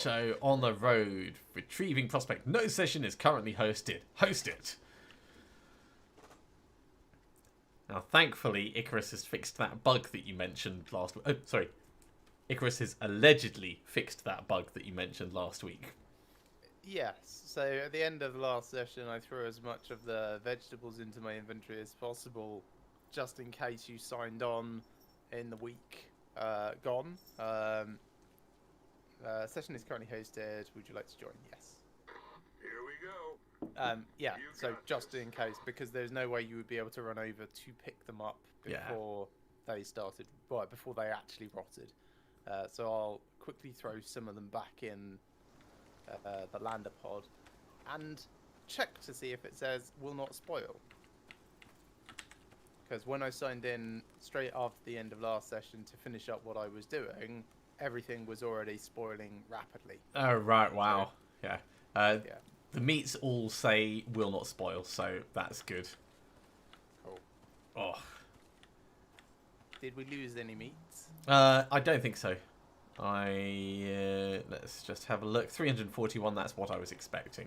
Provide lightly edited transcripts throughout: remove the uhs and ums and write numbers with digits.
So on the road, retrieving prospect. No session is currently hosted. Host it. Now, thankfully, Icarus has fixed that bug that you mentioned last week. Oh, sorry. Icarus has allegedly fixed that bug that you mentioned last week. Yes. So at the end of the last session, I threw as much of the vegetables into my inventory as possible, just in case you signed on in the week gone. Session is currently hosted. Would you like to join? Yes. Here we go. Yeah. You So got just this. in case, because there's no way you would be able to run over to pick them up before they started. Well, before they actually rotted. So I'll quickly throw some of them back in the lander pod and check to see if it says will not spoil. Because when I signed in straight after the end of last session to finish up what I was doing, everything was already spoiling rapidly. Oh, right, wow. So, yeah. yeah. The meats all say will not spoil, so that's good. Cool. Oh. Did we lose any meats? I don't think so. Let's just have a look. 341, that's what I was expecting.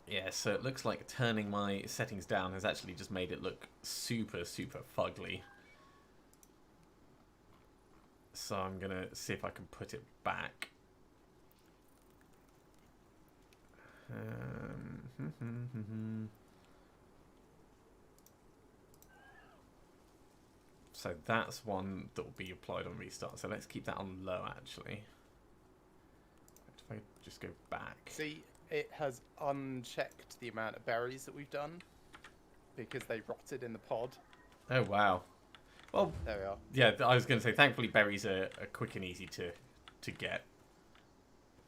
Yeah, so it looks like turning my settings down has actually just made it look super, super fugly. So I'm going to see if I can put it back. So that's one that will be applied on restart. So let's keep that on low, actually. If I just go back. See, it has unchecked the amount of berries that we've done because they rotted in the pod. Oh, wow. Well, there we are. Yeah, I was going to say, thankfully berries are quick and easy to get.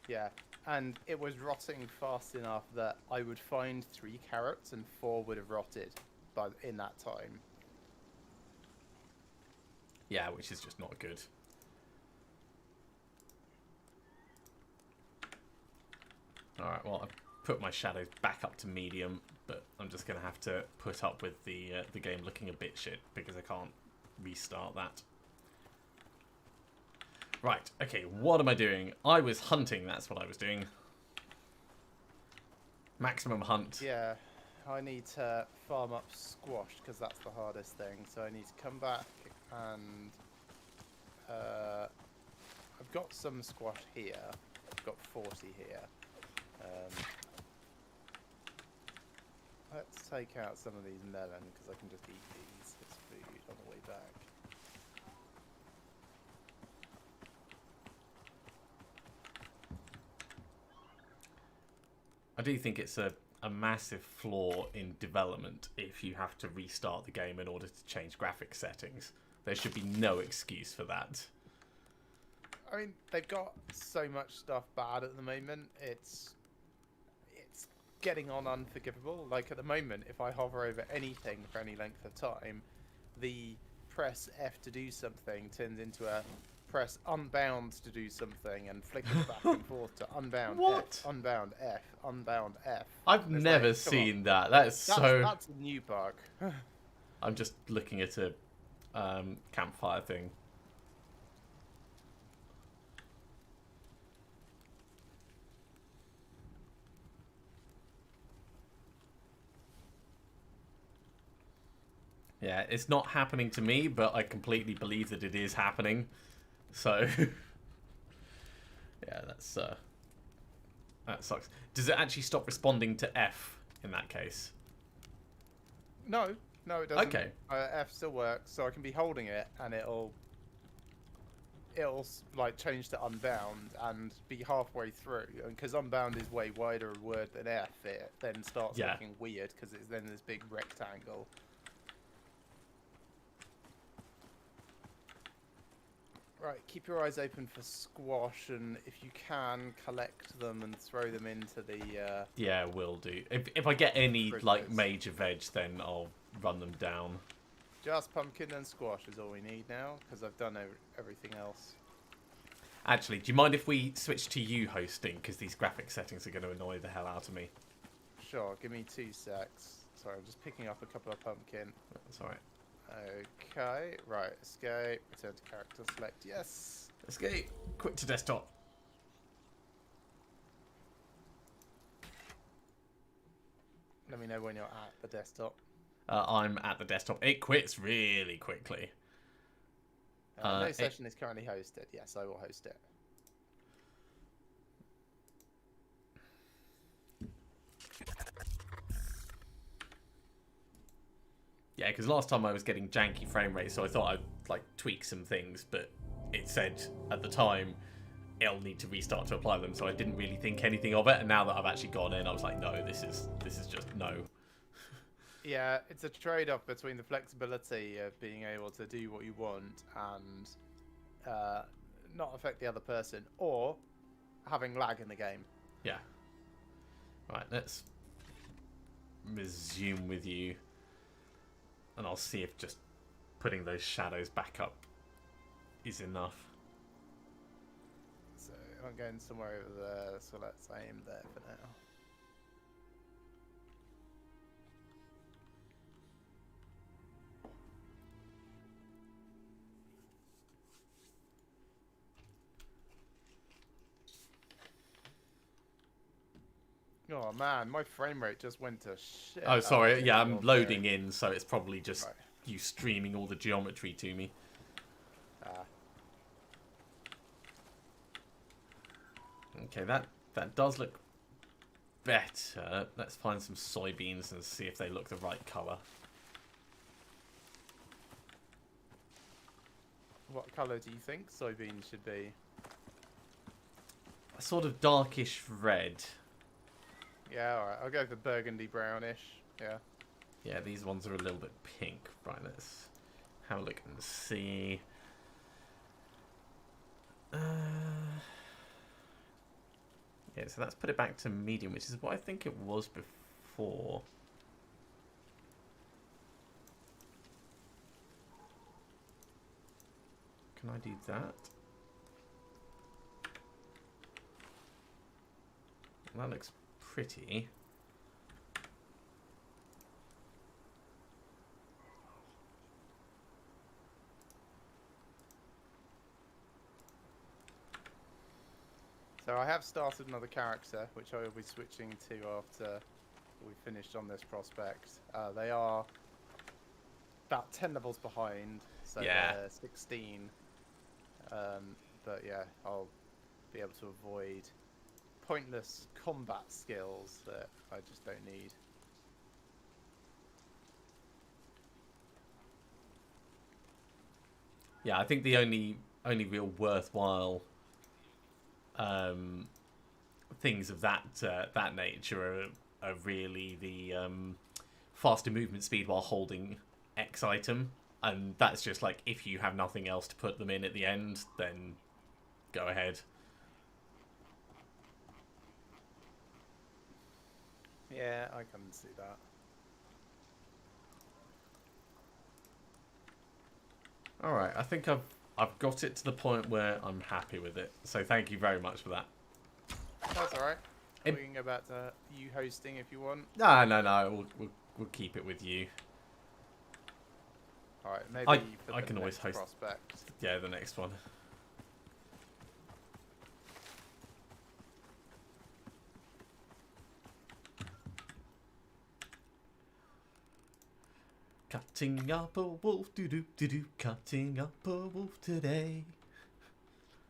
Yeah, and it was rotting fast enough that I would find 3 carrots and 4 would have rotted in that time. Yeah, which is just not good. Alright, well, I've put my shadows back up to medium, but I'm just going to have to put up with the game looking a bit shit because I can't restart that. Right, okay, what am I doing? I was hunting, that's what I was doing. Maximum hunt. Yeah, I need to farm up squash because that's the hardest thing. So I need to come back and I've got some squash here. I've got 40 here. Let's take out some of these melon because I can just eat these as food on the way back. I do think it's a massive flaw in development if you have to restart the game in order to change graphic settings. There should be no excuse for that. I mean, they've got so much stuff bad at the moment. It's getting on unforgivable. Like at the moment, if I hover over anything for any length of time, the press F to do something turns into a press unbound to do something and flickers back and forth to unbound What? F, unbound F, unbound F. I've never seen that. That's a new bug. I'm just looking at a campfire thing. Yeah, it's not happening to me, but I completely believe that it is happening. So, yeah, that sucks. Does it actually stop responding to F in that case? No, it doesn't. Okay. F still works, so I can be holding it and it'll like change to unbound and be halfway through. And because unbound is way wider a word than F, it then starts looking weird because it's then this big rectangle. Right, keep your eyes open for squash, and if you can, collect them and throw them into the... Yeah, will do. If I get any, fridges. like, major veg, then I'll run them down. Just pumpkin and squash is all we need now, because I've done everything else. Actually, do you mind if we switch to you hosting? Because these graphic settings are going to annoy the hell out of me. Sure, give me 2 secs. Sorry, I'm just picking up a couple of pumpkin. That's alright. Okay, right, escape, return to character, select yes. Escape. Quick to desktop. Let me know when you're at the desktop. I'm at the desktop. It quits really quickly. No session is currently hosted. Yes, I will host it. Yeah, because last time I was getting janky frame rate, so I thought I'd like tweak some things, but it said at the time it'll need to restart to apply them, so I didn't really think anything of it. And now that I've actually gone in, I was like, no, this is just no. Yeah, it's a trade-off between the flexibility of being able to do what you want and not affect the other person, or having lag in the game. Yeah. Right, let's resume with you. And I'll see if just putting those shadows back up is enough. So I'm going somewhere over there, so let's aim there for now. Oh man, my frame rate just went to shit. Oh, sorry. Yeah, I'm loading in, so it's probably just Right. you streaming all the geometry to me. Okay, that does look better. Let's find some soybeans and see if they look the right colour. What colour do you think soybeans should be? A sort of darkish red. Yeah, alright, I'll go for burgundy brownish. Yeah. Yeah, these ones are a little bit pink. Right, let's have a look and see. Yeah, so let's put it back to medium, which is what I think it was before. Can I do that? That looks pretty. So I have started another character, which I will be switching to after we finished on this prospect. They are about 10 levels behind, so Yeah. they're 16. But yeah, I'll be able to avoid pointless combat skills that I just don't need. Yeah, I think the only real worthwhile things of that nature are really the faster movement speed while holding X item, and that's just like if you have nothing else to put them in at the end, then go ahead. Yeah, I can see that. All right, I think I've got it to the point where I'm happy with it. So thank you very much for that. That's alright. It- We can go back to you hosting if you want. No. We'll keep it with you. Alright, maybe for I the can always next host. prospect. Yeah, the next one. Cutting up a wolf, do, cutting up a wolf today.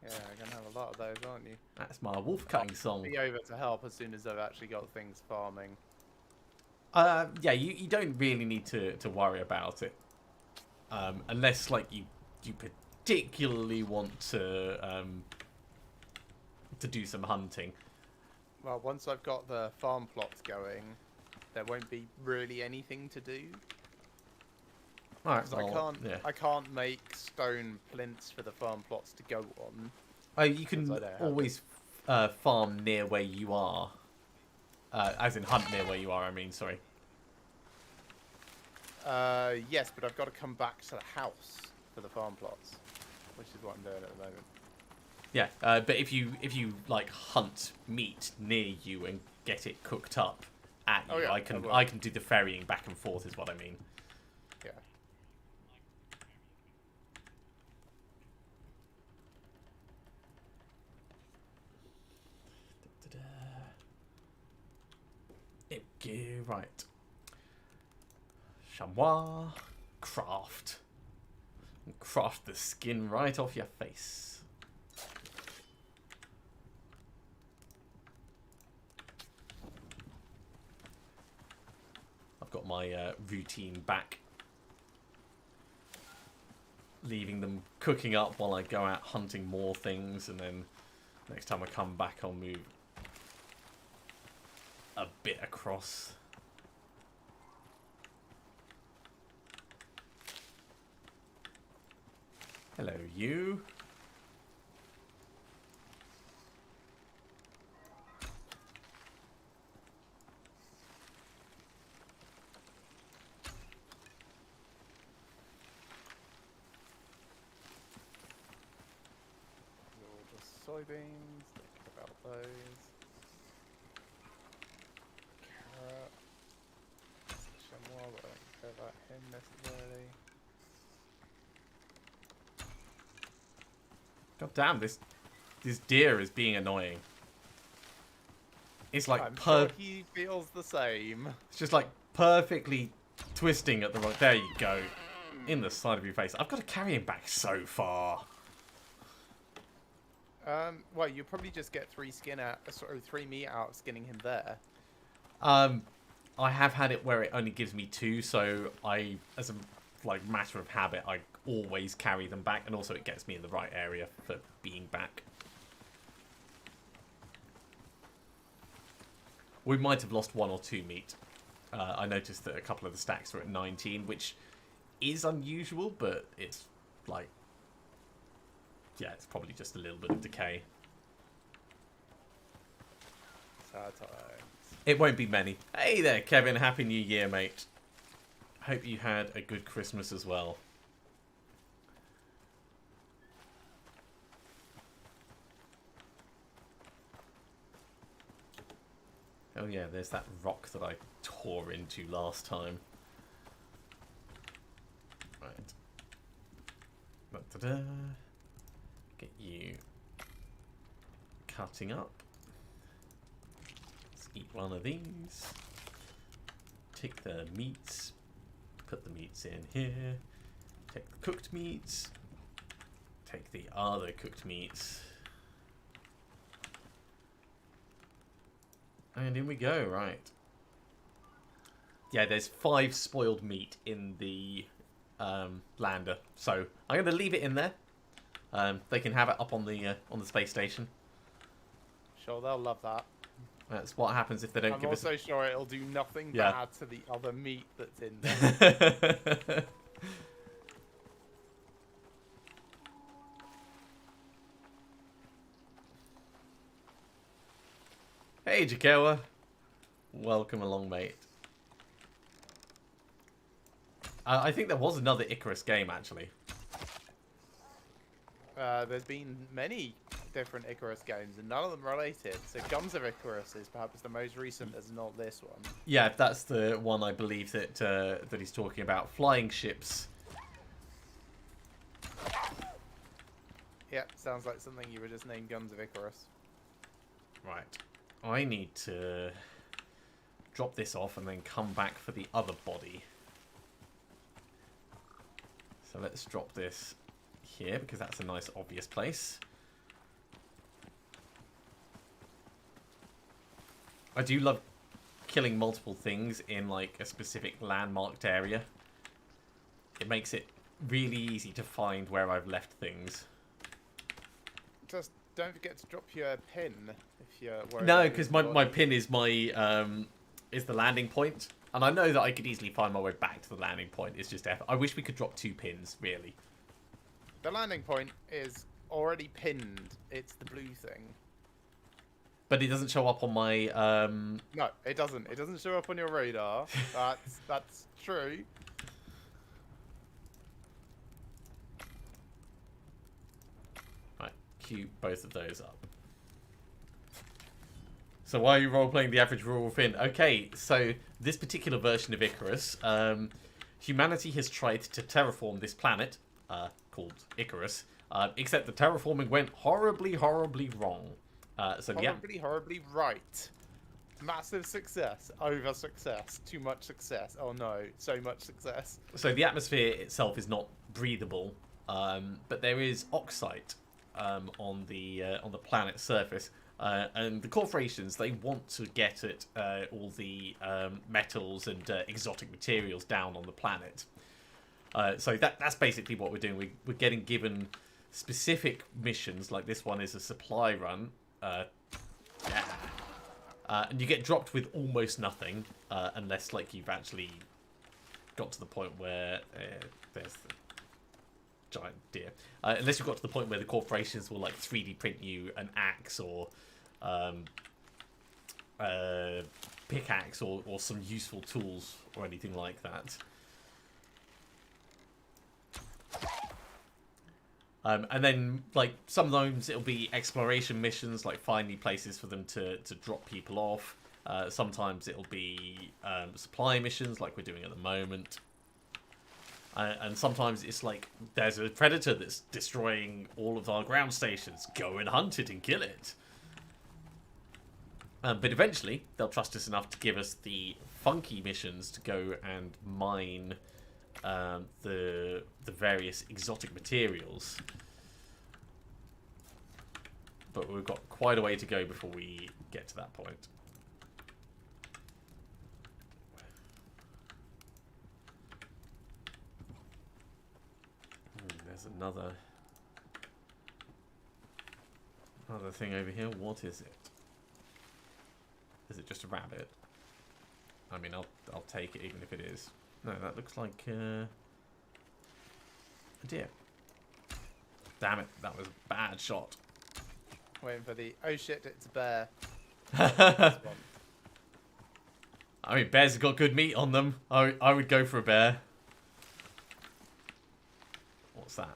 Yeah, you're gonna have a lot of those, aren't you? That's my wolf cutting song. Be over to help as soon as I've actually got things farming. Yeah, you don't really need to worry about it, unless like you particularly want to do some hunting. Well, once I've got the farm plots going, there won't be really anything to do. All right, 'Cause well, yeah. I can't make stone plinths for the farm plots to go on. You can 'cause I don't have always farm near where you are, as in hunt near where you are. I mean, sorry. Yes, but I've got to come back to the house for the farm plots, which is what I'm doing at the moment. Yeah, but if you like hunt meat near you and get it cooked up at you, Oh, yeah, I can do the ferrying back and forth. Is what I mean. Yeah. gear. Right. Chamois. Craft. Craft the skin right off your face. I've got my routine back. Leaving them cooking up while I go out hunting more things, and then next time I come back I'll move a bit across. Hello, you. Soybeans, think about those. Carrot. Chamois, but I don't care about him necessarily. God damn, this deer is being annoying. It's like I'm sure he feels the same. It's just like perfectly twisting at the right. There you go, in the side of your face. I've got to carry him back so far. Well, you probably just get 3 meat out of skinning him there. I have had it where it only gives me 2, so I, as a matter of habit, I always carry them back, and also it gets me in the right area for being back. We might have lost 1 or 2 meat. I noticed that a couple of the stacks were at 19, which is unusual, but it's like, yeah, it's probably just a little bit of decay. Sad times. It won't be many. Hey there, Kevin. Happy New Year, mate. Hope you had a good Christmas as well. Oh yeah, there's that rock that I tore into last time. Right. Da-da-da. Get you cutting up. Let's eat one of these. Take the meats. Put the meats in here. Take the cooked meats. Take the other cooked meats. And in we go, right. Yeah, there's 5 spoiled meat in the lander, so I'm going to leave it in there. They can have it up on the space station. Sure, they'll love that. That's what happens if they don't give us... I'm also sure it'll do nothing Yeah. bad to the other meat that's in there. Hey, Jakawa. Welcome along, mate. I think there was another Icarus game, actually. There's been many different Icarus games, and none of them related. So Guns of Icarus is perhaps the most recent, as not this one. Yeah, that's the one I believe that that he's talking about. Flying ships. Yep, sounds like something you would just name Guns of Icarus. Right. I need to drop this off and then come back for the other body. So let's drop this here because that's a nice obvious place. I do love killing multiple things in like a specific landmarked area. It makes it really easy to find where I've left things. Just don't forget to drop your pin if you're worried. No, because my pin is my is the landing point, and I know that I could easily find my way back to the landing point. It's just effort. I wish we could drop 2 pins, really. The landing point is already pinned. It's the blue thing. But it doesn't show up on my No, it doesn't. It doesn't show up on your radar. That's true. Right, queue both of those up. So why are you role-playing the average rural Finn? Okay, so this particular version of Icarus, humanity has tried to terraform this planet, called Icarus, except the terraforming went horribly, horribly wrong. So yeah. Horribly, horribly right. Massive success, over success, too much success. Oh no, so much success. So the atmosphere itself is not breathable, but there is oxide on the planet's surface, and the corporations, they want to get at all the metals and exotic materials down on the planet. So that's basically what we're doing. We're getting given specific missions, like this one is a supply run. And you get dropped with almost nothing, unless like you've actually got to the point where there's the giant deer. Unless you've got to the point where the corporations will like 3D print you an axe or pickaxe or some useful tools or anything like that. And then, like, sometimes it'll be exploration missions, like finding places for them to drop people off. Sometimes it'll be supply missions, like we're doing at the moment. And sometimes it's like, there's a predator that's destroying all of our ground stations. Go and hunt it and kill it. But eventually, they'll trust us enough to give us the funky missions to go and mine the various exotic materials. But we've got quite a way to go before we get to that point. There's another thing over here. What is it? Is it just a rabbit? I mean, I'll take it even if it is. No, that looks like a deer. Damn it, that was a bad shot. Waiting for the, oh shit, it's a bear. I mean, bears have got good meat on them. I would go for a bear. What's that?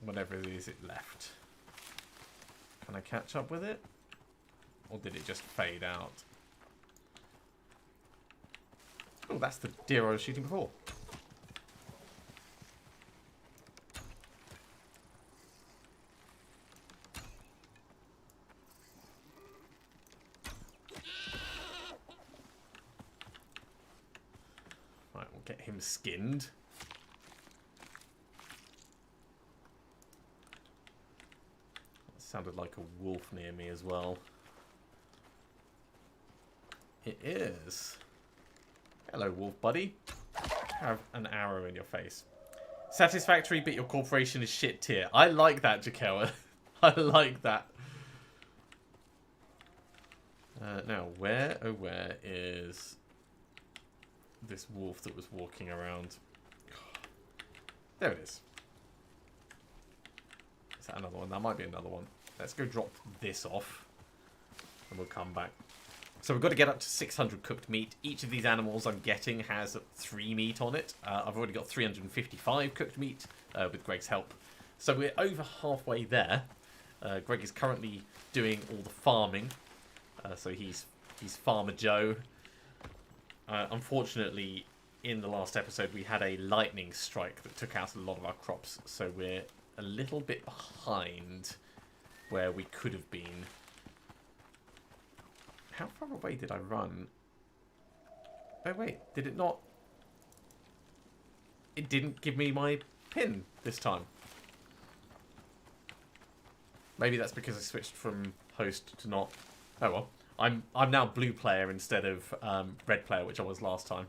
Whatever it is, it left. Can I catch up with it? Or did it just fade out? Oh, that's the deer I was shooting before. Right, we'll get him skinned. That sounded like a wolf near me as well. It is. Hello, wolf buddy. Have an arrow in your face. Satisfactory, but your corporation is shit tier. I like that, Jakewa. I like that. Now, where is this wolf that was walking around? There it is. Is that another one? That might be another one. Let's go drop this off. And we'll come back. So we've got to get up to 600 cooked meat. Each of these animals I'm getting has 3 meat on it. I've already got 355 cooked meat with Greg's help. So we're over halfway there. Greg is currently doing all the farming. So he's Farmer Joe. Unfortunately, in the last episode, we had a lightning strike that took out a lot of our crops. So we're a little bit behind where we could have been. How far away did I run? Oh wait, did it not? It didn't give me my pin this time. Maybe that's because I switched from host to not. Oh well, I'm now blue player instead of red player, which I was last time.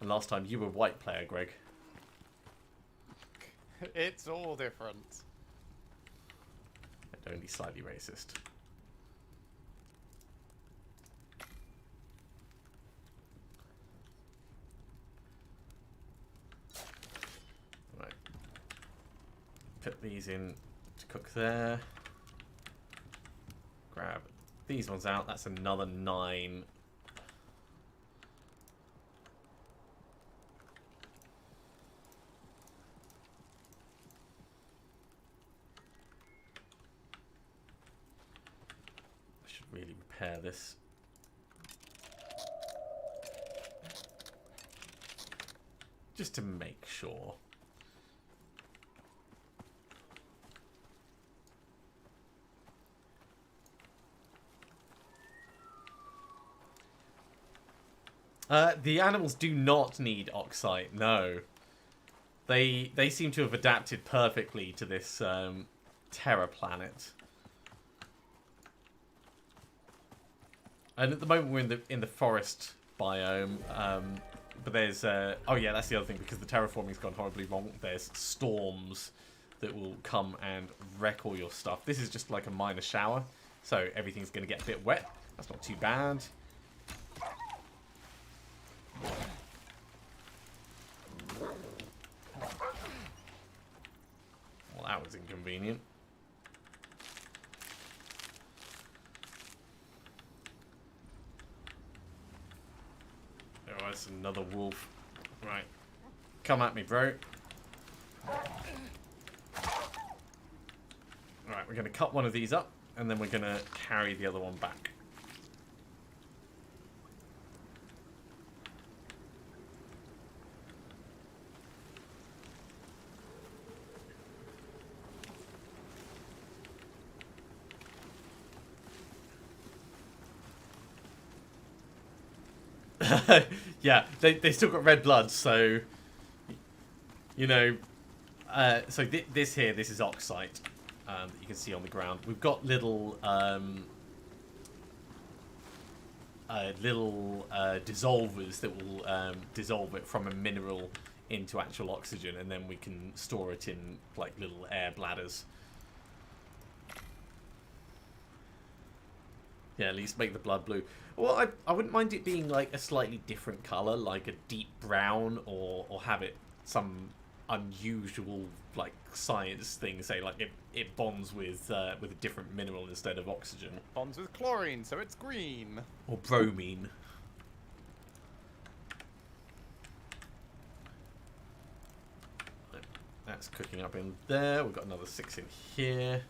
And last time you were white player, Greg. It's all different. And only slightly racist. Right. Put these in to cook there. Grab these ones out. That's another 9. Really repair this. Just to make sure. The animals do not need oxite, no. They seem to have adapted perfectly to this terra planet. And at the moment we're in the forest biome, but there's oh yeah, that's the other thing, because the terraforming's gone horribly wrong. There's storms that will come and wreck all your stuff. This is just like a minor shower, so everything's going to get a bit wet. That's not too bad. Well, that was inconvenient. Oh, that's another wolf. Right. Come at me, bro. Right, we're going to cut one of these up, and then we're going to carry the other one back. Yeah, they still got red blood, so, you know, so this is oxite that you can see on the ground. We've got little dissolvers that will dissolve it from a mineral into actual oxygen, and then we can store it in like little air bladders. Yeah, at least make the blood blue. Well, I wouldn't mind it being like a slightly different colour, like a deep brown, or have it some unusual like science thing, say like it bonds with a different mineral instead of oxygen. Bonds with chlorine, so it's green. Or bromine. That's cooking up in there. We've got another 6 in here.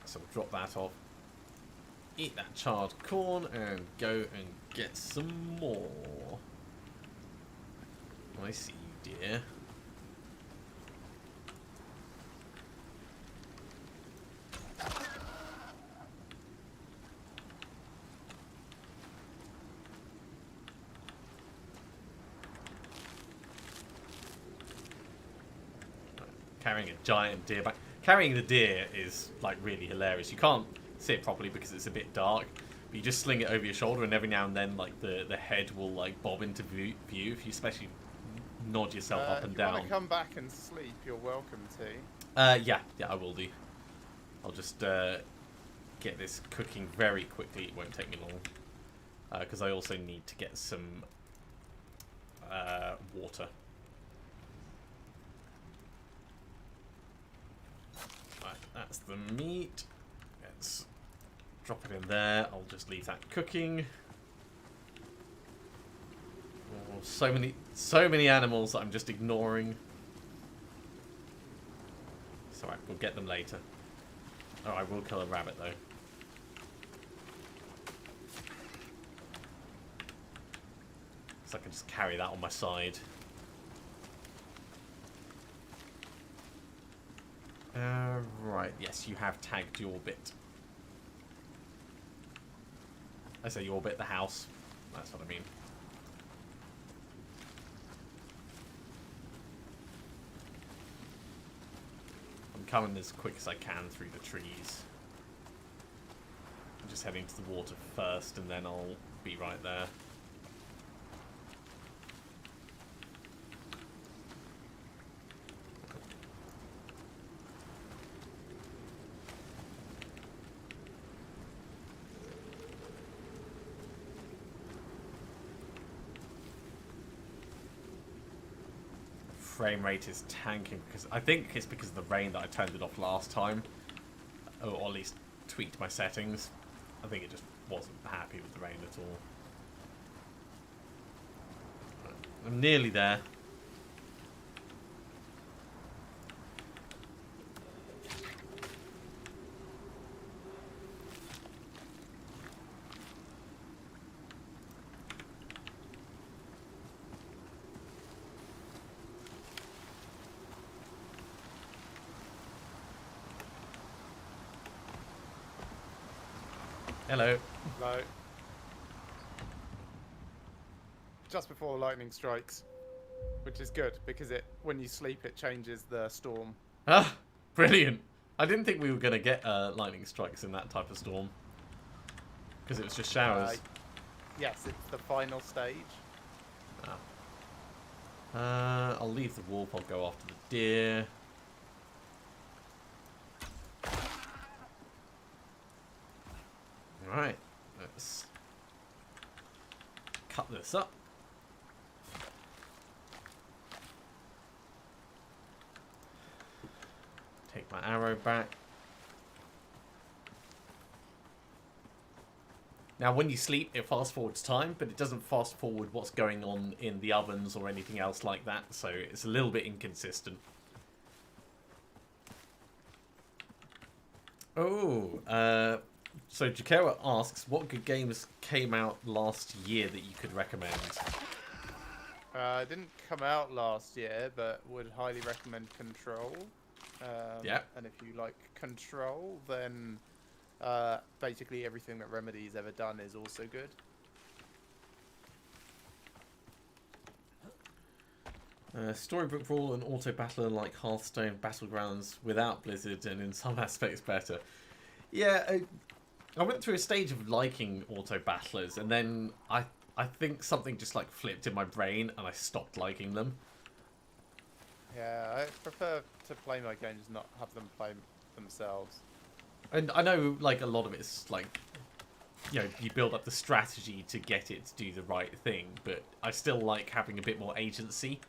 So we'll drop that off. Eat that charred corn and go and get some more. I see you, dear. Carrying a giant deer back. Carrying the deer is like really hilarious. You can't see it properly because it's a bit dark, but you just sling it over your shoulder, and every now and then like the head will like bob into view if you especially nod yourself up and down. If you want to come back and sleep, you're welcome to. Yeah, I will do. I'll just get this cooking very quickly. It won't take me long, because I also need to get some water. Right, that's the meat. Let's drop it in there. I'll just leave that cooking. Oh, so many animals that I'm just ignoring. It's alright, we'll get them later. Oh, I will kill a rabbit though. So I can just carry that on my side. Right, yes, you have tagged your bit. I say your bit, the house. That's what I mean. I'm coming as quick as I can through the trees. I'm just heading to the water first, and then I'll be right there. Frame rate is tanking because I think it's because of the rain that I turned it off last time, or at least tweaked my settings. I think it just wasn't happy with the rain at all. I'm nearly there. Hello. Hello. just before lightning strikes, which is good because when you sleep it changes the storm. Ah, brilliant. I didn't think we were going to get lightning strikes in that type of storm. Because it was just showers. Yes, it's the final stage. I'll leave the wolf. I'll go after the deer. Alright. Let's cut this up. Take my arrow back. Now, when you sleep, it fast forwards time, but it doesn't fast forward what's going on in the ovens or anything else like that, so it's a little bit inconsistent. Oh, so Jakera asks, what good games came out last year that you could recommend? It didn't come out last year, but would highly recommend Control. Yeah. And if you like Control, then basically everything that Remedy's ever done is also good. Storybook Brawl and Auto Battler like Hearthstone Battlegrounds without Blizzard and in some aspects better. Yeah, I went through a stage of liking Auto Battlers and then I think something just like flipped in my brain and I stopped liking them. Yeah, I prefer to play my games, not have them play themselves. And I know, like, a lot of it's, like, you know, you build up the strategy to get it to do the right thing, but I still like having a bit more agency.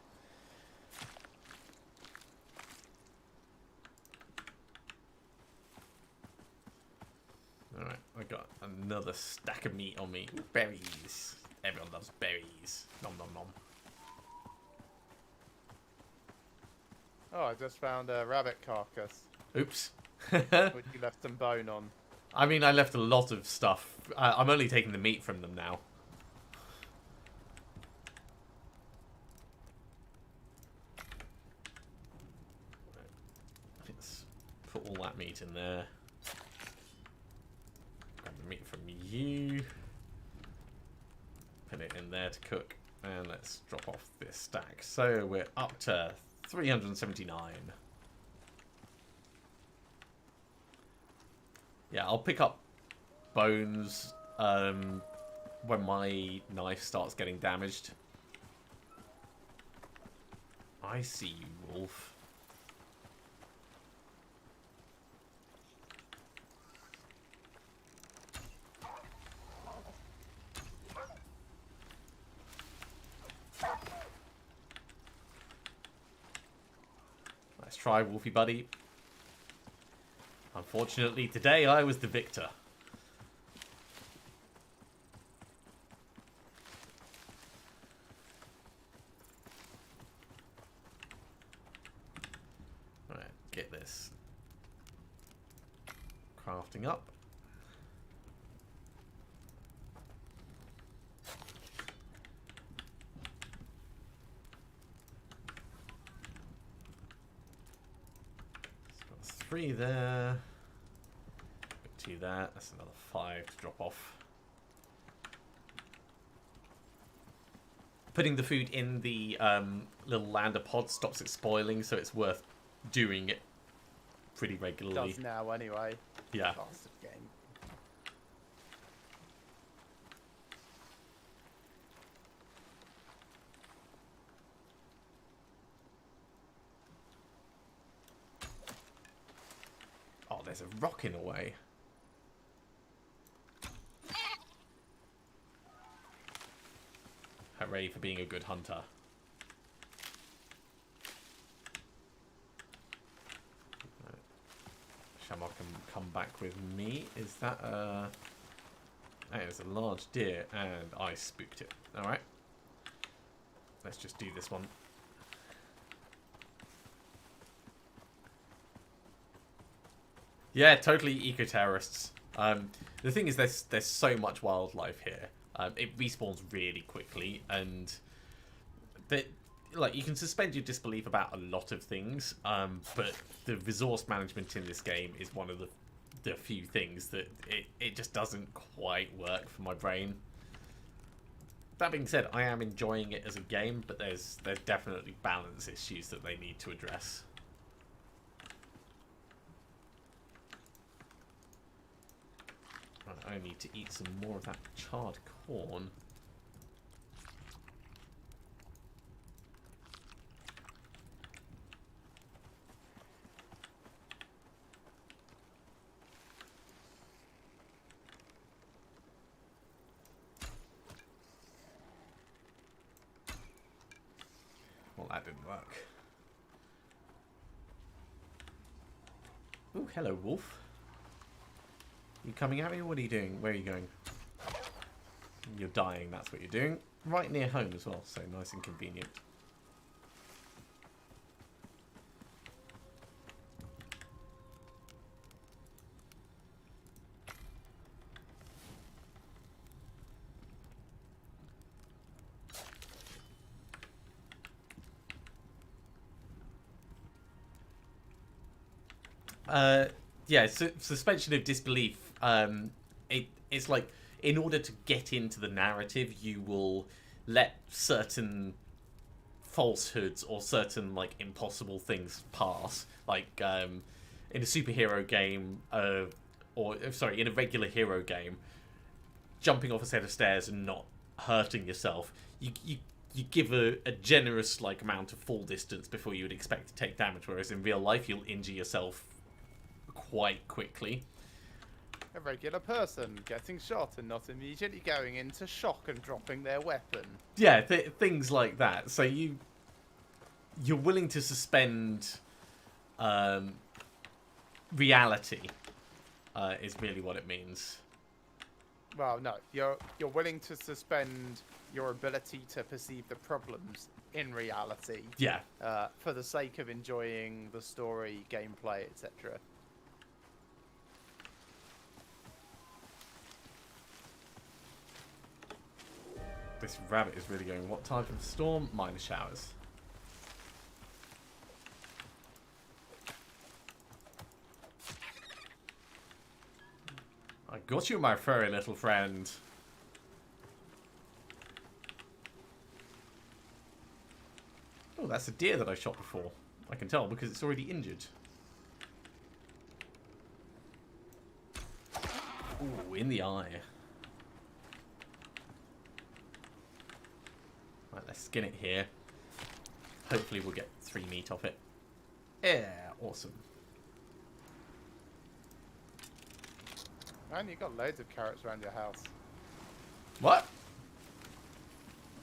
Alright, I got another stack of meat on me. Berries. Everyone loves berries. Nom nom nom. Oh, I just found a rabbit carcass, Oops. which you left some bone on. I mean, I left a lot of stuff. I'm only taking the meat from them now. Let's put all that meat in there. Grab the meat from you. Put it in there to cook. And let's drop off this stack. So we're up to 379. Yeah, I'll pick up bones when my knife starts getting damaged. I see you, wolf. Let's try, wolfie buddy. Unfortunately, today I was the victor. Right, get this crafting up. So 3 there. 2 there. That's another 5 to drop off. Putting the food in the little lander pod stops it spoiling, so it's worth doing it pretty regularly. Does now anyway. Yeah. Bastard game. Oh, there's a rock in the way. Hooray for being a good hunter. Right. Shamrock can come back with me. Is that a... That is a large deer, and I spooked it. Alright. Let's just do this one. Yeah, totally eco-terrorists. The thing is, there's so much wildlife here. It respawns really quickly, and like you can suspend your disbelief about a lot of things, but the resource management in this game is one of the few things that it just doesn't quite work for my brain. That being said, I am enjoying it as a game, but there's definitely balance issues that they need to address. Right, I need to eat some more of that charred corn. Well, that didn't work. Oh, hello, wolf. You coming at me, or what are you doing? Where are you going? You're dying, that's what you're doing. Right near home as well, so nice and convenient. Yeah, suspension of disbelief. It's like, in order to get into the narrative, you will let certain falsehoods or certain like impossible things pass. Like in a superhero game, or sorry, in a regular hero game, jumping off a set of stairs and not hurting yourself, you give a generous like amount of fall distance before you would expect to take damage. Whereas in real life, you'll injure yourself quite quickly. A regular person getting shot and not immediately going into shock and dropping their weapon. Yeah, things like that. So you're willing to suspend reality is really what it means. Well, no, you're willing to suspend your ability to perceive the problems in reality. Yeah. For the sake of enjoying the story, gameplay, etc. This rabbit is really going, what type of storm? Minor showers. I got you, my furry little friend. Oh, that's a deer that I shot before. I can tell because it's already injured. Ooh, in the eye. Right, let's skin it here. Hopefully we'll get 3 meat off it. Yeah, awesome. Man, you got loads of carrots around your house. What?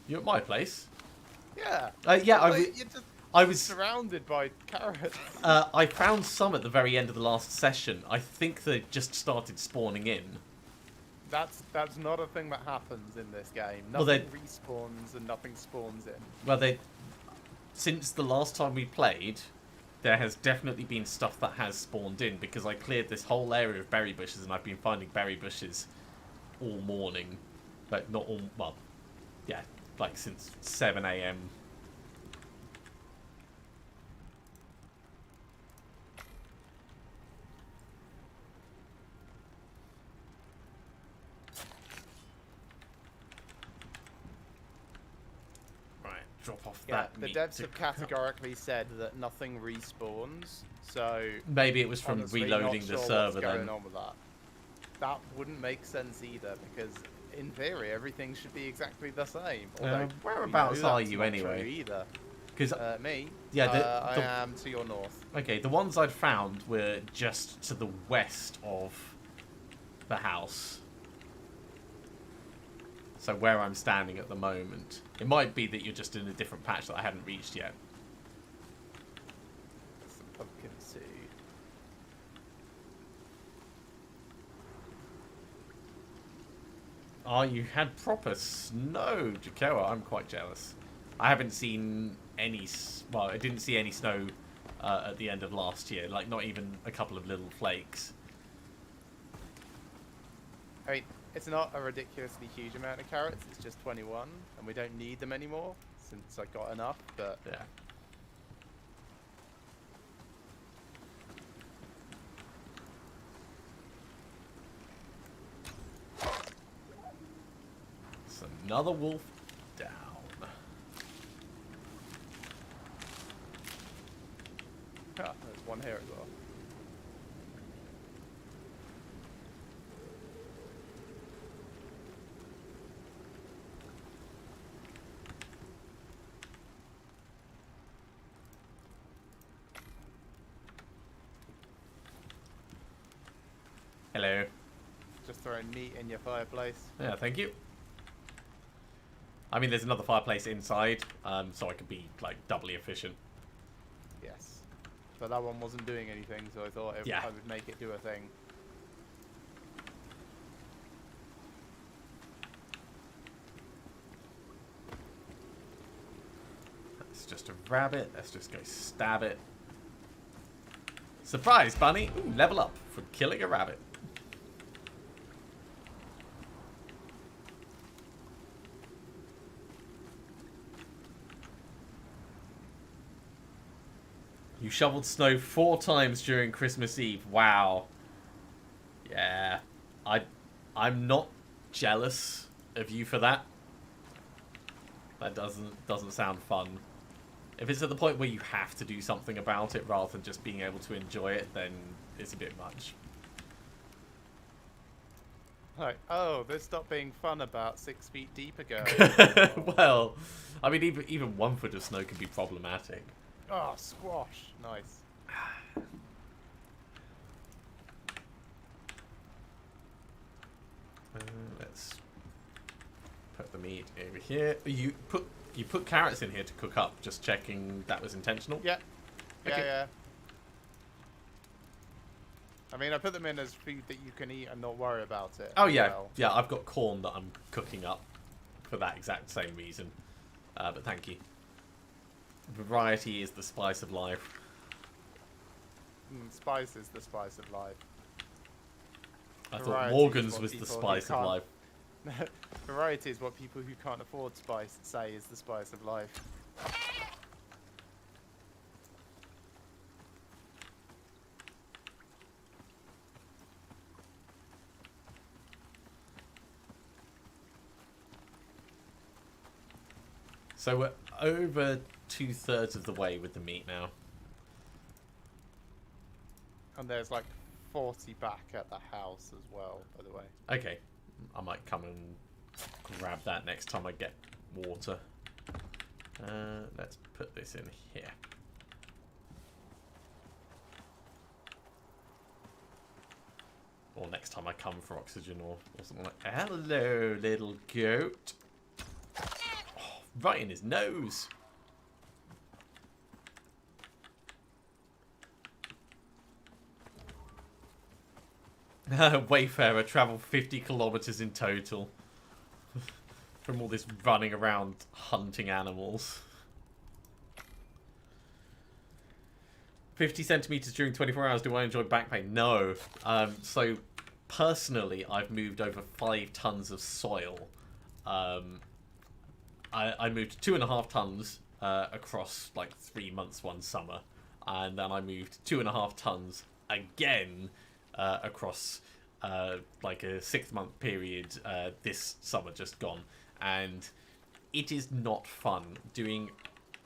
You at my place? Yeah. Yeah, You're just I was surrounded by carrots. I found some at the very end of the last session. I think they just started spawning in. That's not a thing that happens in this game. Well, Nothing respawns and nothing spawns in. Well, since the last time we played, there has definitely been stuff that has spawned in, because I cleared this whole area of berry bushes and I've been finding berry bushes all morning. But not all, well, yeah, like since 7 AM. Drop off Yeah, that the meat devs to have cook up. categorically said that nothing respawns, so Maybe it was from honestly, reloading not the sure server what's going then. on with that. That wouldn't make sense either, because in theory everything should be exactly the same. Although whereabouts we know are that's you not anyway? true either. Because Me? yeah, I am to your north. okay, the ones I'd found were just to the west of the house. So where I'm standing at the moment. It might be that you're just in a different patch that I hadn't reached yet. Some pumpkin seed. Oh, you had proper snow, Jacoa. I'm quite jealous. I haven't seen any... Well, I didn't see any snow at the end of last year. Like, not even a couple of little flakes. I mean, it's not a ridiculously huge amount of carrots, it's just 21, and we don't need them anymore, since I got enough, but... Yeah. It's another wolf one here as well. Hello. Just throwing meat in your fireplace. Yeah, thank you. I mean, there's another fireplace inside, so I could be, like, doubly efficient. Yes. But that one wasn't doing anything, so I thought I would make it do a thing. It's just a rabbit. Let's just go stab it. Surprise, bunny! Ooh, level up for killing a rabbit. You shoveled snow 4 times during Christmas Eve. Wow. Yeah. I'm not jealous of you for that. That doesn't sound fun. If it's at the point where you have to do something about it rather than just being able to enjoy it, then it's a bit much. Like, oh, this stopped being fun about 6 feet deep ago. Well, I mean, even 1 foot of snow can be problematic. Oh, squash. Nice. Let's put the meat over here. You put carrots in here to cook up. Just checking that was intentional. Yeah. Yeah, Okay. yeah. I mean, I put them in as food that you can eat and not worry about it. Oh as yeah, well. yeah. I've got corn that I'm cooking up for that exact same reason. But thank you. Variety is the spice of life. Spice is the spice of life. I thought Variety is Morgan's what was the people who spice of can't- life. Variety is what people who can't afford spice say is the spice of life. So we're over 2/3 of the way with the meat now. And there's like 40 back at the house as well, by the way. Okay, I might come and grab that next time I get water. Let's put this in here. Or next time I come for oxygen or something like that. Hello, little goat. Oh, right in his nose. Wayfarer traveled 50 kilometers in total from all this running around hunting animals. 50 centimeters during 24 hours. Do I enjoy back pain? No. So personally, I've moved over 5 tons of soil. I moved 2.5 tons across like 3 months one summer, and then I moved 2.5 tons again across like a 6-month period this summer just gone, and it is not fun. Doing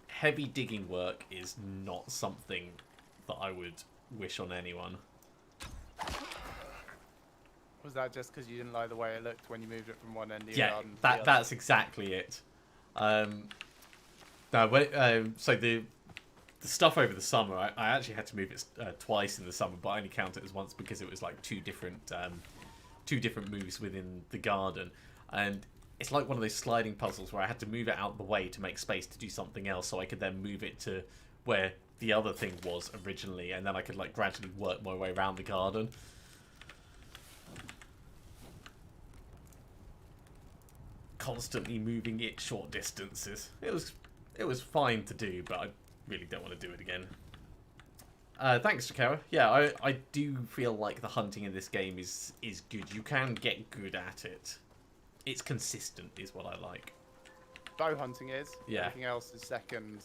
heavy digging work is not something that I would wish on anyone. Was that just because you didn't like the way it looked when you moved it from one end of your Yeah, garden to the other? that's exactly it. So the stuff over the summer, I actually had to move it twice in the summer, but I only count it as once because it was like two different moves within the garden, and it's like one of those sliding puzzles where I had to move it out of the way to make space to do something else, so I could then move it to where the other thing was originally, and then I could like gradually work my way around the garden. Constantly moving it short distances. It was fine to do, but I really don't want to do it again. Thanks, Takara. Yeah, I do feel like the hunting in this game is good. You can get good at it. It's consistent, is what I like. Bow hunting is. Yeah. Everything else is second.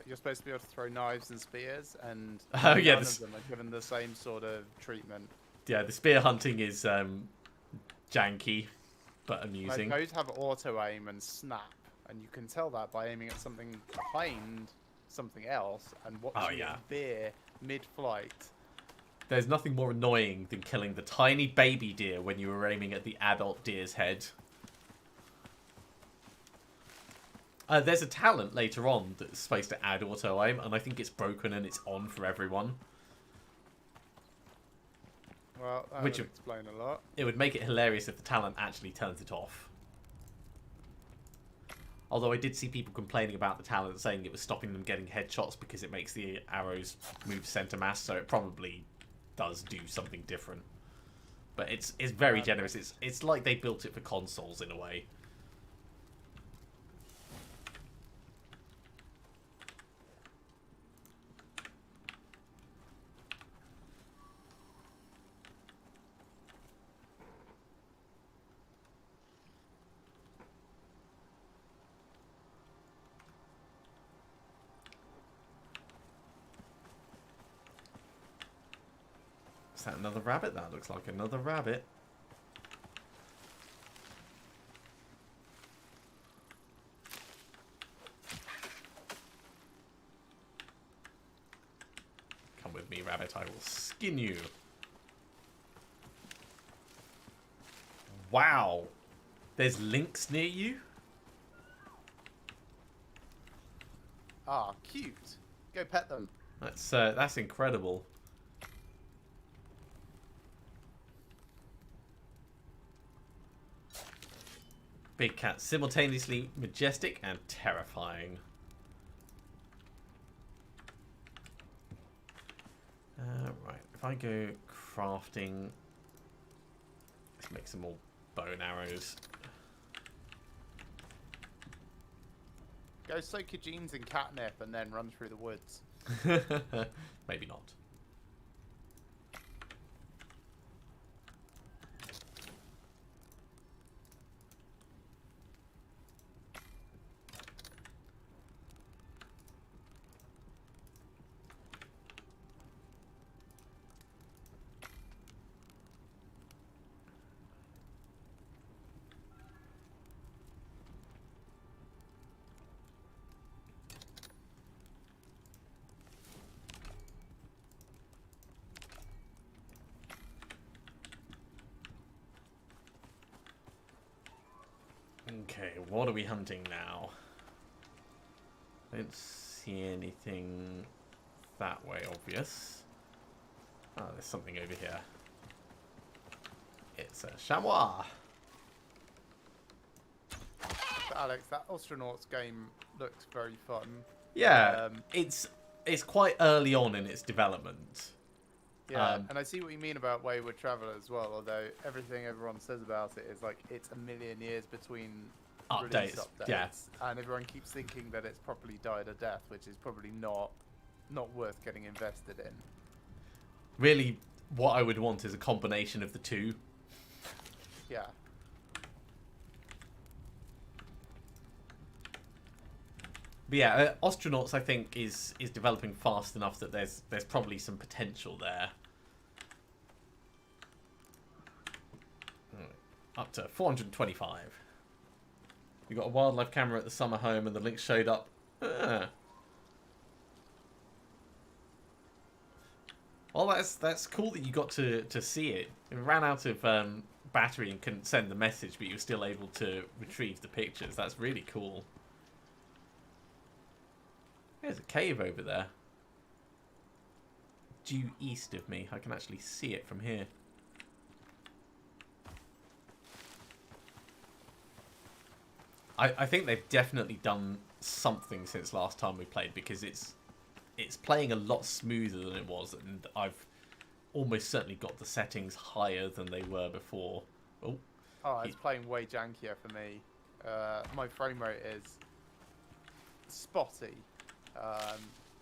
You're supposed to be able to throw knives and spears, and Oh, yeah, none this- of them are given the same sort of treatment. Yeah, the spear hunting is janky, but Like, amusing. those have auto aim and snap, and you can tell that by aiming at something behind something else and watch Oh, you yeah. veer mid-flight. There's nothing more annoying than killing the tiny baby deer when you were aiming at the adult deer's head. There's a talent later on that's supposed to add auto-aim, and I think it's broken and it's on for everyone. Well, that Which would explain a lot. It would make it hilarious if the talent actually turns it off. Although I did see people complaining about the talent, saying it was stopping them getting headshots because it makes the arrows move center mass, so it probably does do something different. But it's very generous. It's like they built it for consoles in a way. Is that another rabbit? That looks like another rabbit. Come with me, rabbit. I will skin you. Wow. There's lynx near you? Ah, cute. Go pet them. That's incredible. Big cat, simultaneously majestic and terrifying. Right, if I go crafting, let's make some more bow and arrows. Go soak your jeans in catnip and then run through the woods. Maybe not. Okay, what are we hunting now? I don't see anything that way obvious. Oh, there's something over here. It's a chamois. But Alex, that Astronauts game looks very fun. Yeah, it's quite early on in its development. Yeah, and I see what you mean about Wayward Traveler as well, although everything everyone says about it is like it's a million years between release Updates, updates. yeah. And everyone keeps thinking that it's probably died a death, which is probably not worth getting invested in. Really, what I would want is a combination of the two. Yeah. But yeah, Astronauts I think is developing fast enough that there's probably some potential there. Up to 425. We got a wildlife camera at the summer home, and the link showed up. Well, that's cool that you got to see it. It ran out of battery and couldn't send the message, but you were still able to retrieve the pictures. That's really cool. There's a cave over there. Due east of me. I can actually see it from here. I think they've definitely done something since last time we played, because it's playing a lot smoother than it was, and I've almost certainly got the settings higher than they were before. Oh, it's playing way jankier for me. My frame rate is spotty.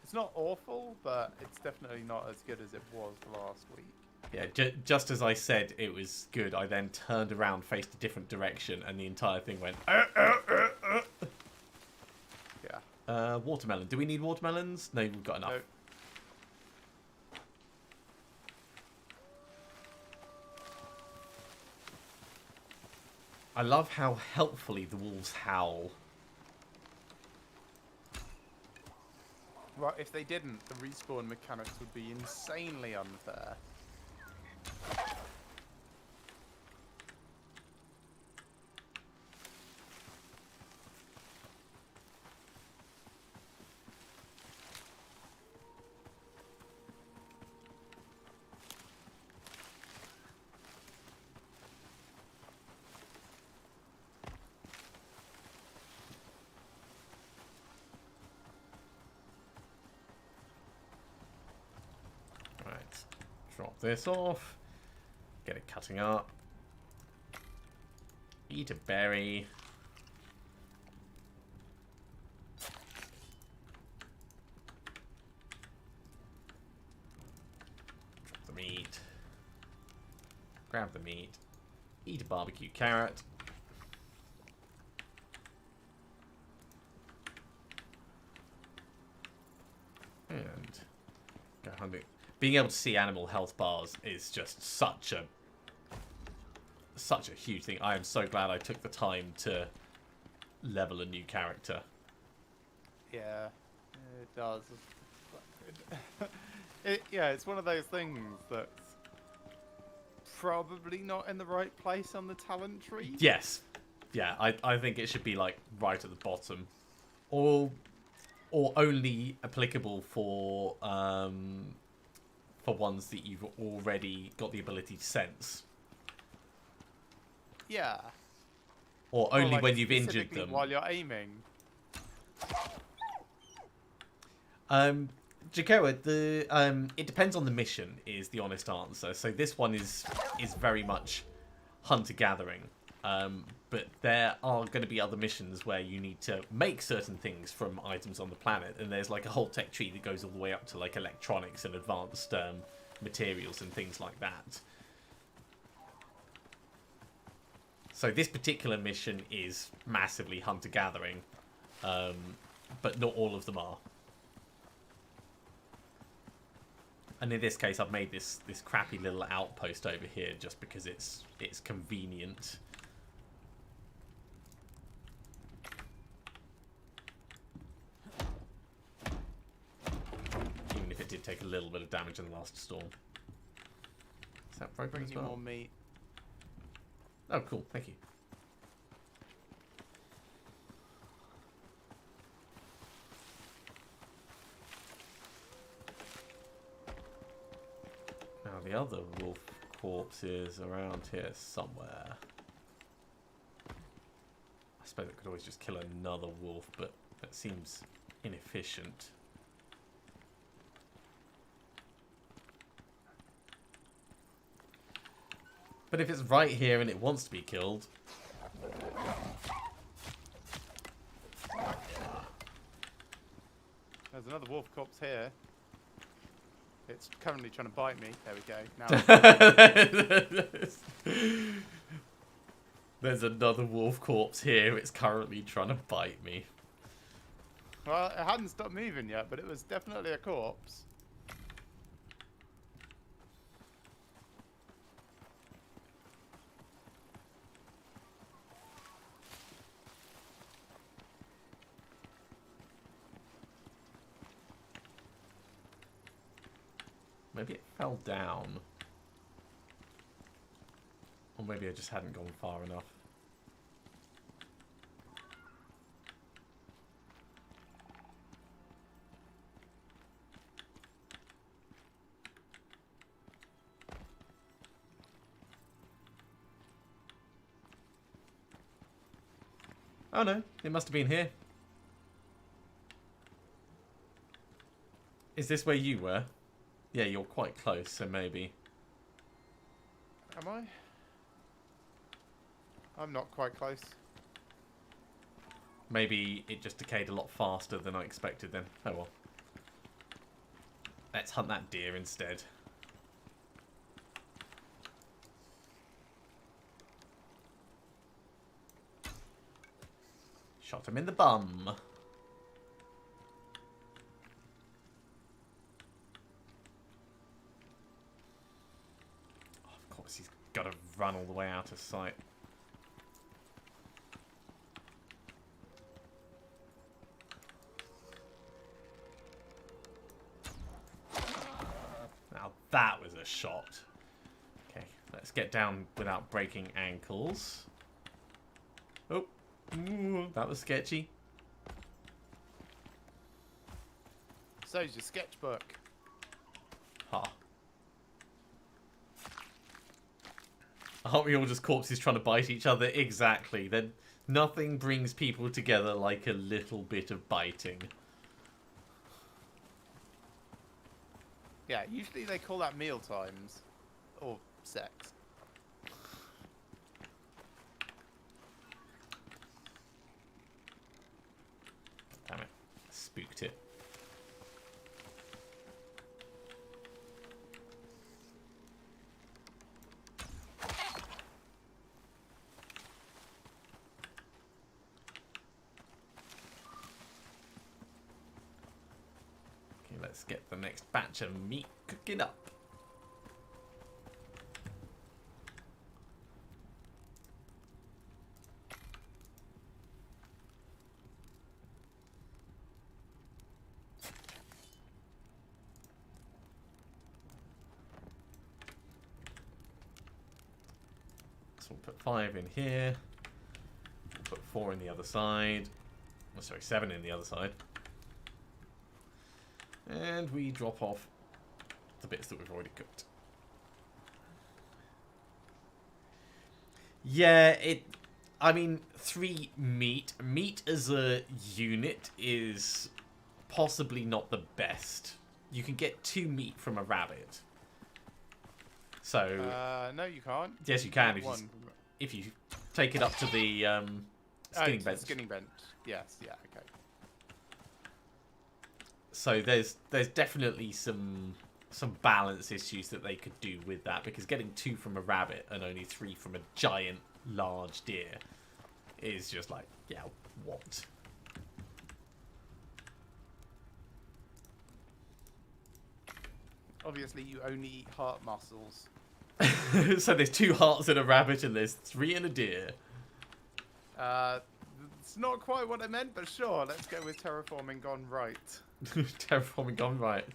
It's not awful, but it's definitely not as good as it was last week. Yeah, just as I said it was good, I then turned around, faced a different direction, and the entire thing went... Yeah. Watermelon. Do we need watermelons? No, we've got enough. Nope. I love how helpfully the wolves howl. Well, if they didn't, the respawn mechanics would be insanely unfair. Right, drop this off. Get it cutting up. Eat a berry. Drop the meat. Grab the meat. Eat a barbecue carrot. And go hungry. Being able to see animal health bars is just such a huge thing. I am so glad I took the time to level a new character. Yeah, it does. Yeah, it's one of those things that's probably not in the right place on the talent tree. Yes. Yeah, I think it should be like right at the bottom. Or only applicable for ones that you've already got the ability to sense. Yeah. Or only like when you've injured specifically them. while you're aiming. Jacoa, it depends on the mission is the honest answer. So this one is very much hunter-gathering. But there are going to be other missions where you need to make certain things from items on the planet, and there's like a whole tech tree that goes all the way up to like electronics and advanced materials and things like that. So this particular mission is massively hunter-gathering, but not all of them are. And in this case, I've made this crappy little outpost over here just because it's convenient. Even if it did take a little bit of damage in the last storm. Is that broken Bring as you well? more meat. Oh, cool. Thank you. Now the other wolf corpse is around here somewhere. I suppose I could always just kill another wolf, but that seems inefficient. But if it's right here and it wants to be killed... There's another wolf corpse here. It's currently trying to bite me. There we go. Now There's another wolf corpse here. It's currently trying to bite me. well, it hadn't stopped moving yet, but it was definitely a corpse. Maybe it fell down. Or maybe I just hadn't gone far enough. Oh no, it must have been here. Is this where you were? Yeah, you're quite close, so maybe. Am I? I'm not quite close. Maybe it just decayed a lot faster than I expected then. Oh well. Let's hunt that deer instead. Shot him in the bum. Of course, he's got to run all the way out of sight. that was a shot. Okay, let's get down without breaking ankles. Oh, ooh, that was sketchy. So's your sketchbook. Ha. Aren't we all just corpses trying to bite each other? Exactly. Then nothing brings people together like a little bit of biting. Yeah, usually they call that meal times. Or sex. Damn it. Spooked it. Okay, let's get the next batch of meat cooking up. So we'll put 5 in here. We'll put 4 in the other side. Oh, sorry, 7 in the other side. And we drop off the bits that we've already cooked. Yeah, I mean, 3 meat. Meat as a unit is possibly not the best. You can get 2 meat from a rabbit. So... no, you can't. yes, you can if you take it up to the skinning bench. Skinning bench. Yes, yeah, okay. So there's definitely some balance issues that they could do with that, because getting 2 from a rabbit and only 3 from a giant large deer is just like, yeah, what? Obviously, you only eat heart muscles. So there's 2 hearts in a rabbit and there's 3 in a deer. It's not quite what I meant, but sure, let's go with terraforming gone right. Terraforming gone right.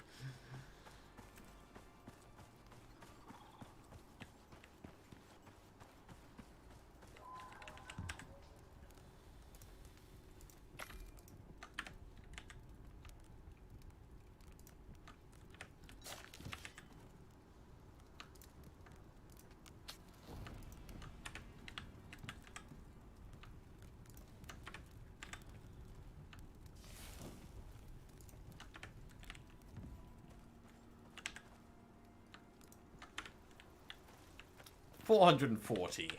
$440.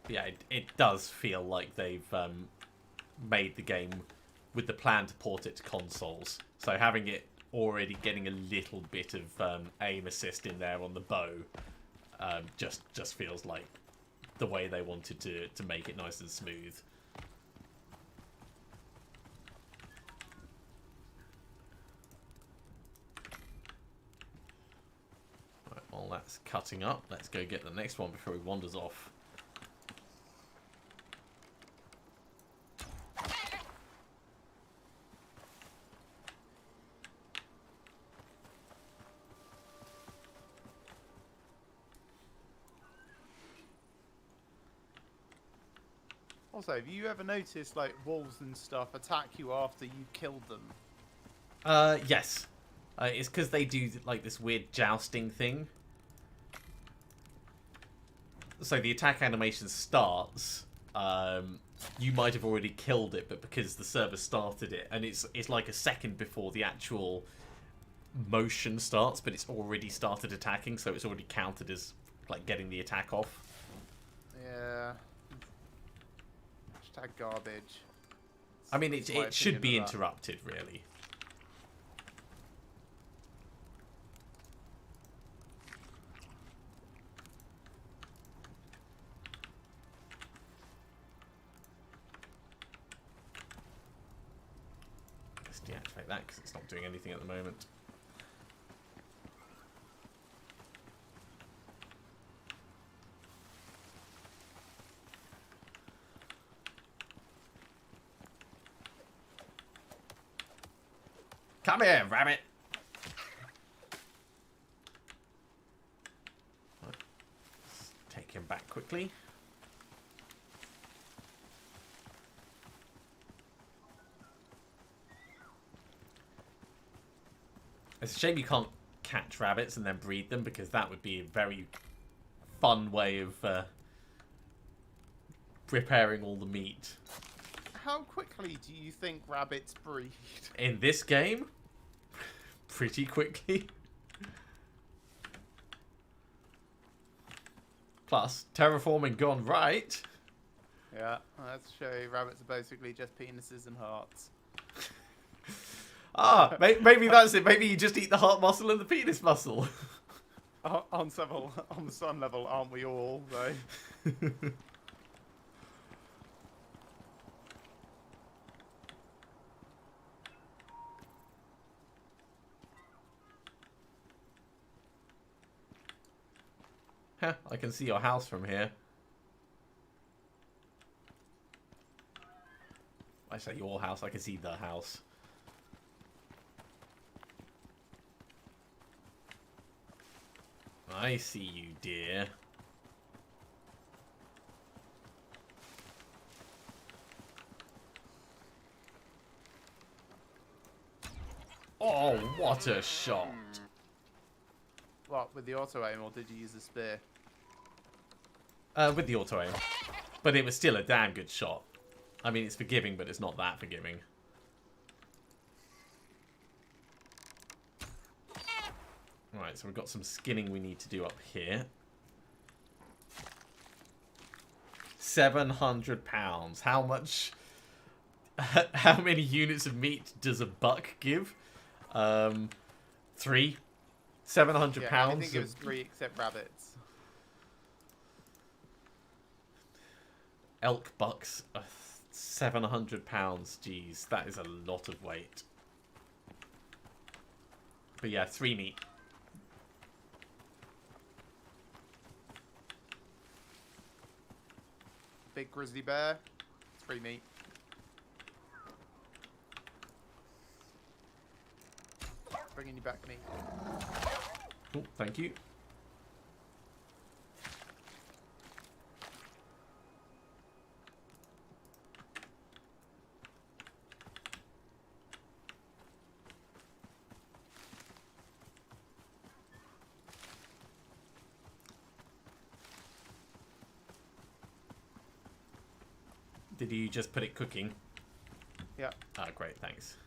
Yeah, it does feel like they've made the game with the plan to port it to consoles. So having it already getting a little bit of aim assist in there on the bow just feels like the way they wanted to make it nice and smooth. Right, while that's cutting up, let's go get the next one before he wanders off. Also, have you ever noticed, like, wolves and stuff attack you after you killed them? Yes. It's because they do, like, this weird jousting thing. So the attack animation starts, you might have already killed it, but because the server started it, and it's like a second before the actual motion starts, but it's already started attacking, so it's already counted as, like, getting the attack off. Yeah. Hashtag garbage. I mean, it should be opinion of that. interrupted, really. Let's deactivate that because it's not doing anything at the moment. Come here, rabbit. Let's take him back quickly. It's a shame you can't catch rabbits and then breed them, because that would be a very fun way of preparing all the meat. How quickly do you think rabbits breed? In this game, pretty quickly. Plus, terraforming gone right. Yeah, let's show you. Rabbits are basically just penises and hearts. Ah, maybe that's it. Maybe you just eat the heart muscle and the penis muscle. On the sun level, aren't we all, though? Huh, I can see your house from here. I say your house, I can see the house. I see you, dear. Oh, what a shot. What, with the auto aim, or did you use a spear? With the auto aim. But it was still a damn good shot. I mean, it's forgiving, but it's not that forgiving. Right, so we've got some skinning we need to do up here. £700. How much... How many units of meat does a buck give? 3. £700. Yeah, I think it was 3 except rabbits. Elk bucks are £700. Jeez, that is a lot of weight. But yeah, 3 meat. Big grizzly bear, 3 meat. Bringing you back meat. Oh, thank you. Did you just put it cooking? Yeah. Ah, great, thanks.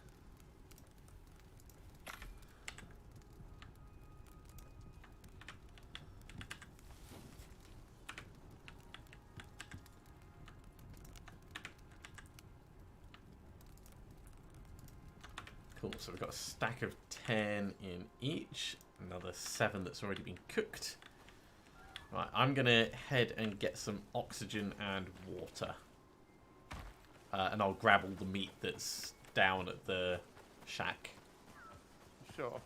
Cool, so we've got a stack of 10 in each. Another 7 that's already been cooked. Right, I'm going to head and get some oxygen and water. And I'll grab all the meat that's down at the shack. Sure.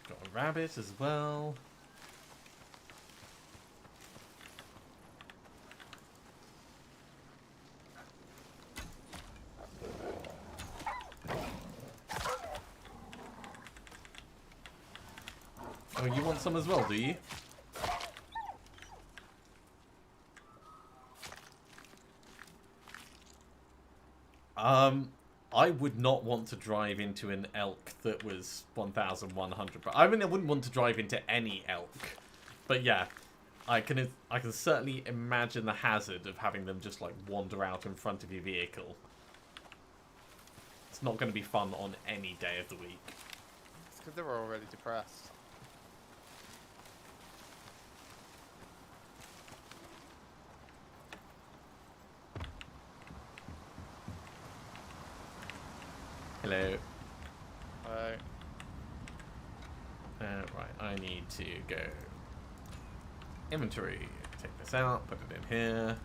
Got a rabbit as well. Oh, you want some as well, do you? I would not want to drive into an elk that was 1,100. But I mean, I wouldn't want to drive into any elk. But yeah, I can certainly imagine the hazard of having them just like wander out in front of your vehicle. It's not going to be fun on any day of the week. It's because they're already depressed. Hello. Right, I need to go inventory. Take this out, put it in here.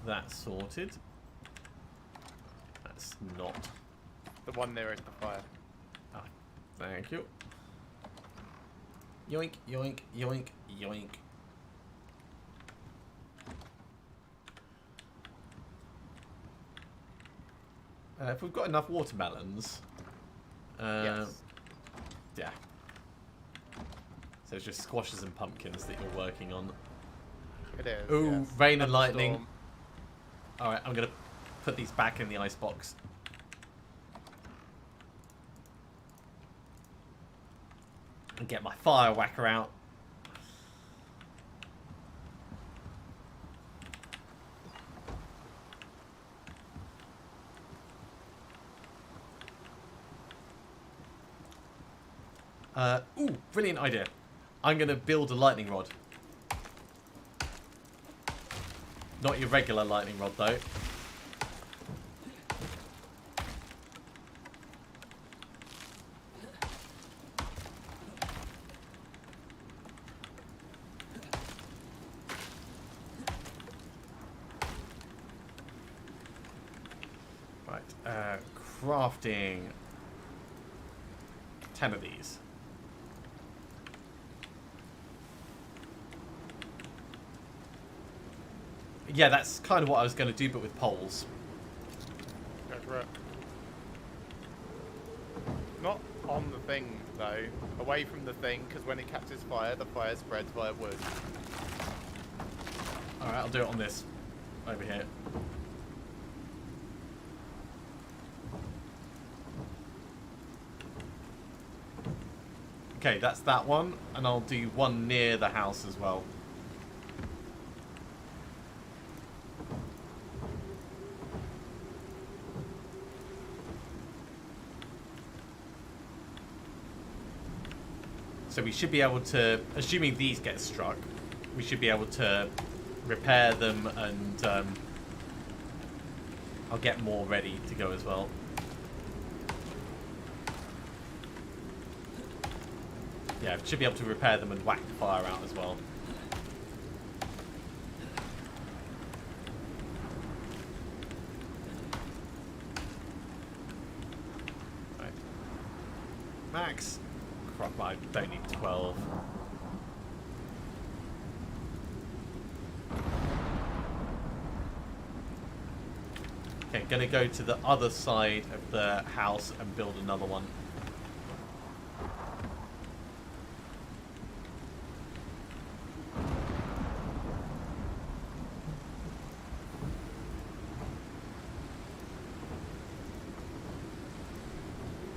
That's sorted. That's not. The one nearest the fire. Ah, thank you. Yoink, yoink, yoink, yoink. If we've got enough watermelons. Yes. Yeah. So it's just squashes and pumpkins that you're working on. It is. Ooh, yes. rain and lightning. Thunderstorm. Alright, I'm going to put these back in the icebox. And get my fire whacker out. Ooh, brilliant idea. I'm going to build a lightning rod. Not your regular lightning rod, though. Right, crafting 10 of these. Yeah, that's kind of what I was going to do, but with poles. Go for it. Not on the thing, though. Away from the thing, because when it catches fire, the fire spreads via wood. Alright, I'll do it on this. Over here. Okay, that's that one. And I'll do one near the house as well. So we should be able to, assuming these get struck, we should be able to repair them, and I'll get more ready to go as well. Yeah, should be able to repair them and whack the fire out as well. Right. Max. Crap, I don't need 12. Okay, gonna go to the other side of the house and build another one.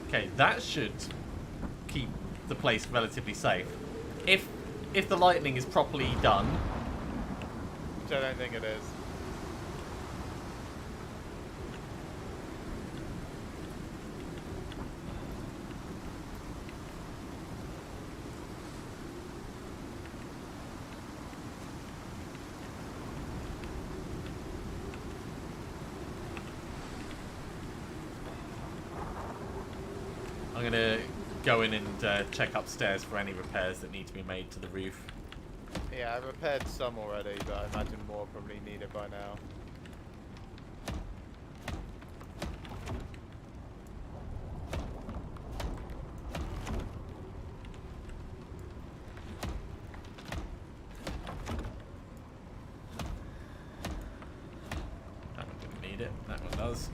Okay, that should keep the place relatively safe. If the lightning is properly done. Which I don't think it is. I'm going to go in and check upstairs for any repairs that need to be made to the roof. Yeah, I repaired some already, but I imagine more probably needed by now. That one didn't need it. That one does.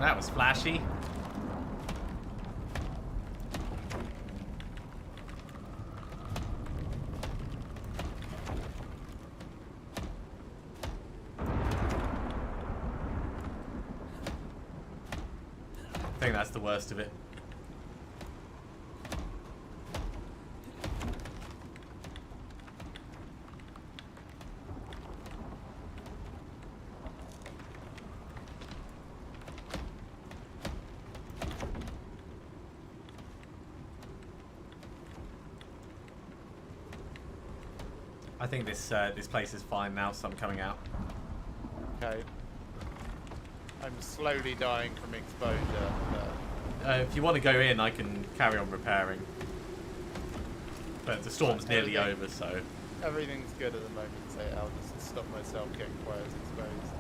That was flashy. I think that's the worst of it. I think this place is fine now, so I'm coming out. Okay. I'm slowly dying from exposure. If you want to go in, I can carry on repairing. But the storm's nearly over, so... Everything's good at the moment, so I'll just stop myself getting quite as exposed.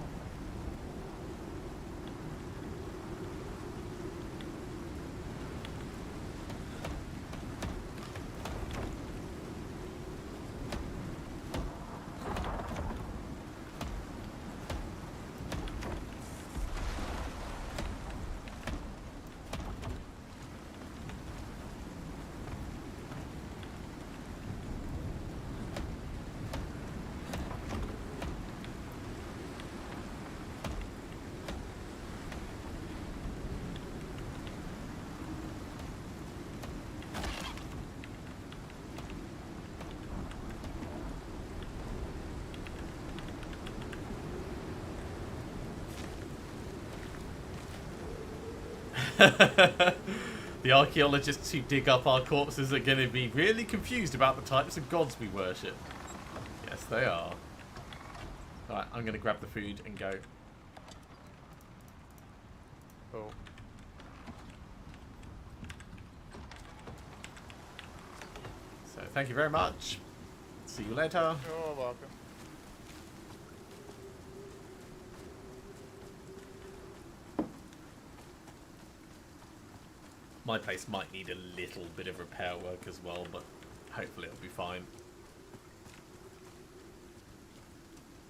The archaeologists who dig up our corpses are going to be really confused about the types of gods we worship. Yes, they are. Alright, I'm going to grab the food and go. Cool. So, thank you very much. See you later. You're welcome. My place might need a little bit of repair work as well, but hopefully it'll be fine.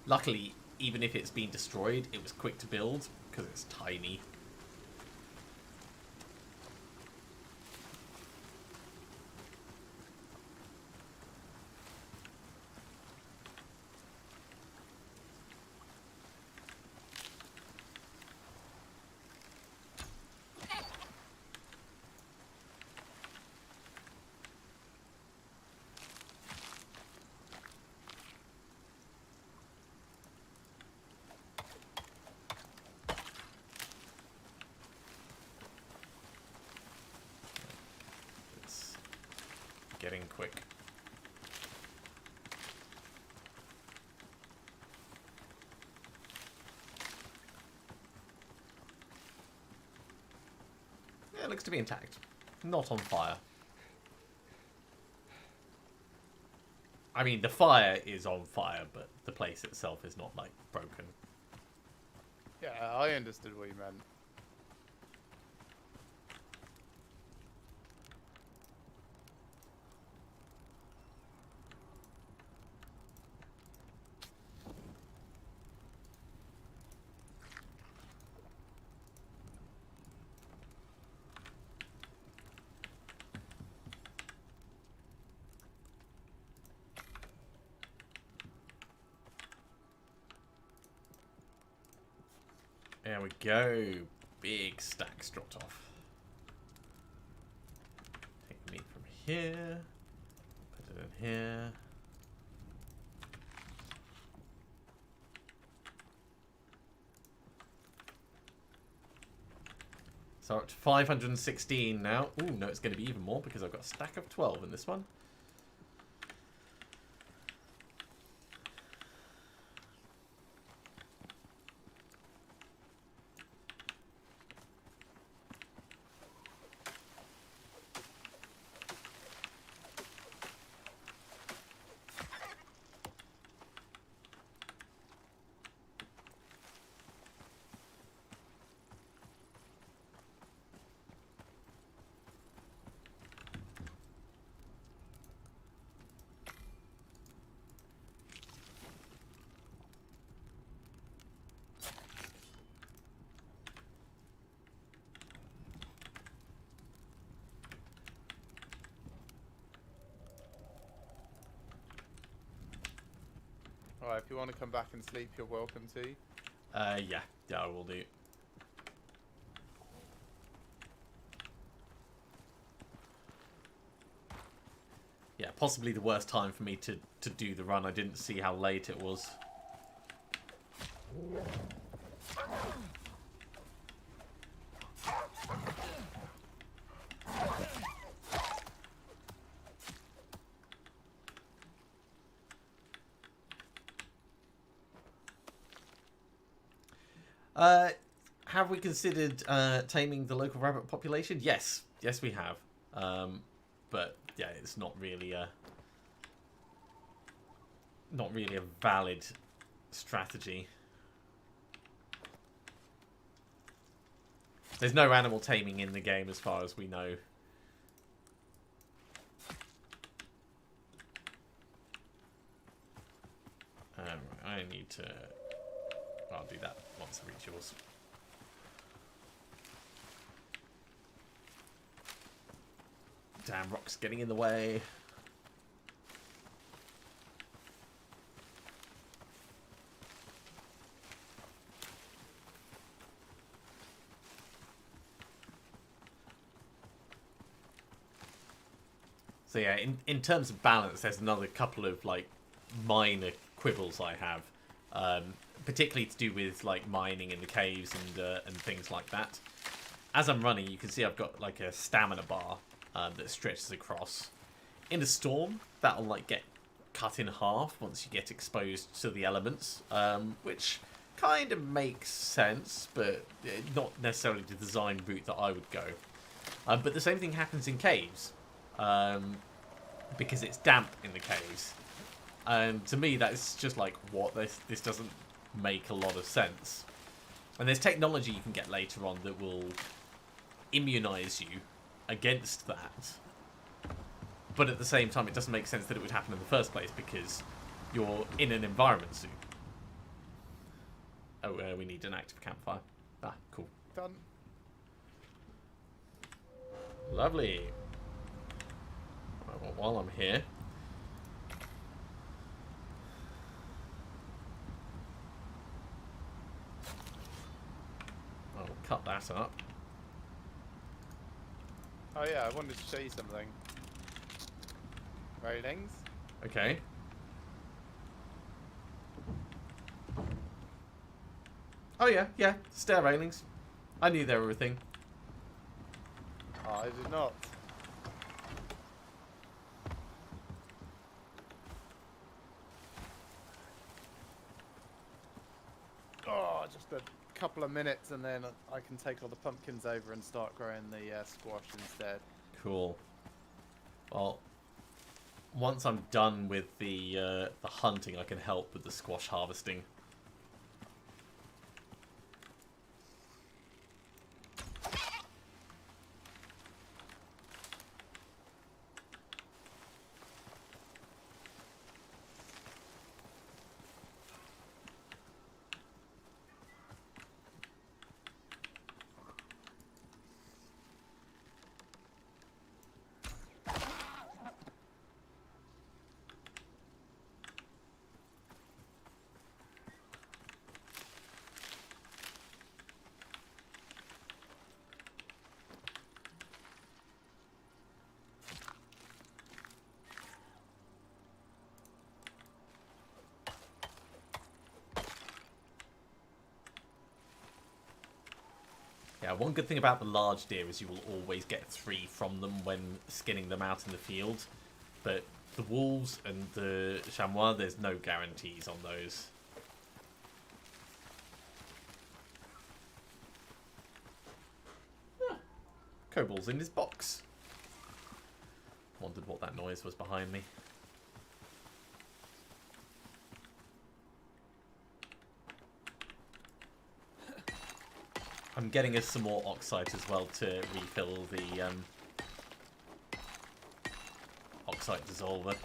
Luckily, even if it's been destroyed, it was quick to build, because it's tiny. Getting quick. Yeah, it looks to be intact. Not on fire. I mean, the fire is on fire, but the place itself is not, like, broken. Yeah, I understood what you meant. There we go. Big stacks dropped off. Take here. Put it in here. So up to 516 now. Ooh, no, it's going to be even more because I've got a stack of 12 in this one. Alright, if you want to come back and sleep, you're welcome to. Yeah, I will do. Yeah, possibly the worst time for me to do the run. I didn't see how late it was. Have we considered taming the local rabbit population? Yes, we have. But yeah, it's not really a valid strategy. There's no animal taming in the game as far as we know. I need to... I'll do that once I reach yours. Damn, rock's getting in the way. So yeah, in terms of balance, there's another couple of like minor quibbles I have, particularly to do with like mining in the caves and things like that. As I'm running, you can see I've got like a stamina bar that stretches across. In a storm, that'll like get cut in half once you get exposed to the elements, which kind of makes sense, but not necessarily the design route that I would go. But the same thing happens in caves, because it's damp in the caves. And to me, that's just like, what? This doesn't make a lot of sense. And there's technology you can get later on that will immunize you against that. But at the same time, it doesn't make sense that it would happen in the first place because you're in an environment suit. Oh, we need an active campfire. Ah, cool. Done. Lovely. Right, well, while I'm here... I'll cut that up. Oh yeah, I wanted to show you something. Railings. Okay. Oh yeah, stair railings. I knew they were a thing. Oh, I did not. Oh, just a couple of minutes and then I can take all the pumpkins over and start growing the squash instead. Cool. Well, once I'm done with the hunting, I can help with the squash harvesting. Yeah, one good thing about the large deer is you will always get 3 from them when skinning them out in the field. But the wolves and the chamois, there's no guarantees on those. Ah, Kobold's in his box. Wondered what that noise was behind me. I'm getting us some more oxide as well to refill the oxide dissolver.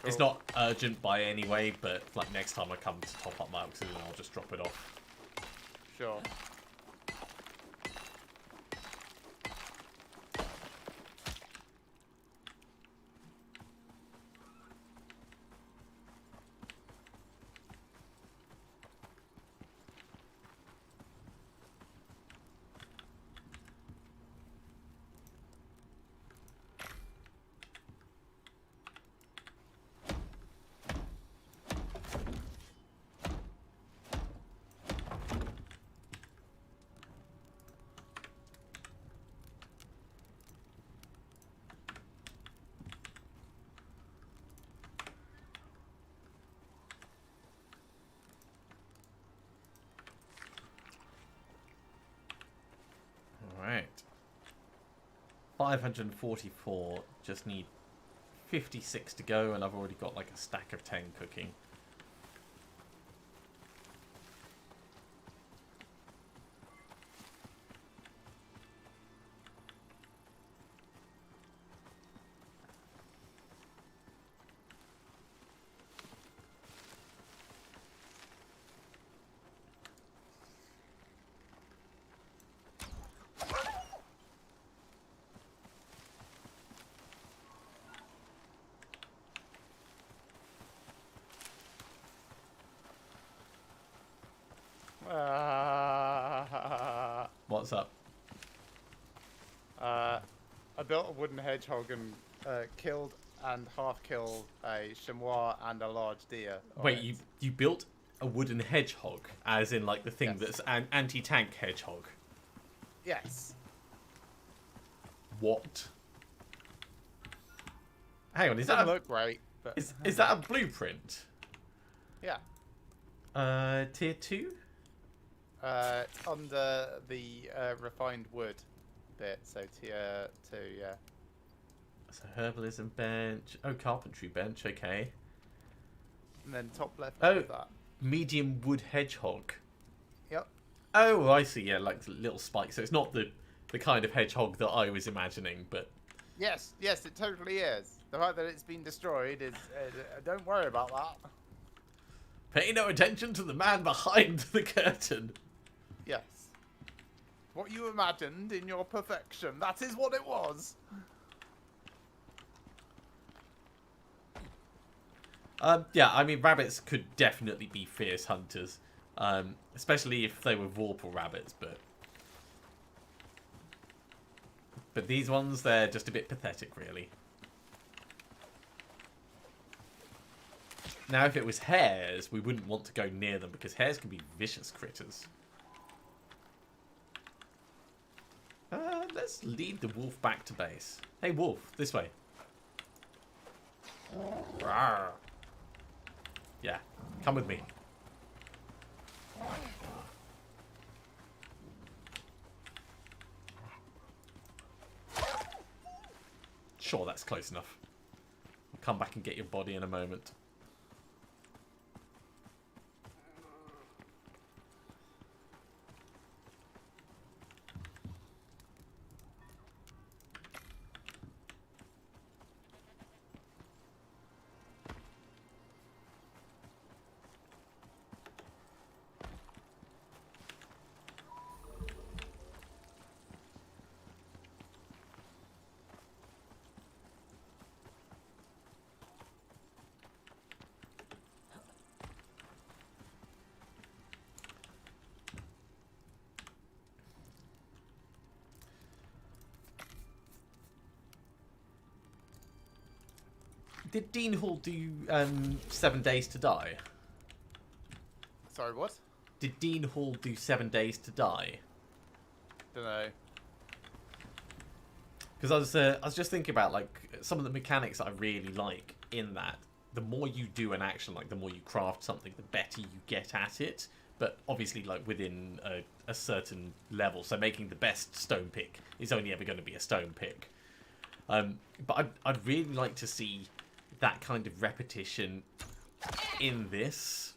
It's not urgent by any way, but like next time I come to top up my oxygen, I'll just drop it off. Sure. Alright. 544. Just need 56 to go, and I've already got like a stack of 10 cooking. What's up? I built a wooden hedgehog and killed and half killed a chamois and a large deer. Wait, you built a wooden hedgehog, as in like the thing Yes. that's an anti-tank hedgehog? Yes. What? Hang on, is Doesn't that look great, but is that a blueprint? yeah. Tier 2? Under the refined wood bit, so tier 2, yeah. So herbalism bench. Oh, carpentry bench. Okay. And then top left Oh. of that. Medium wood hedgehog. Yep. Oh, I see. Yeah, like little spikes. So it's not the kind of hedgehog that I was imagining, but Yes, it totally is. The fact that it's been destroyed is... don't worry about that. pay no attention to the man behind the curtain. Yes. What you imagined in your perfection, that is what it was. Yeah, I mean, rabbits could definitely be fierce hunters, especially if they were Vorpal rabbits, but these ones, they're just a bit pathetic, really. Now, if it was hares, we wouldn't want to go near them, because hares can be vicious critters. Let's lead the wolf back to base. Hey, wolf, this way. Rawr. Yeah, come with me. Sure, that's close enough. I'll come back and get your body in a moment. Did Dean Hall do 7 days to die? Sorry, what? Did Dean Hall do 7 days to die? Don't know. Because I was just thinking about like some of the mechanics that I really like in that. The more you do an action, like the more you craft something, the better you get at it. But obviously, like within a certain level. So making the best stone pick is only ever going to be a stone pick. But I'd really like to see that kind of repetition in this.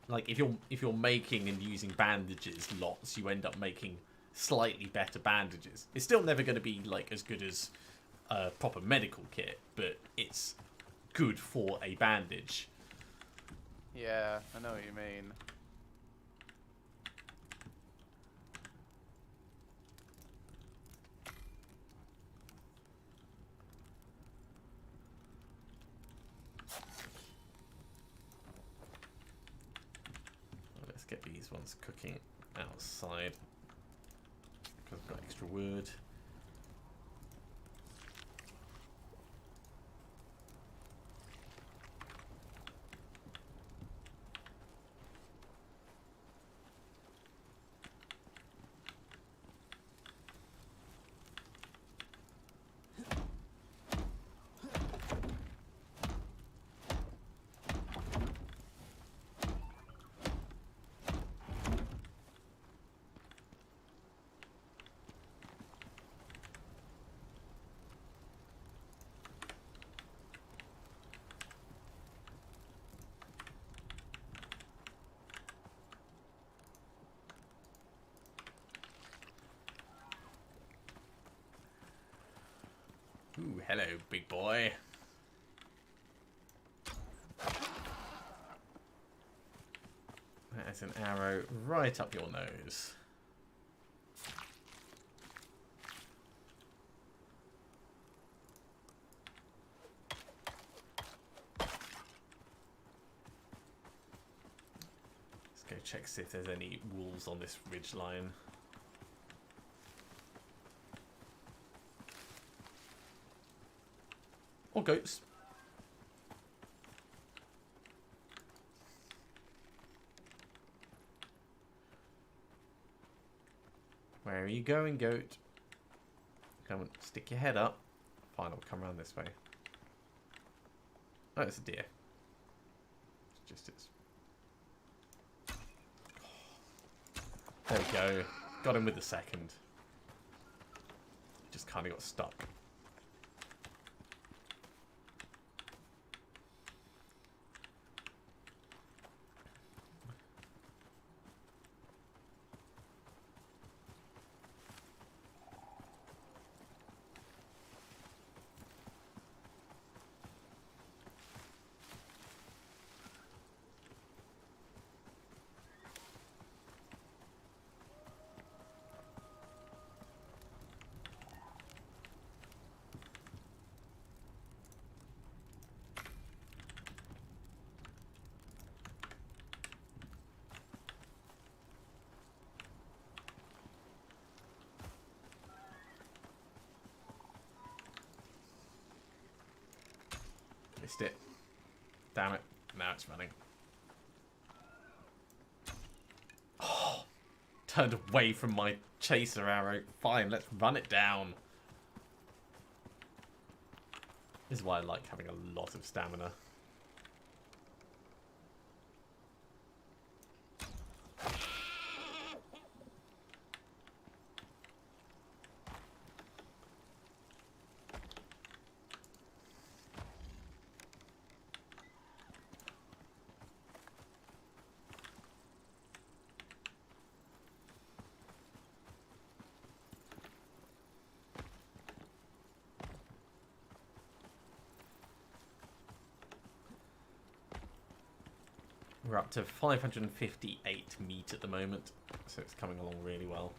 Like if you're making and using bandages lots, you end up making slightly better bandages. It's still never going to be like as good as a proper medical kit, but it's good for a bandage. Yeah, I know what you mean. Let's get these ones cooking outside because I've got extra wood. Ooh, hello, big boy. That is an arrow right up your nose. Let's go check see if there's any wolves on this ridge line. Or goats. Where are you going, goat? Come on, stick your head up. Fine, I'll come around this way. Oh, it's a deer. It's just its... There we go. Got him with the second. Just kind of got stuck. Missed it. Damn it. Now it's running. Oh, turned away from my chaser arrow. Fine, let's run it down. This is why I like having a lot of stamina. We're up to 558 meat at the moment, so it's coming along really well.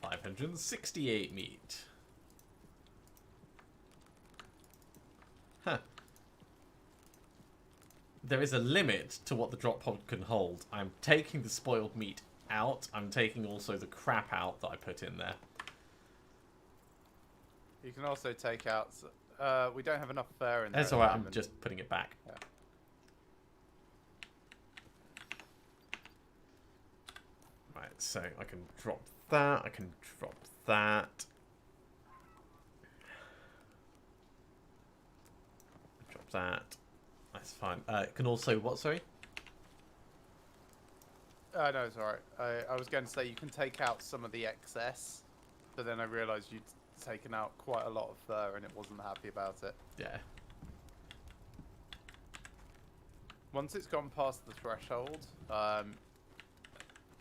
$568 meat. Huh. there is a limit to what the drop pod can hold. I'm taking the spoiled meat out. I'm taking also the crap out that I put in there. You can also take out... we don't have enough fur in there. That's alright, I'm just putting it back. Yeah. Right, so I can drop that. I can drop that. Drop that. That's fine. Can also... What, sorry? No, it's alright. I was going to say you can take out some of the excess, but then I realised you'd taken out quite a lot of fur and it wasn't happy about it. Yeah. Once it's gone past the threshold,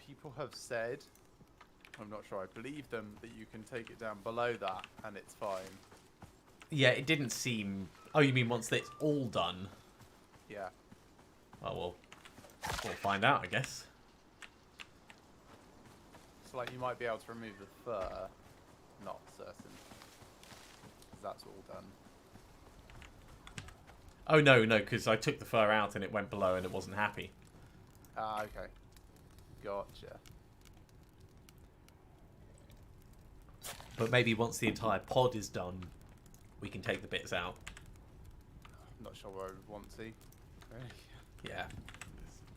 people have said, I'm not sure I believe them, that you can take it down below that and it's fine. Yeah, it didn't seem... Oh, you mean once it's all done? Yeah. Oh, well, we'll find out, I guess. So like you might be able to remove the fur, not certain. 'Cause that's all done. Oh, no, because I took the fur out and it went below and it wasn't happy. Ah, okay. Gotcha. But maybe once the entire pod is done, we can take the bits out. I'm not sure where I would want to. Really. Yeah.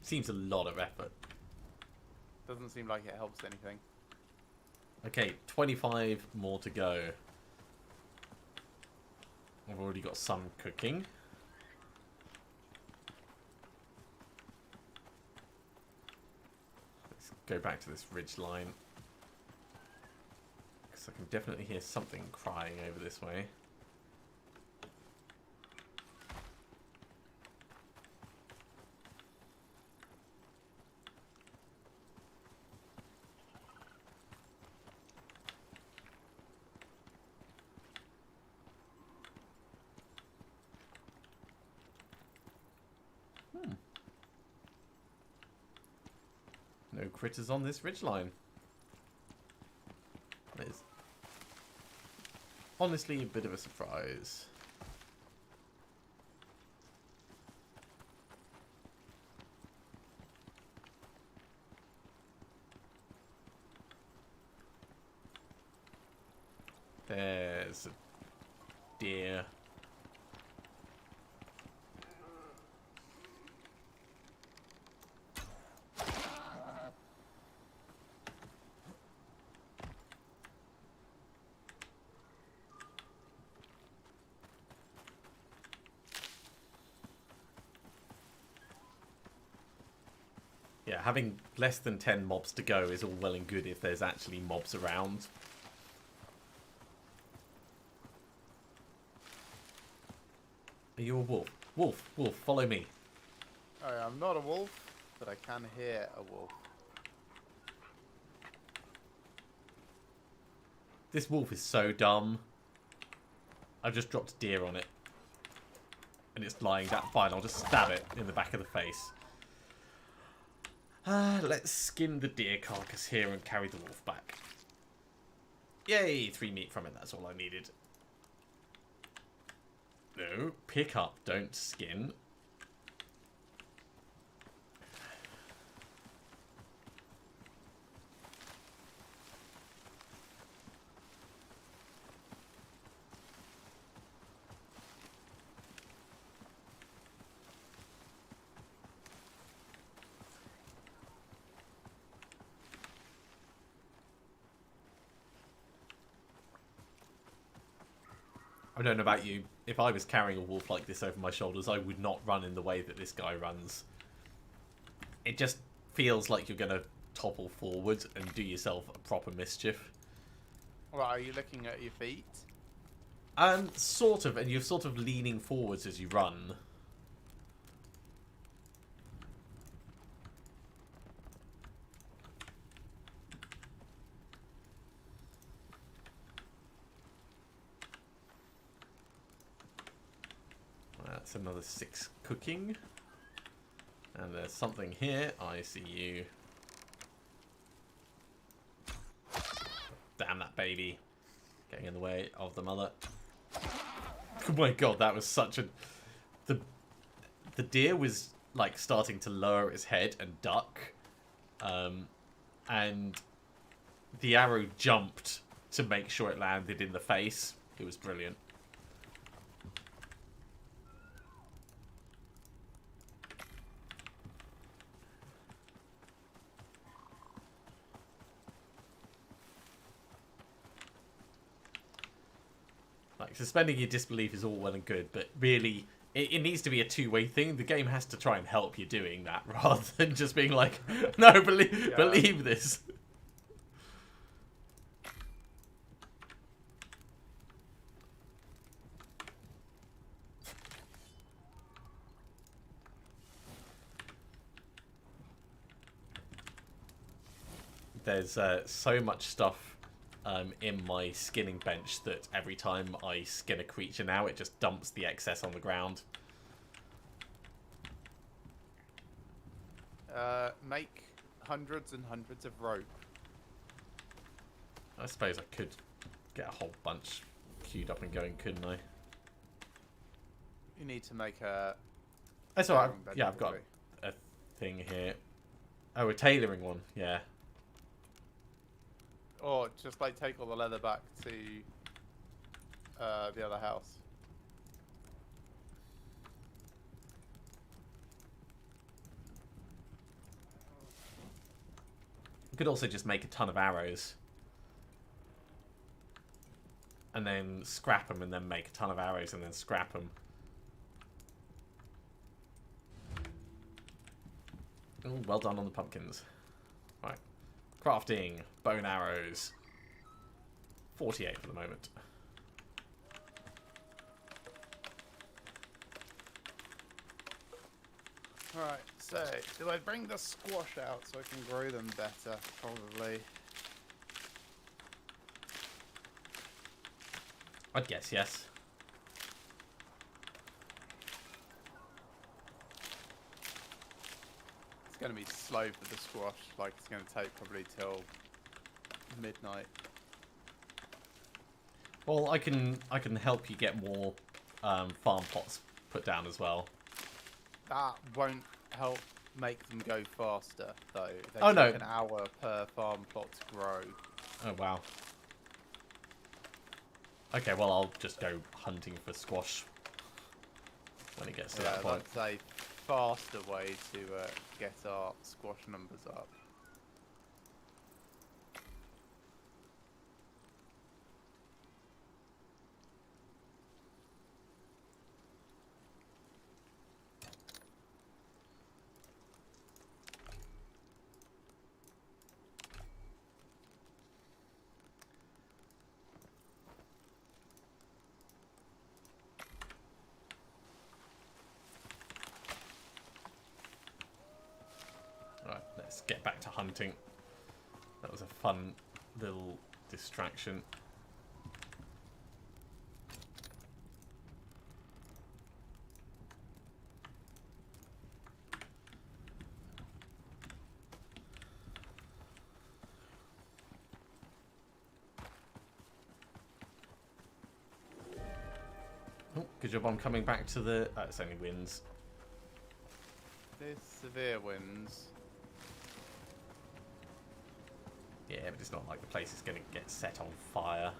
Seems a lot of effort. Doesn't seem like it helps anything. Okay, 25 more to go. I've already got some cooking. Let's go back to this ridge line. Because I can definitely hear something crying over this way. No critters on this ridgeline. That is honestly a bit of a surprise. There's a deer. Yeah, having less than 10 mobs to go is all well and good if there's actually mobs around. Are you a wolf? Wolf, follow me. Oh, I'm not a wolf, but I can hear a wolf. This wolf is so dumb. I've just dropped a deer on it. And it's lying down. Fine, I'll just stab it in the back of the face. Let's skin the deer carcass here and carry the wolf back. Yay, 3 meat from it, that's all I needed. No, pick up, don't skin. I don't know about you. If I was carrying a wolf like this over my shoulders, I would not run in the way that this guy runs. It just feels like you're going to topple forward and do yourself a proper mischief. Well, are you looking at your feet? Sort of, and you're sort of leaning forwards as you run. That's another 6 cooking. And there's something here. I see you. Damn that baby. Getting in the way of the mother. Oh my god, that was such a... the deer was like starting to lower its head and duck, and the arrow jumped to make sure it landed in the face. It was brilliant. Like, suspending your disbelief is all well and good, but really, it needs to be a two-way thing. The game has to try and help you doing that, rather than just being like, no, believe this. There's so much stuff in my skinning bench that every time I skin a creature now, it just dumps the excess on the ground. Make hundreds and hundreds of rope. I suppose I could get a whole bunch queued up and going, couldn't I? You need to make a... That's alright. Yeah, I've got a thing here. Oh, a tailoring one, yeah. Or just like take all the leather back to the other house. You could also just make a ton of arrows. And then scrap them, and then make a ton of arrows, and then scrap them. Ooh, well done on the pumpkins. Right. Crafting. Bow and arrows. 48 for the moment. Right, so do I bring the squash out so I can grow them better? Probably. I'd guess yes. It's going to be slow for the squash, like it's going to take probably till midnight. Well, I can help you get more farm plots put down as well. That won't help make them go faster, though. They Oh, no. take an hour per farm plot to grow. Oh, wow. Okay, well, I'll just go hunting for squash when it gets to that point. That's a faster way to get our squash numbers up. Right, let's get back to hunting. That was a fun little distraction. Oh, good job on coming back to the... it's only winds. There's severe winds. Yeah, but it's not like the place is going to get set on fire.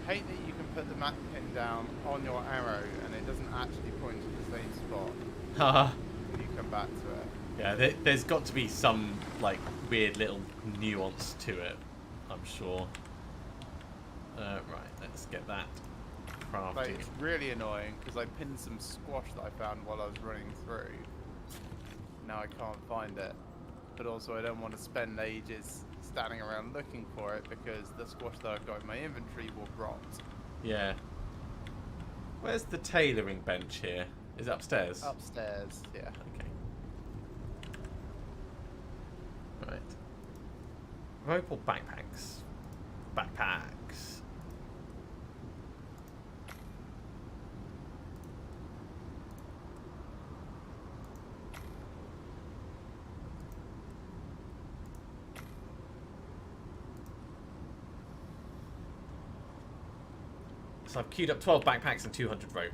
I hate that you can put the map pin down on your arrow and it doesn't actually point to the same spot Haha. when you come back to it. Yeah, there's got to be some, like, weird little nuance to it, I'm sure. Right, let's get that crafting. Like, it's really annoying because I pinned some squash that I found while I was running through. Now I can't find it. But also I don't want to spend ages standing around looking for it because the squash that I've got in my inventory will rot. Yeah. Where's the tailoring bench here? Is it upstairs? Upstairs, yeah. Okay. Right. Rope or backpacks? Backpacks. So I've queued up 12 backpacks and 200 rope.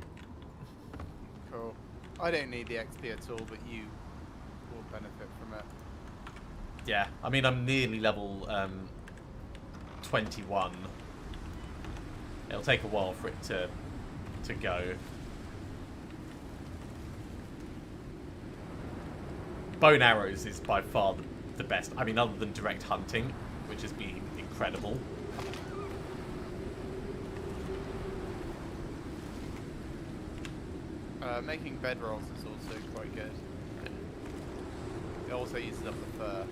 Cool. I don't need the XP at all, but you will benefit from it. Yeah, I mean, I'm nearly level 21. It'll take a while for it to go. Bow and arrows is by far the best. I mean, other than direct hunting, which has been incredible. Making bedrolls is also quite good. It also uses up the fur.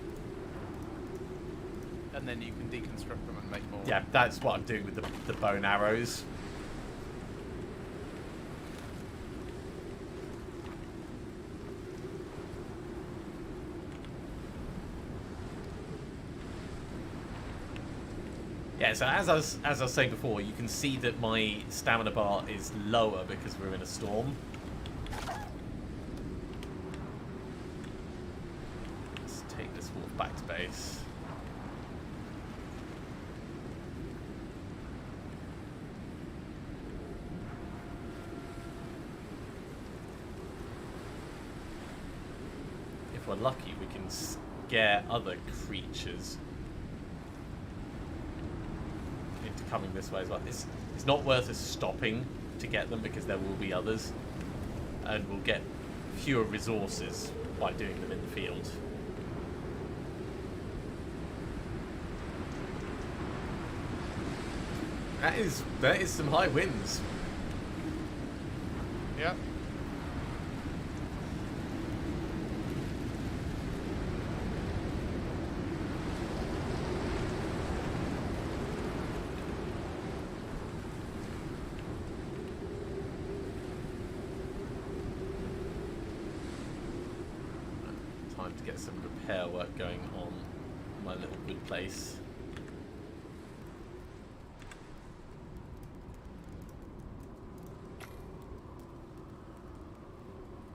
And then you can deconstruct them and make more. Yeah, that's what I'm doing with the bow and arrows. Yeah, so as I was saying before, you can see that my stamina bar is lower because we're in a storm. Let's take this wolf back to base. If we're lucky, we can scare other creatures into coming this way as well. It's not worth us stopping to get them because there will be others, and we'll get fewer resources by doing them in the field. That is some high winds. Yep. Time to get some repair work going on my little wood place.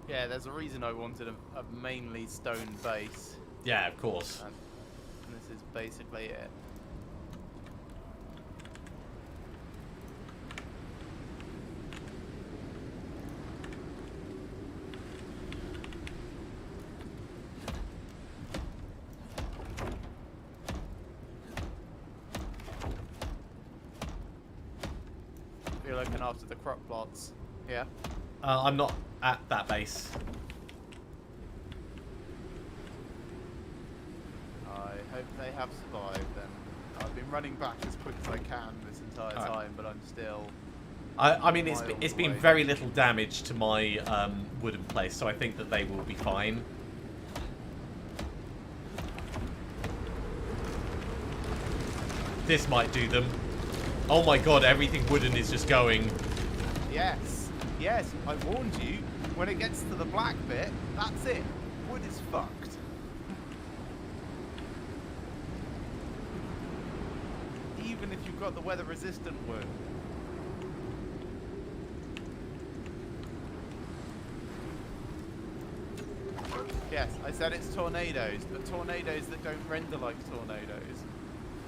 Yeah, there's a reason I wanted a mainly stone base. Yeah, of course. And this is basically it. You're looking after the crop plots. Yeah. I'm not at that base. I hope they have survived then. I've been running back as quick as I can this entire time, but I'm still... I mean, it's miles been away. very little damage to my wooden place, so I think that they will be fine. This might do them. Oh my god, everything wooden is just going. Yes, yes, I warned you. When it gets to the black bit, that's it. Wood is fucked. Even if you've got the weather-resistant wood. Yes, I said it's tornadoes, but tornadoes that don't render like tornadoes.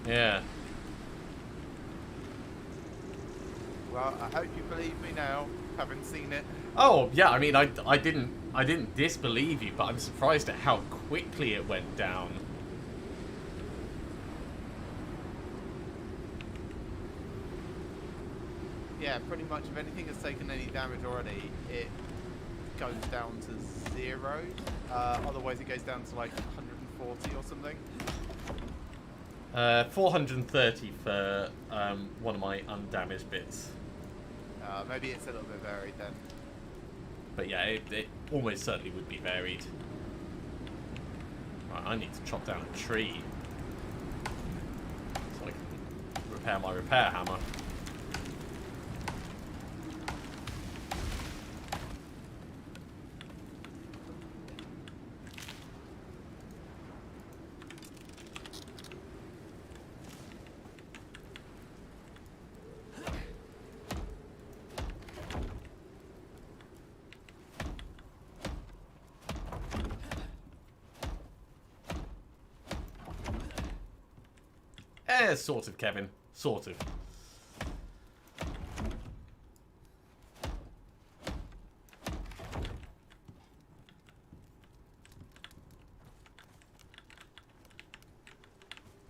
Yeah. Well, I hope you believe me now, having seen it. Oh yeah, I mean, I didn't disbelieve you, but I'm surprised at how quickly it went down. Yeah, pretty much if anything has taken any damage already, it goes down to 0. Otherwise it goes down to like 140 or something. 430 for one of my undamaged bits. Maybe it's a little bit varied then. But yeah, it almost certainly would be varied. Right, I need to chop down a tree so I can repair my repair hammer. Sort of, Kevin. Sort of.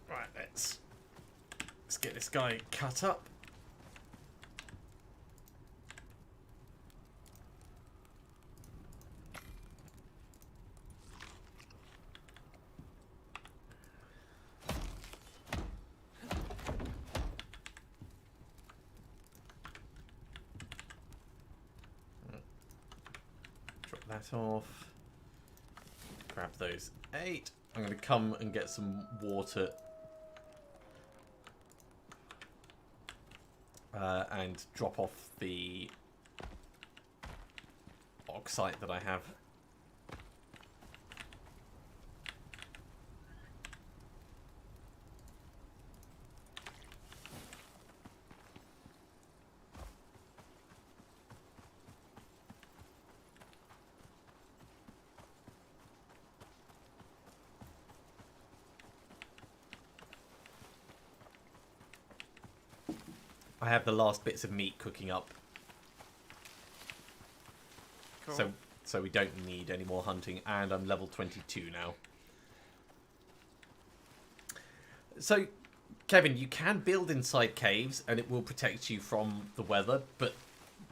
Right, let's get this guy cut up. That off. Grab those 8. I'm going to come and get some water and drop off the oxide that I have. I have the last bits of meat cooking up. Cool. So we don't need any more hunting, and I'm level 22 now. So, Kevin, you can build inside caves, and it will protect you from the weather, but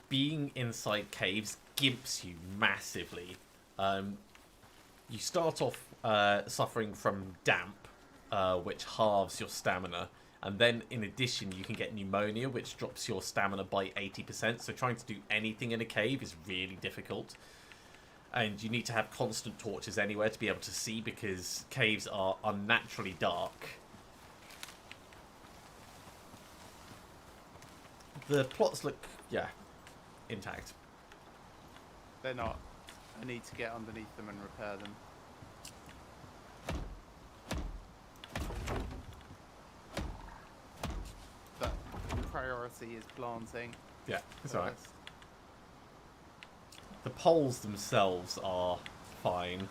being inside caves gimps you massively. You start off suffering from damp, which halves your stamina. And then, in addition, you can get pneumonia, which drops your stamina by 80%. So trying to do anything in a cave is really difficult. And you need to have constant torches anywhere to be able to see, because caves are unnaturally dark. The plots look, yeah, intact. They're not. I need to get underneath them and repair them. But priority is planting. Yeah, it's alright. first. The poles themselves are fine.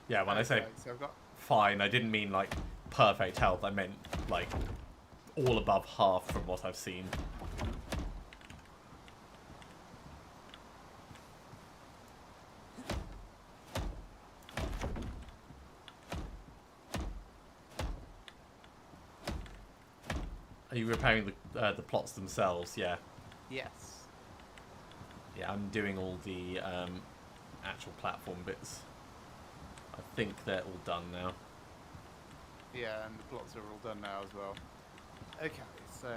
Yeah, when I say So I've got fine, I didn't mean like perfect health. I meant like all above half from what I've seen. Are you repairing the plots themselves? Yeah. yes. Yeah, I'm doing all the actual platform bits. I think they're all done now. Yeah, and the plots are all done now as well. Okay, so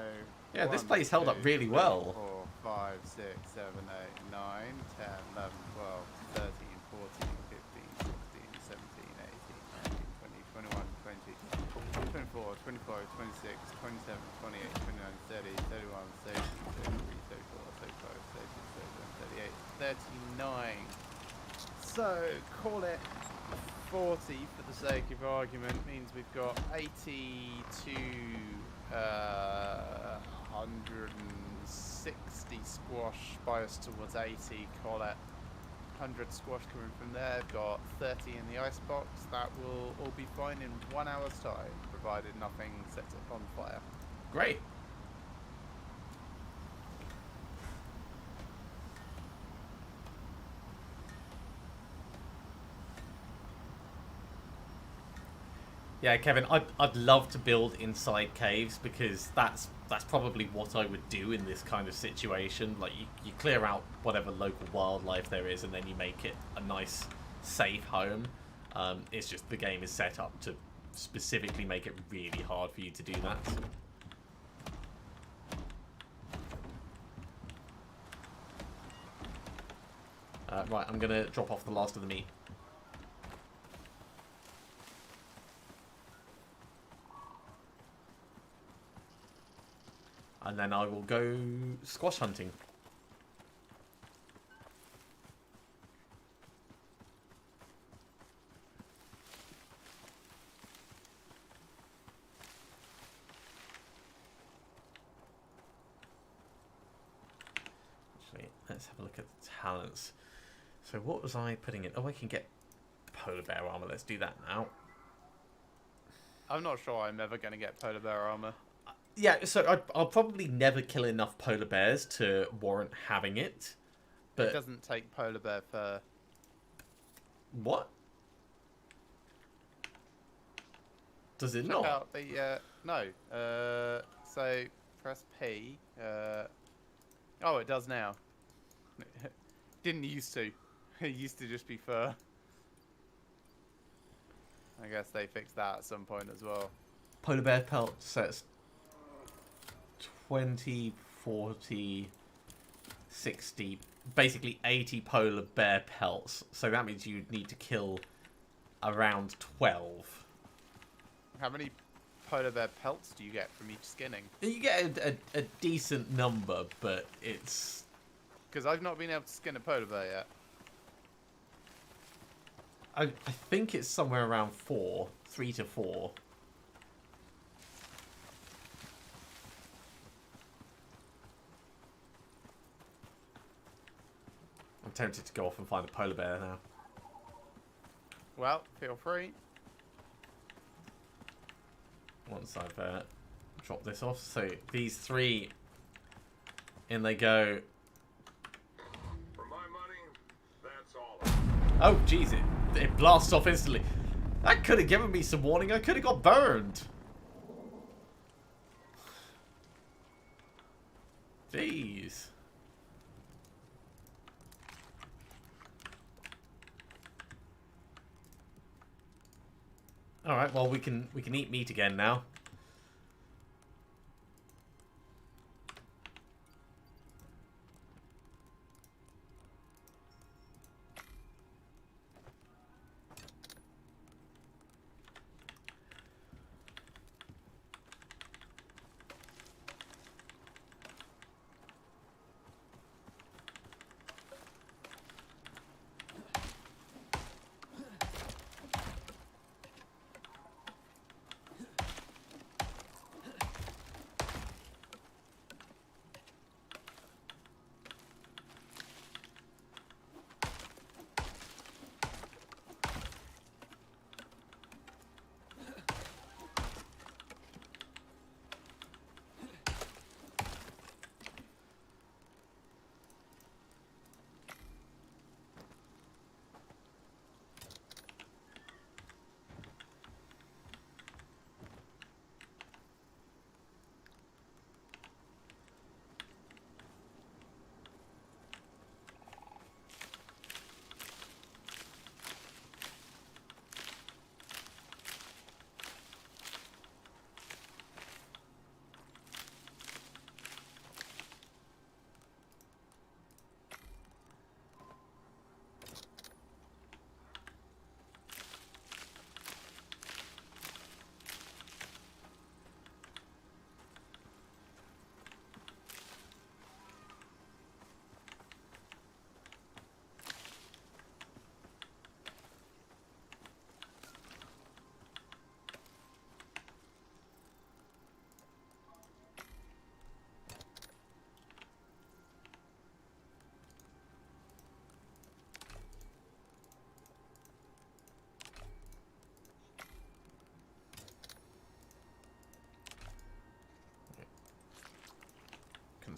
Yeah, this 1, place held up 2, really 3, well. 4, 5, 6, 7, 8, 9, 10, 11, 12, 13, 14, 15, 16, 17, 18, 19, 20, 21, 20, 24, 25, 26, 27, 28, 29, 30, 31, 32, 33, 34, 35, 36, 37, 38, 39. So, call it 40 for the sake of argument, means we've got 80 to 160 squash biased towards 80, call it 100 squash coming from there. Got 30 in the icebox. That will all be fine in 1 hour's time. provided nothing sets it on fire. Great. Yeah, Kevin, I'd love to build inside caves because that's probably what I would do in this kind of situation. Like you clear out whatever local wildlife there is, and then you make it a nice, safe home. It's just the game is set up to specifically make it really hard for you to do that. Right, I'm gonna drop off the last of the meat. And then I will go squash hunting. Actually, let's have a look at the talents. So what was I putting in? Oh, I can get polar bear armor. Let's do that now. I'm not sure I'm ever going to get polar bear armor. Yeah, so I'll probably never kill enough polar bears to warrant having it. But It doesn't take polar bear fur. what? Does it Check not? out the no. So press P. Oh, it does now. Didn't used to. It used to just be fur. I guess they fixed that at some point as well. Polar bear pelt sets 20, 40, 60, basically 80 polar bear pelts. So that means you need to kill around 12. How many polar bear pelts do you get from each skinning? You get a decent number, but it's... Because I've not been able to skin a polar bear yet. I think it's somewhere around 3 to 4. I'm tempted to go off and find a polar bear now. Well, feel free. Once I've dropped this off. So these 3, in they go. For my money, that's all. Oh, jeez, it blasts off instantly. That could have given me some warning. I could have got burned. Jeez. All right, well we can eat meat again now.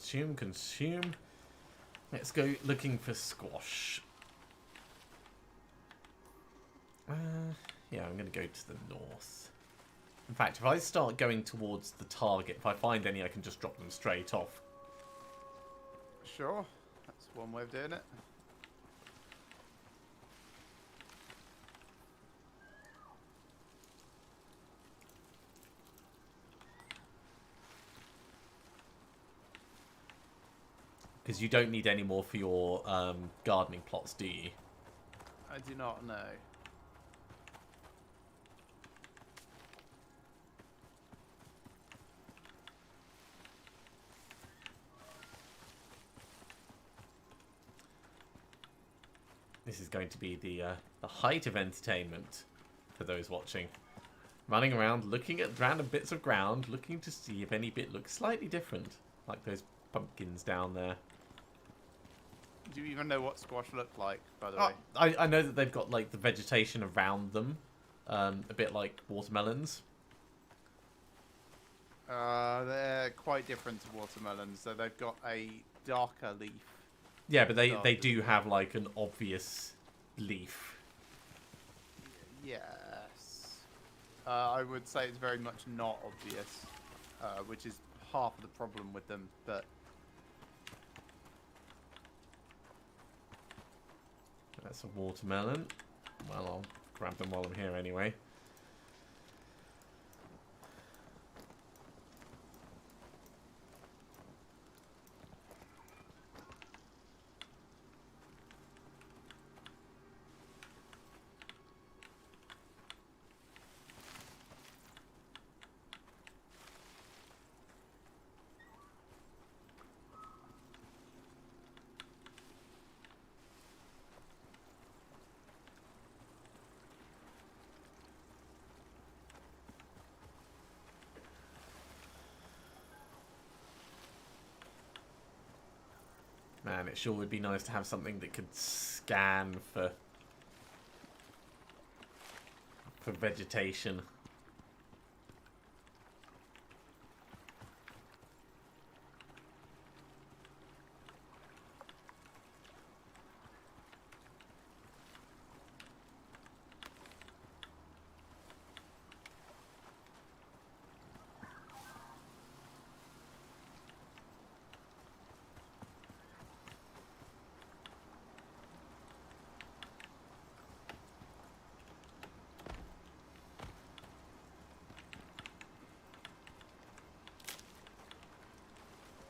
Consume, consume. Let's go looking for squash. Yeah, I'm going to go to the north. In fact, if I start going towards the target, if I find any, I can just drop them straight off. Sure. That's one way of doing it. Because you don't need any more for your gardening plots, do you? I do not know. This is going to be the height of entertainment for those watching. Running around, looking at random bits of ground, looking to see if any bit looks slightly different. Like those pumpkins down there. Do you even know what squash look like, by the way? I know that they've got like the vegetation around them. A bit like watermelons. They're quite different to watermelons. So they've got a darker leaf. Yeah, but they do have like an obvious leaf. Yes. I would say it's very much not obvious, which is half of the problem with them, but... That's a watermelon. Well, I'll grab them while I'm here anyway. Man, it sure would be nice to have something that could scan for vegetation.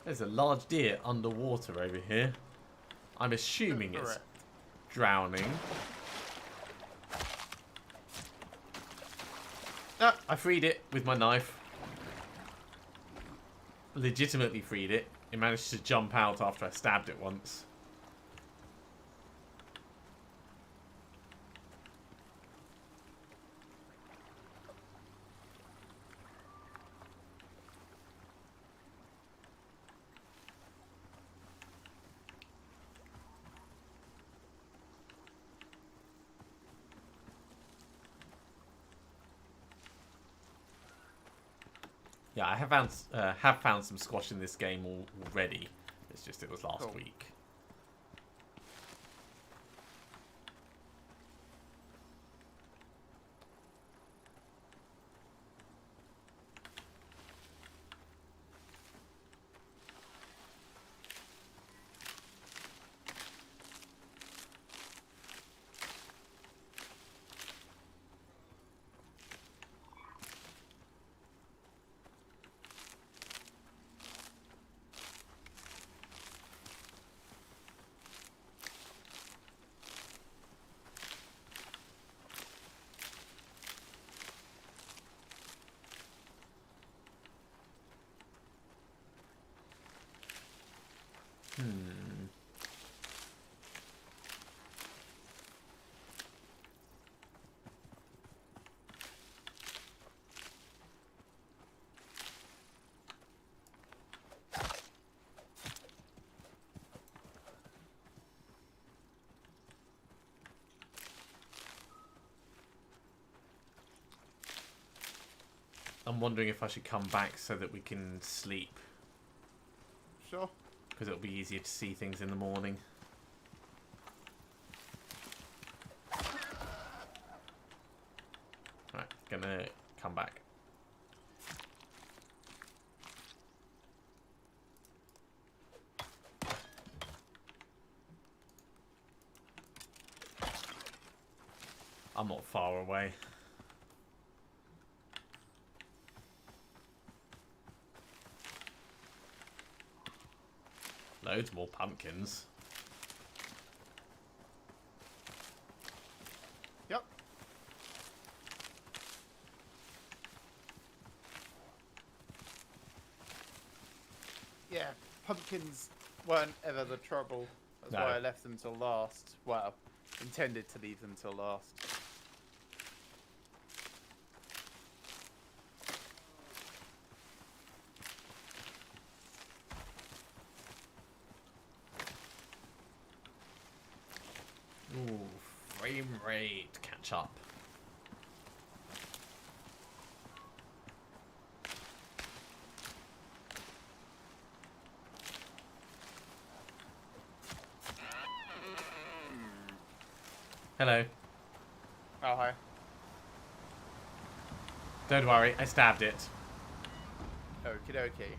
There's a large deer underwater over here. I'm assuming it's drowning. Ah, I freed it with my knife. Legitimately freed it. It managed to jump out after I stabbed it once. Yeah, I have found some squash in this game already. It's just it was last week. I'm wondering if I should come back so that we can sleep. Sure. because it'll be easier to see things in the morning. Right, gonna come back. I'm not far away. Loads more pumpkins. Yep. Yeah, pumpkins weren't ever the trouble. That's No. why I left them till last. Well, intended to leave them till last. Ooh, frame rate catch up. Hello. Oh, hi. Don't worry, I stabbed it. Okie dokie.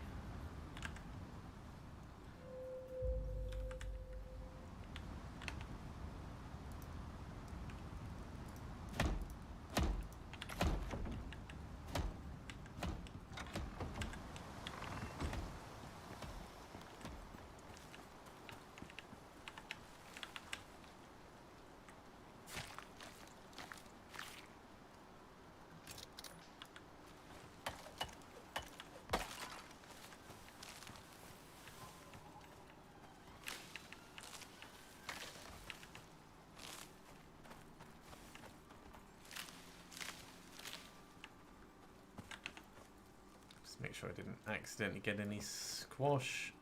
Just make sure I didn't accidentally get any squash.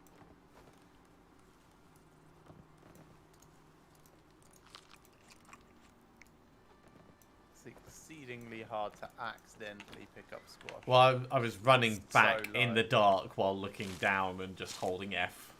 It's exceedingly hard to accidentally pick up squash. Well, I was running It's so back in low. the dark while looking down and just holding F.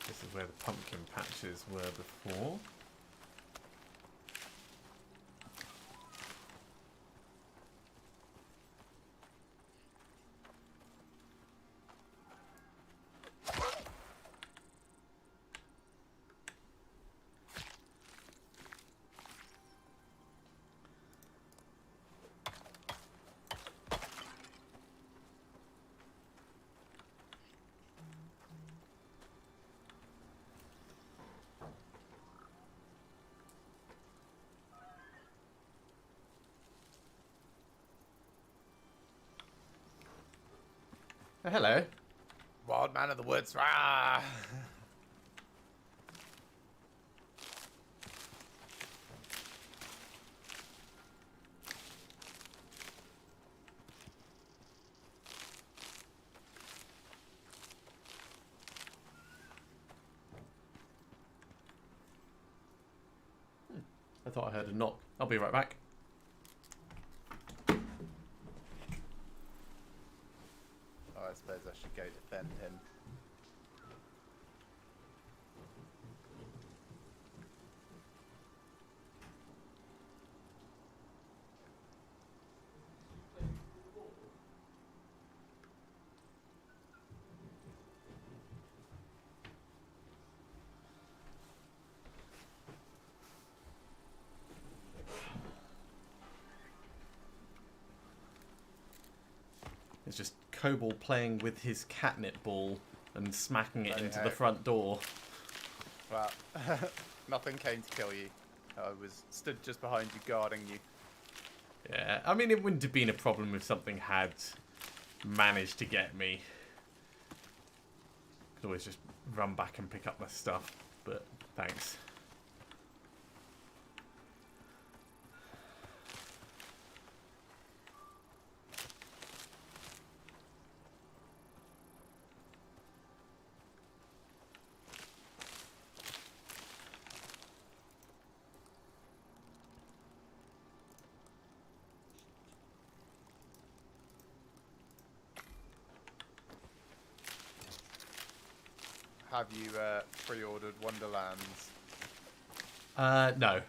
This is where the pumpkin patches were before. Oh, hello. Wild man of the woods. Rah! I thought I heard a knock. I'll be right back. Oh, I suppose I should go defend him. It's just Kobold playing with his catnip ball and smacking it Bloody into the heck. front door. Well, nothing came to kill you. I was stood just behind you, guarding you. Yeah, I mean, it wouldn't have been a problem if something had managed to get me. Could always just run back and pick up my stuff, but thanks. Have you pre-ordered Wonderlands? No.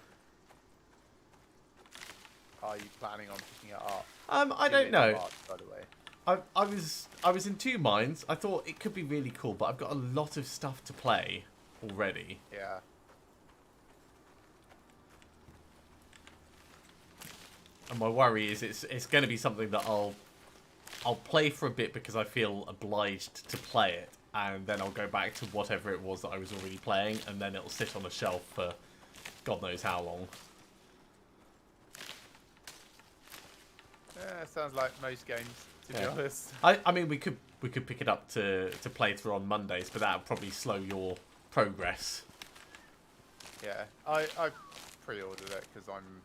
Are you planning on picking it up? I Due don't in know. March, by the way. I was in two minds. I thought it could be really cool, but I've got a lot of stuff to play already. Yeah. And my worry is it's going to be something that I'll play for a bit because I feel obliged to play it, and then I'll go back to whatever it was that I was already playing, and then it'll sit on a shelf for God knows how long. Yeah, sounds like most games, to be Yeah. honest. I mean, we could pick it up to play through on Mondays, but that would probably slow your progress. Yeah, I pre-ordered it because I'm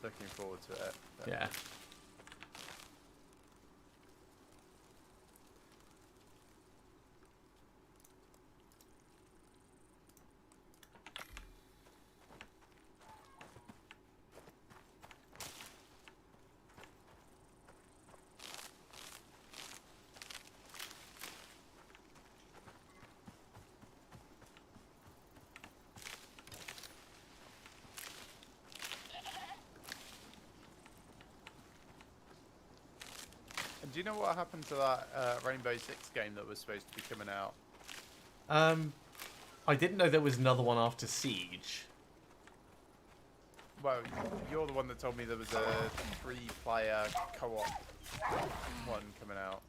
looking forward to it. But Yeah. And do you know what happened to that Rainbow Six game that was supposed to be coming out? I didn't know there was another one after Siege. Well, you're the one that told me there was a 3-player co-op one coming out.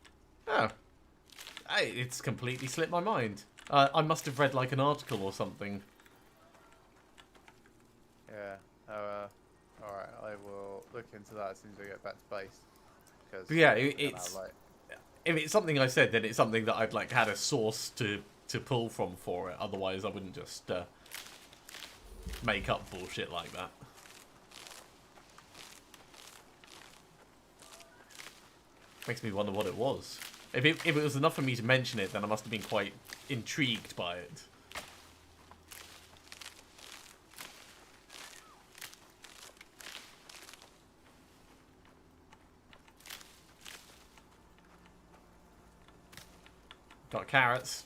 Oh. Hey, it's completely slipped my mind. I must have read like an article or something. Yeah. Alright, I will look into that as soon as I get back to base. Because But yeah, I'm gonna it's have, like, if it's something I said, then it's something that I'd like had a source to pull from for it. Otherwise, I wouldn't just make up bullshit like that. Makes me wonder what it was. If it was enough for me to mention it, then I must have been quite intrigued by it. Got carrots.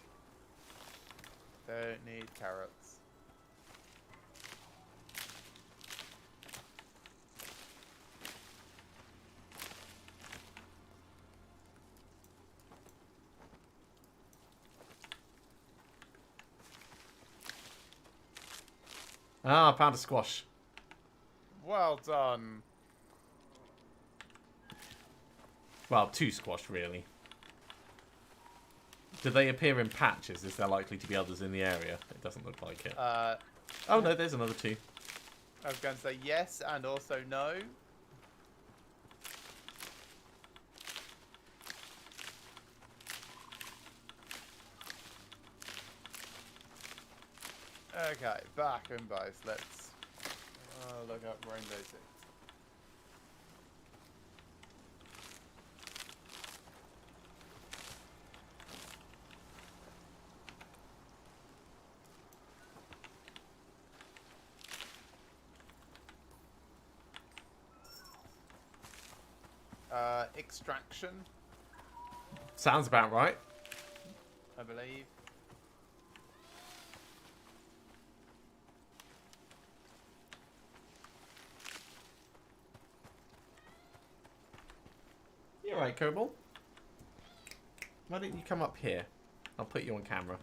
don't need carrots. Ah, I found a squash. Well done. Well, two squash, really. Do they appear in patches? Is there likely to be others in the area? It doesn't look like it. Oh, no, there's another two. I was going to say yes and also no. Okay, back in base. Let's look up Rainbow Six. Extraction, Sounds about right. I believe. You're right, Kobold. Why don't you come up here? I'll put you on camera.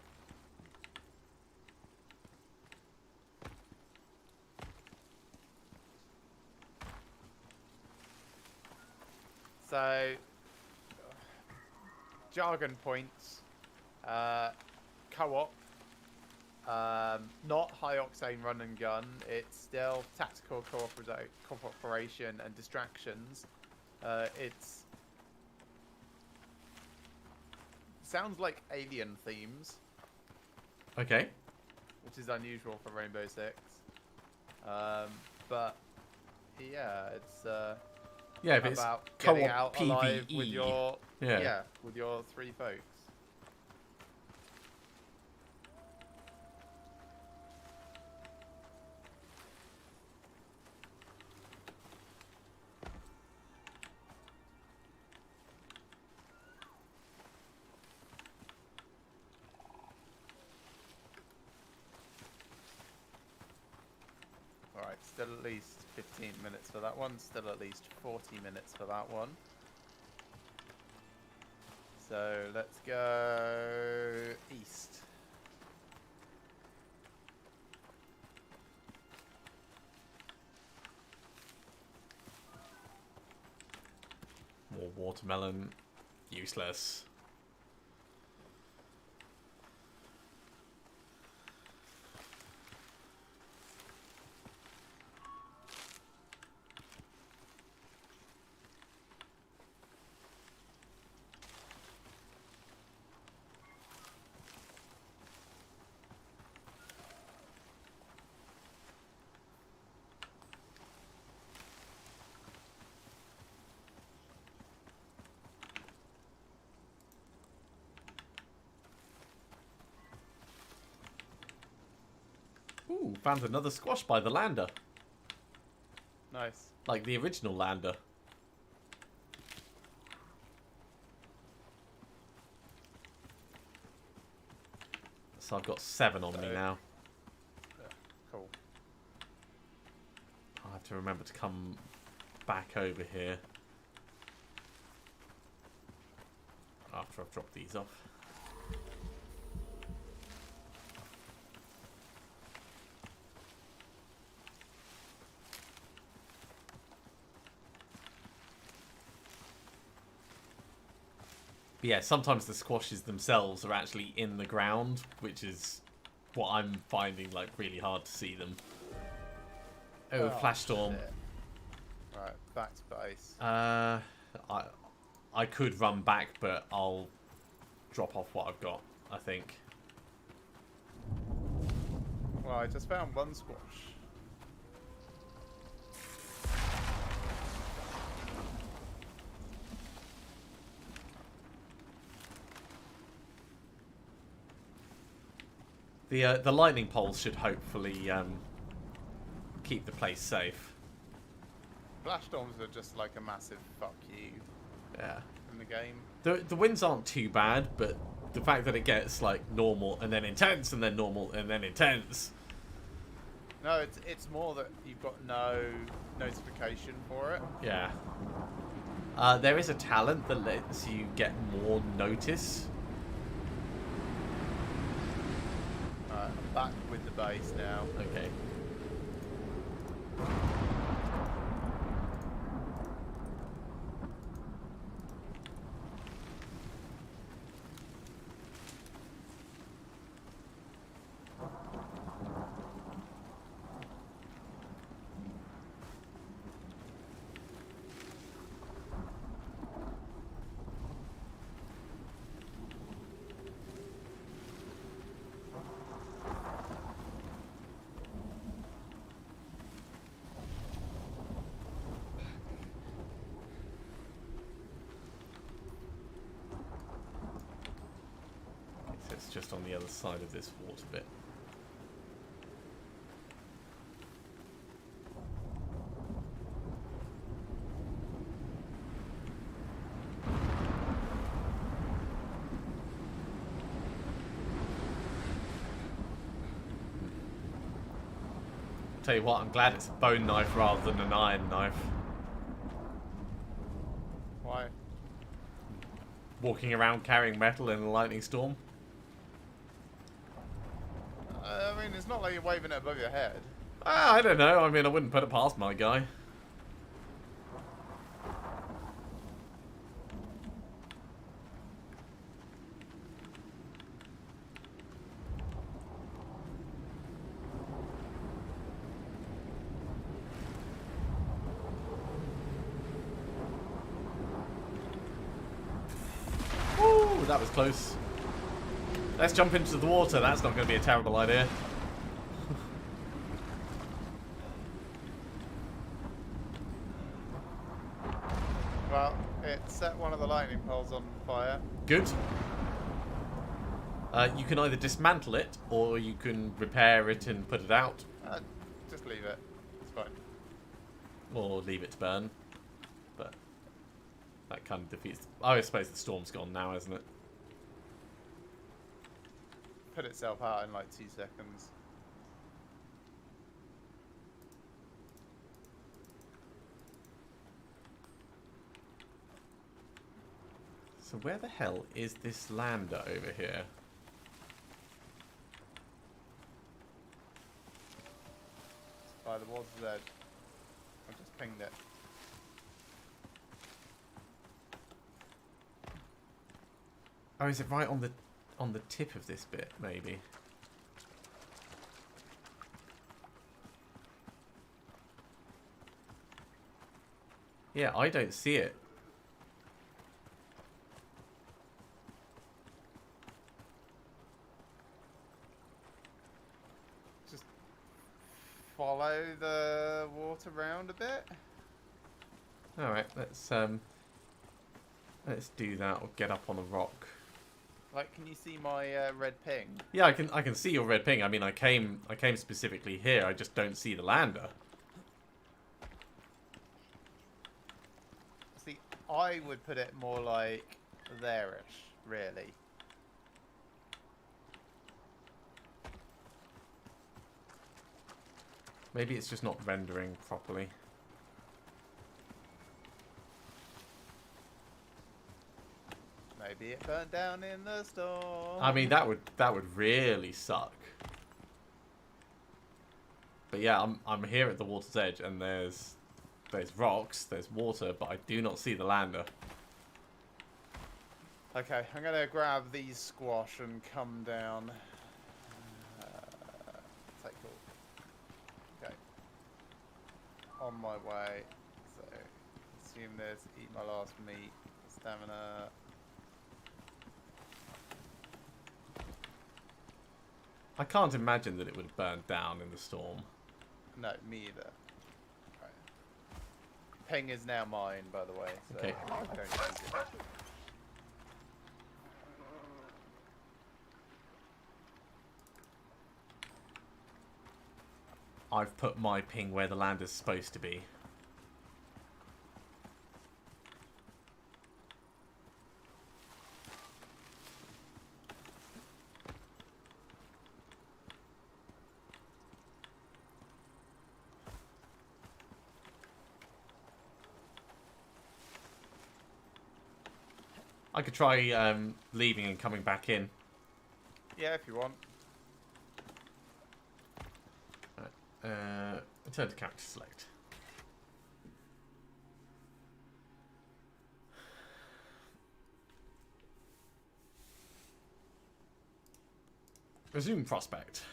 So, jargon points. Co-op. Not high octane run and gun. It's still tactical cooperation and distractions. It's sounds like alien themes, Okay. which is unusual for Rainbow Six. But yeah, it's Yeah, but it's about co-op getting out alive PvE. with your Yeah. with your 3 folks. Alright, still at least 15 minutes for that one, still at least 40 minutes for that one. So let's go east. More watermelon. Useless. Ooh, found another squash by the lander. Nice. Like the original lander. So I've got 7 on me now. Cool. I'll have to remember to come back over here after I've dropped these off. But yeah, sometimes the squashes themselves are actually in the ground, which is what I'm finding like really hard to see them. Oh, flash storm. Shit. Right, back to base. I could run back, but I'll drop off what I've got, I think. Well, I just found one squash. The lightning poles should hopefully keep the place safe. Flash storms are just like a massive fuck you Yeah. in the game. The winds aren't too bad, but the fact that it gets like normal and then intense and then normal and then intense. No, it's more that you've got no notification for it. Yeah. There is a talent that lets you get more notice. I'm back with the base now. Okay. So it's just on the other side of this water bit. Tell you what, I'm glad it's a bone knife rather than an iron knife. Why? Walking around carrying metal in a lightning storm. I mean, it's not like you're waving it above your head. I don't know. I mean, I wouldn't put it past my guy. that was close. Let's jump into the water. That's not going to be a terrible idea. Well, it set one of the lightning poles on fire. Good. You can either dismantle it, or you can repair it and put it out. Just leave it. It's fine. Or leave it to burn. But that kind of defeats... I suppose the storm's gone now, isn't it? Put itself out in like 2 seconds. So where the hell is this lander over here? By the water's edge. I just pinged it. Oh, is it right on the tip of this bit, maybe? Yeah, I don't see it. Just follow the water around a bit. All right, let's do that, or get up on a rock. Like, can you see my red ping? Yeah, I can see your red ping. I mean, I came specifically here. I just don't see the lander. See, I would put it more like there-ish, really. Maybe it's just not rendering properly. Maybe it burned down in the storm. I mean, that would really suck. But yeah, I'm here at the water's edge, and there's rocks, there's water, but I do not see the lander. Okay, I'm gonna grab these squash and come down. Take all. Okay. On my way. So, consume this, eat my last meat, stamina. I can't imagine that it would have burned down in the storm. No, me either. Right. Ping is now mine, by the way. So Okay. don't use it. I've put my ping where the lander's supposed to be. I could try leaving and coming back in. Yeah, if you want. Return to character select. Resume prospect.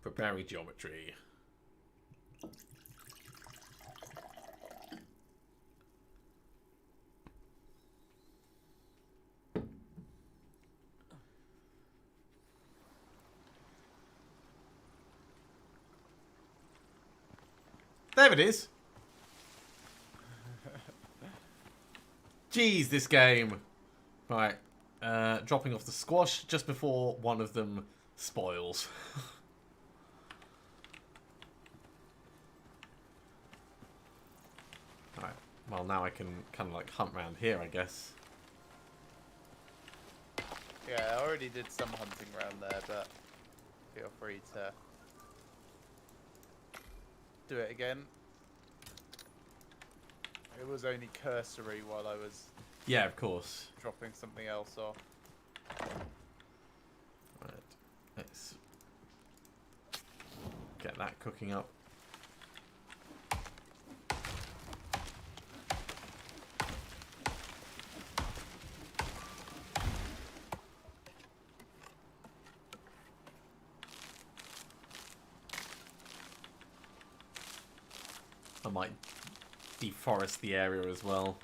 Preparing geometry. There it is. Jeez, this game. Right. Dropping off the squash just before one of them spoils. Right. Well, now I can kind of like hunt around here, I guess. Yeah, I already did some hunting around there, but feel free to do it again. It was only cursory while I was Yeah, of course. dropping something else off. Right. Let's get that cooking up. I might deforest the area as well.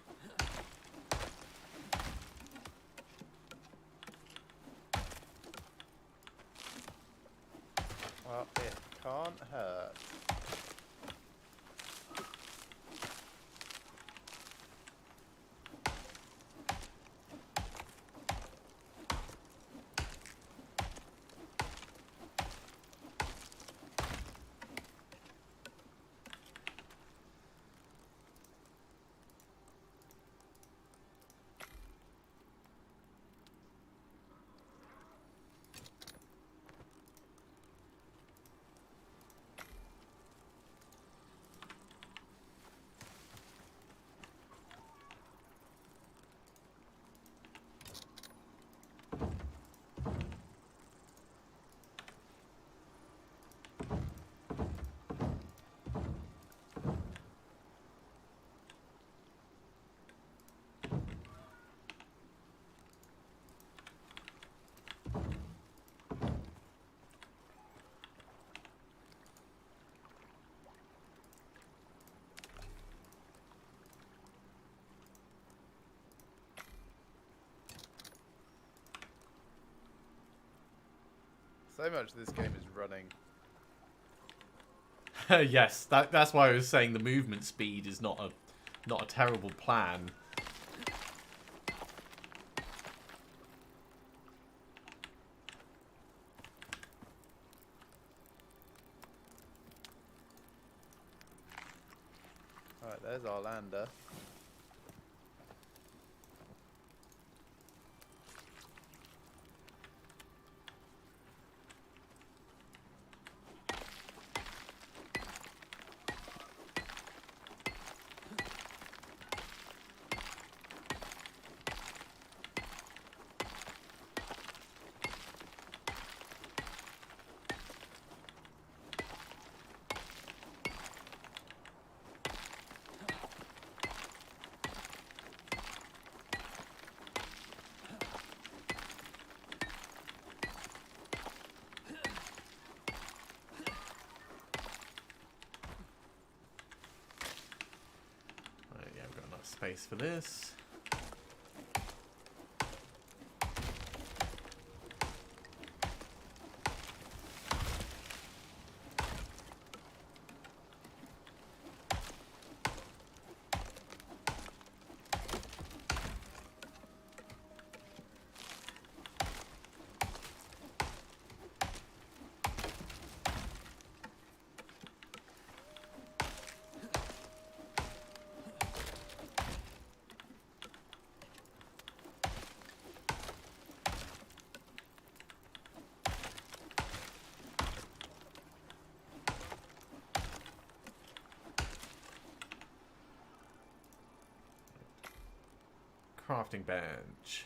Well, it can't hurt. So much of this game is running. Yes, that's why I was saying the movement speed is not a terrible plan. Alright, there's our lander. Right, yeah, we've got enough space for this. Crafting bench.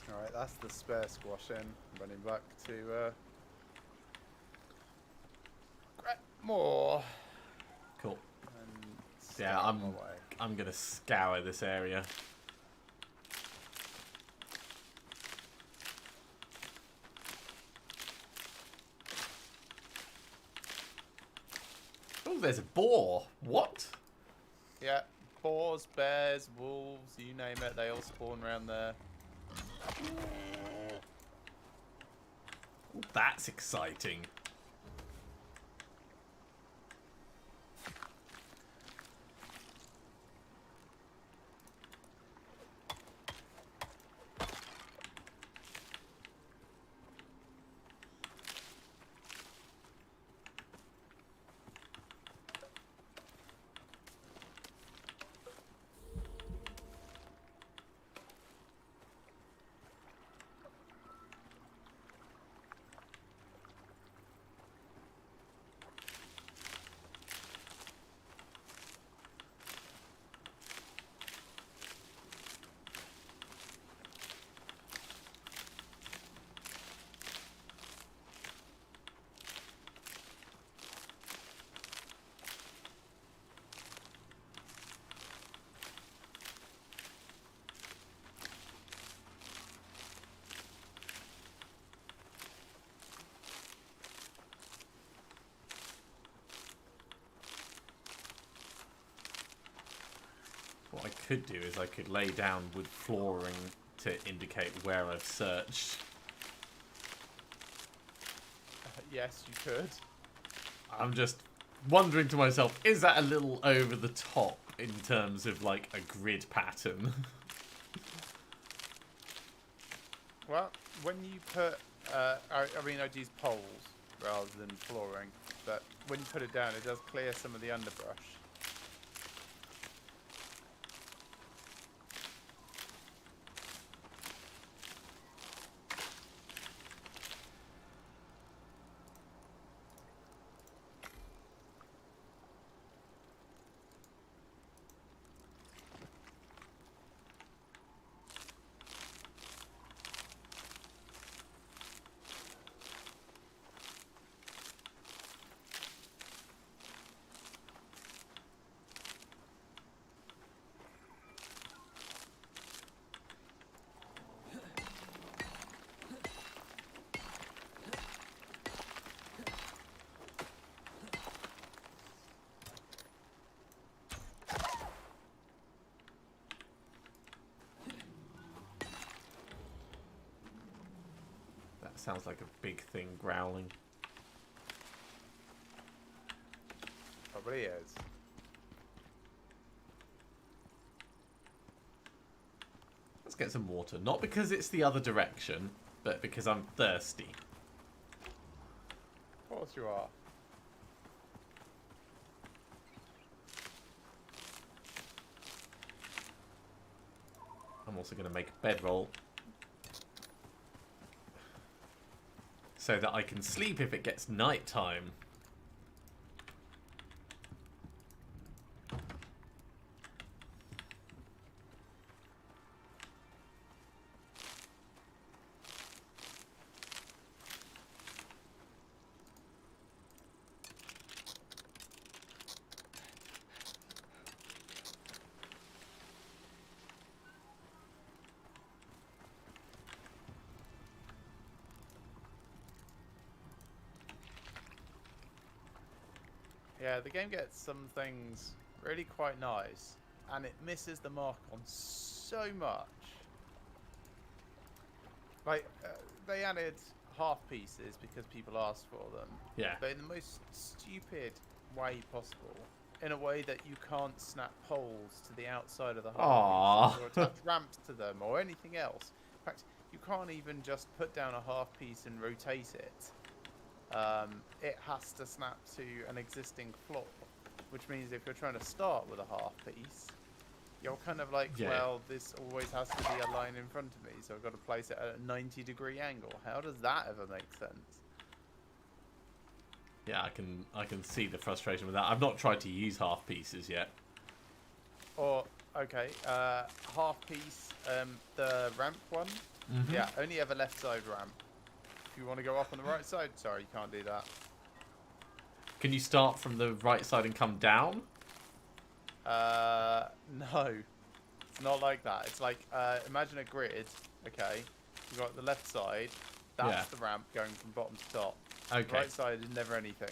Alright, that's the spare squash in. Running back to more. Cool. And Yeah, start on my way. I'm gonna scour this area. Oh, there's a boar. What? Yeah, boars, bears, wolves, you name it, they all spawn around there. Ooh, that's exciting. What I could do is I could lay down wood flooring to indicate where I've searched. Yes, you could. I'm just wondering to myself, is that a little over the top in terms of like a grid pattern? Well, when you put, I mean, I'd use poles rather than flooring, but when you put it down, it does clear some of the underbrush. That sounds like a big thing growling. Probably is. Let's get some water. Not because it's the other direction, but because I'm thirsty. Of course you are. I'm also going to make a bedroll so that I can sleep if it gets nighttime. Yeah, the game gets some things really quite nice, and it misses the mark on so much. Like, they added half pieces because people asked for them, Yeah. but in the most stupid way possible. In a way that you can't snap poles to the outside of the half pieces, or attach ramps to them, or anything else. In fact, you can't even just put down a half piece and rotate it. It has to snap to an existing floor, which means if you're trying to start with a half piece, you're kind of like, Yeah. well, this always has to be a line in front of me, so I've got to place it at a 90-degree angle. How does that ever make sense? Yeah, I can see the frustration with that. I've not tried to use half pieces yet. Or, okay, half piece, the ramp one. Mm-hmm. Yeah, only ever left side ramp. If you want to go up on the right side, sorry, you can't do that. Can you start from the right side and come down? No. It's not like that. It's like, imagine a grid, okay? You've got the left side, that's Yeah. the ramp going from bottom to top. Okay. The right side is never anything.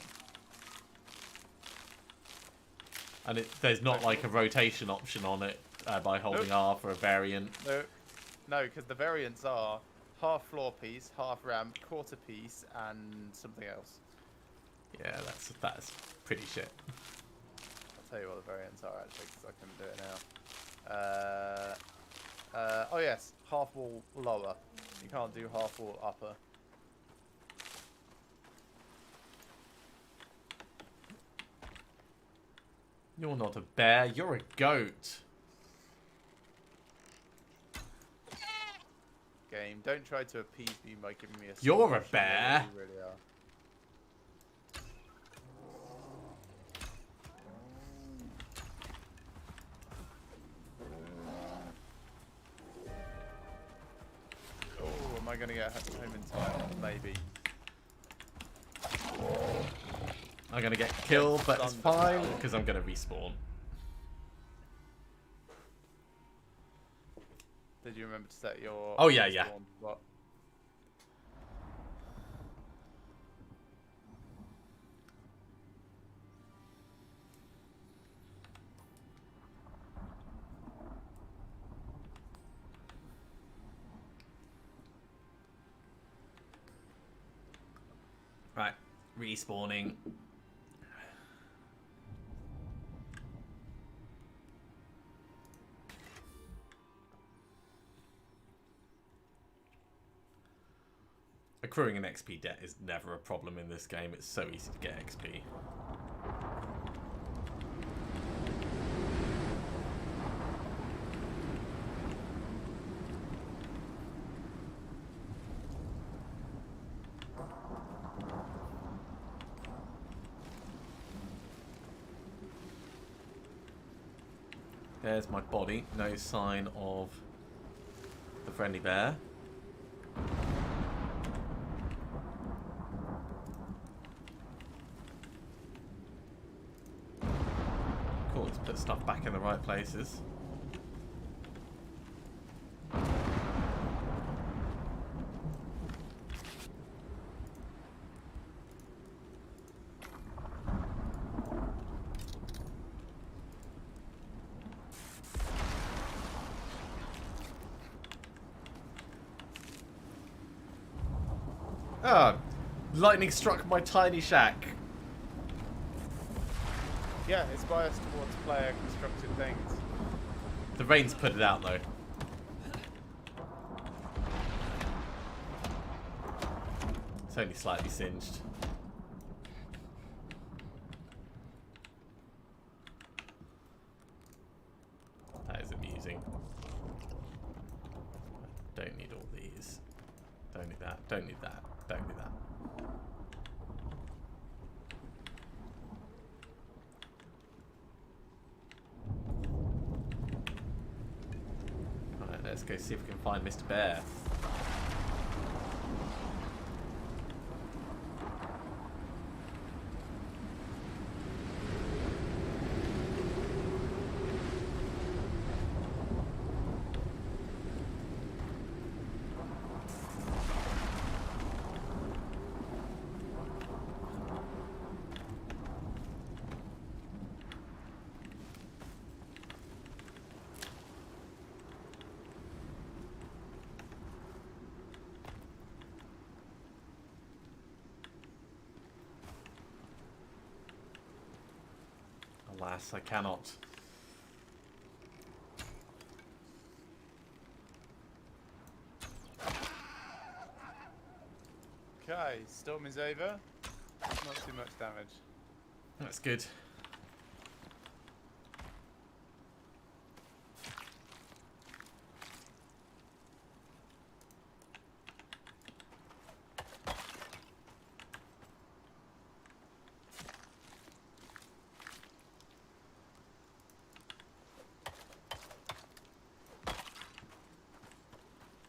And there's not like a rotation option on it by holding R for a variant. No, because the variants are half floor piece, half ramp, quarter piece, and something else. Yeah, that's pretty shit. I'll tell you what the variants are actually, because I couldn't do it now. Oh yes, half wall lower. You can't do half wall upper. You're not a bear, you're a goat. Game, don't try to appease me by giving me a You're a solution, bear. you really are. Oh, am I going to get home in time? Maybe. I'm gonna get killed, but it's fine, because I'm gonna respawn. Did you remember to set your... Oh, yeah, yeah. What? Right, respawning. Accruing an XP debt is never a problem in this game. It's so easy to get XP. There's my body. No sign of the friendly bear. Cool, let's put stuff back in the right places. Ah, lightning struck my tiny shack. Yeah, it's biased towards player constructed things. The rain's put it out though. It's only slightly singed. That is amusing. Don't need all these. Don't need that. Don't need that. Don't need that. Alright, let's go see if we can find Mr. Bear. Alas, I cannot. Okay, storm is over. Not too much damage. That's good.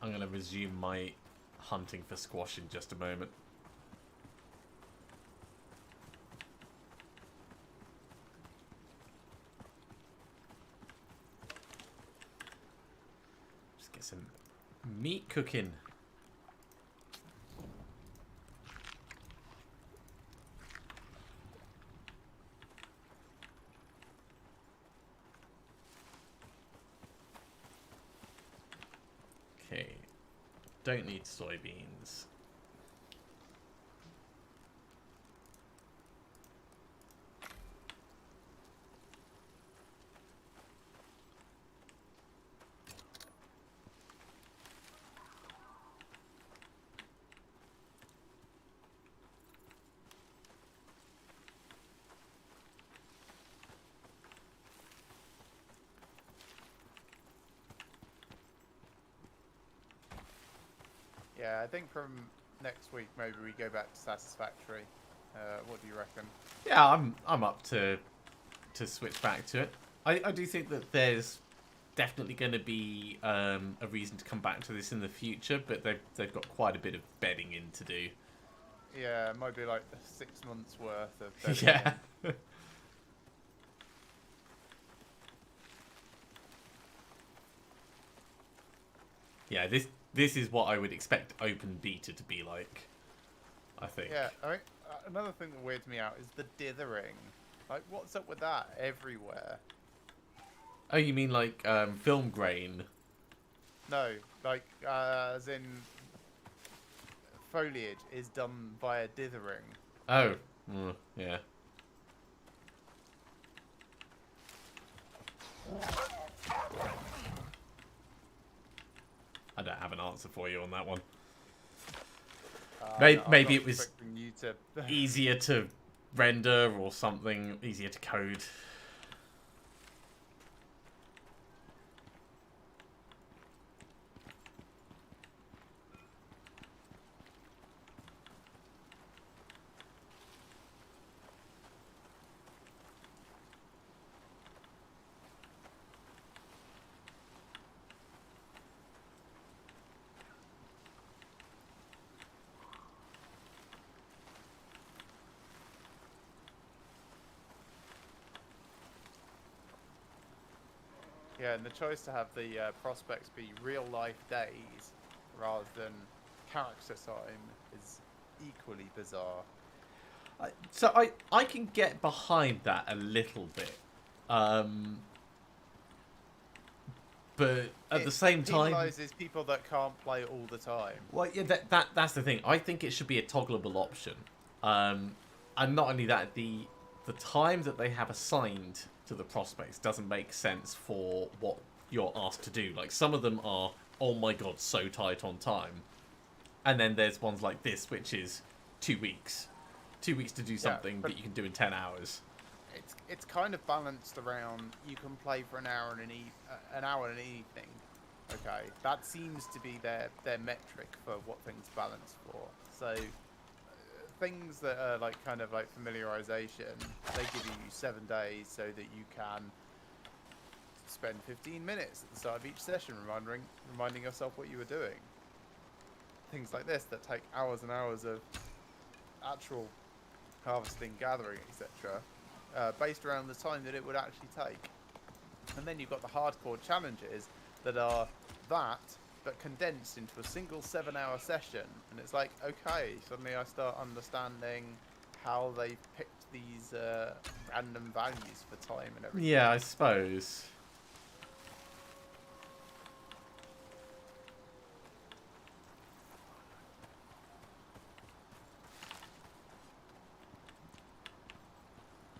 I'm going to resume my hunting for squash in just a moment. Meat cooking. Okay. Don't need soybeans. Yeah, I think from next week maybe we go back to satisfactory. What do you reckon? Yeah, I'm up to switch back to it. I do think that there's definitely going to be a reason to come back to this in the future, but they've got quite a bit of bedding in to do. Yeah, it might be like 6 months worth of bedding Yeah. in. Yeah, this is what I would expect open beta to be like, I think. Yeah, I mean, another thing that weirds me out is the dithering. Like, what's up with that everywhere? Oh, you mean like film grain? No, like, as in foliage is done via dithering. Oh, yeah. I don't have an answer for you on that one. I'm Maybe not it was expecting you to... easier to render or something, easier to code. Yeah, and the choice to have the prospects be real-life days rather than character time is equally bizarre. So I can get behind that a little bit. But at the same time, penalises people that can't play all the time. well, yeah, that's the thing. I think it should be a toggleable option. And not only that, the time that they have assigned to the prospects doesn't make sense for what you're asked to do. Like, some of them are, oh my god, so tight on time. And then there's ones like this, which is 2 weeks. 2 weeks to do something that you can do in 10 hours. It's kind of balanced around, you can play for an hour and an hour and an evening. Okay, that seems to be their metric for what things balance for. So things that are like kind of like familiarization, they give you 7 days so that you can spend 15 minutes at the start of each session reminding yourself what you were doing. Things like this that take hours and hours of actual harvesting, gathering, etc. Based around the time that it would actually take. And then you've got the hardcore challenges that are that, but condensed into a single 7-hour session. And it's like, okay, suddenly I start understanding how they picked these random values for time and everything. Yeah, I suppose.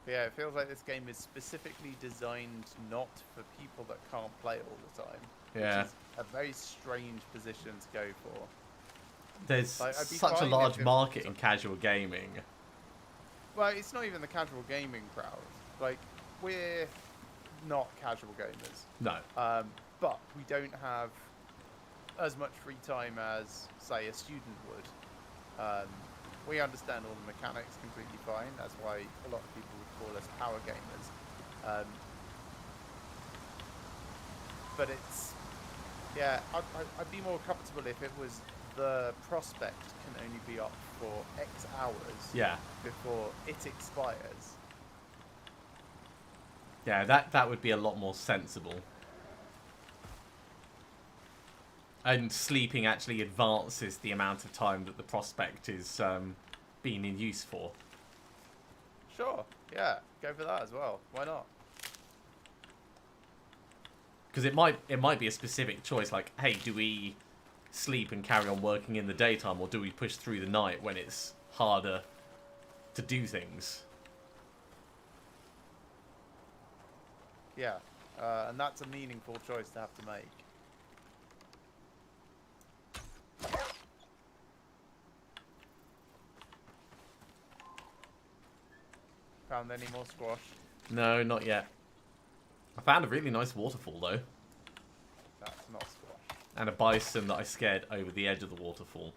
But yeah, it feels like this game is specifically designed not for people that can't play all the time. Yeah. Which is a very strange position to go for. There's Like, I'd be such a fine large if it- market in casual gaming. Well, it's not even the casual gaming crowd. Like, we're not casual gamers. No. But we don't have as much free time as, say, a student would. We understand all the mechanics completely fine. That's why a lot of people would call us power gamers. But it's... Yeah, I'd be more comfortable if it was the prospect can only be up for X hours Yeah. before it expires. Yeah, that would be a lot more sensible. And sleeping actually advances the amount of time that the prospect is being in use for. Sure. Yeah. Go for that as well. Why not? Because it might be a specific choice, like, hey, do we sleep and carry on working in the daytime, or do we push through the night when it's harder to do things? Yeah. And that's a meaningful choice to have to make. Found any more squash? No, not yet. I found a really nice waterfall, though. That's not squash. And a bison that I scared over the edge of the waterfall.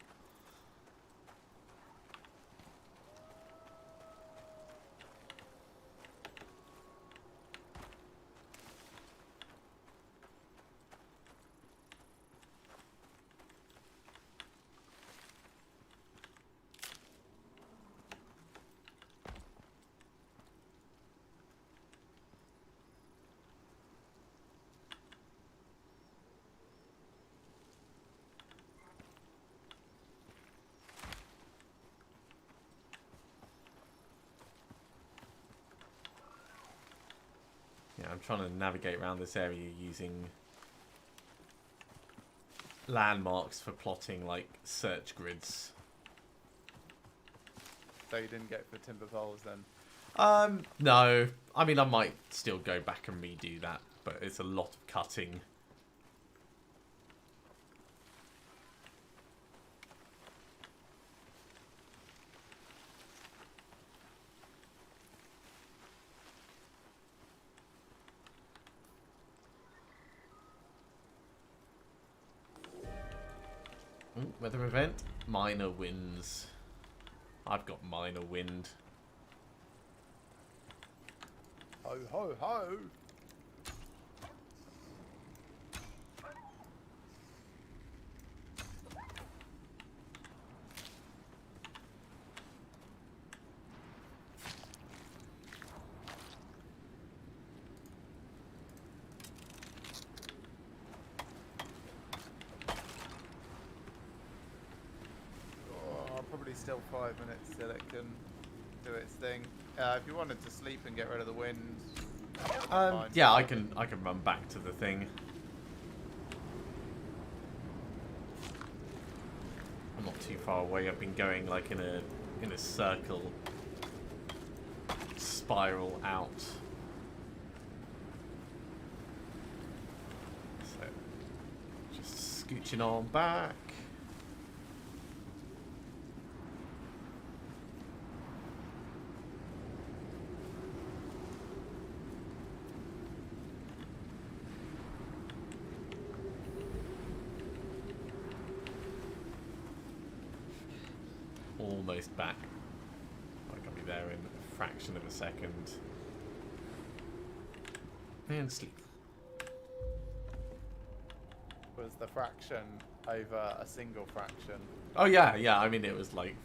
Yeah, I'm trying to navigate around this area using landmarks for plotting, like, search grids. So you didn't get the timber poles then? No. I mean, I might still go back and redo that, but it's a lot of cutting. Weather event, minor winds. I've got minor wind. Ho ho ho! Probably still 5 minutes till it can do its thing. If you wanted to sleep and get rid of the wind, fine. Yeah, I can run back to the thing. I'm not too far away. I've been going like in a circle, spiral out. So just scooching on back. Almost back. Like I'll be there in a fraction of a second. And sleep. Was the fraction over a single fraction? Oh yeah, yeah. I mean, it was like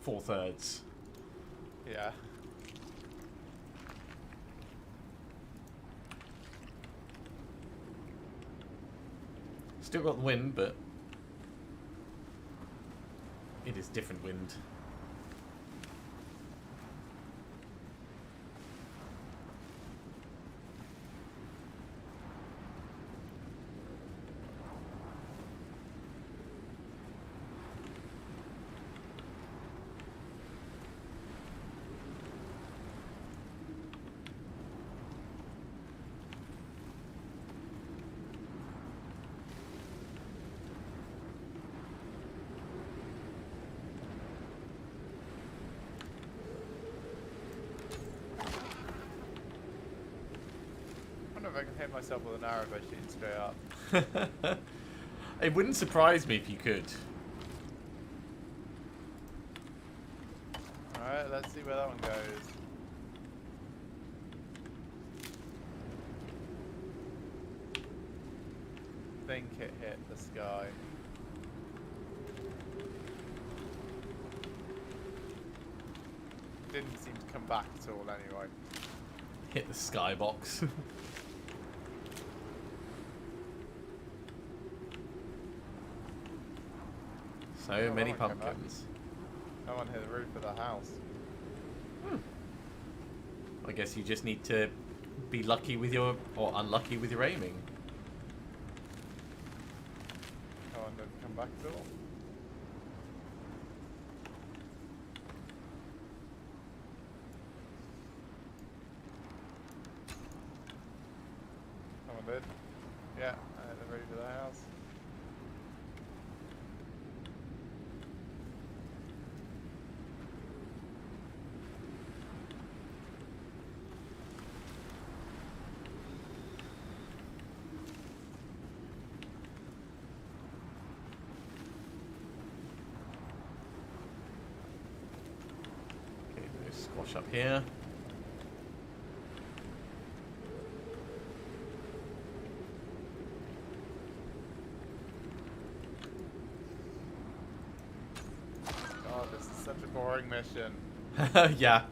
4/3. Yeah. Still got the wind, but it is different wind. I wonder if I can hit myself with an arrow by shooting straight up. It wouldn't surprise me if you could. Alright, let's see where that one goes. Think it hit the sky. Didn't seem to come back at all anyway. Hit the skybox. So many that one came up. pumpkins. No one hit the roof of the house. I guess you just need to be lucky with your, or unlucky with your aiming. No one didn't come back at all. Someone did. Yeah, I hit the roof of the house. Okay, there's squash up here. God, this is such a boring mission. Yeah.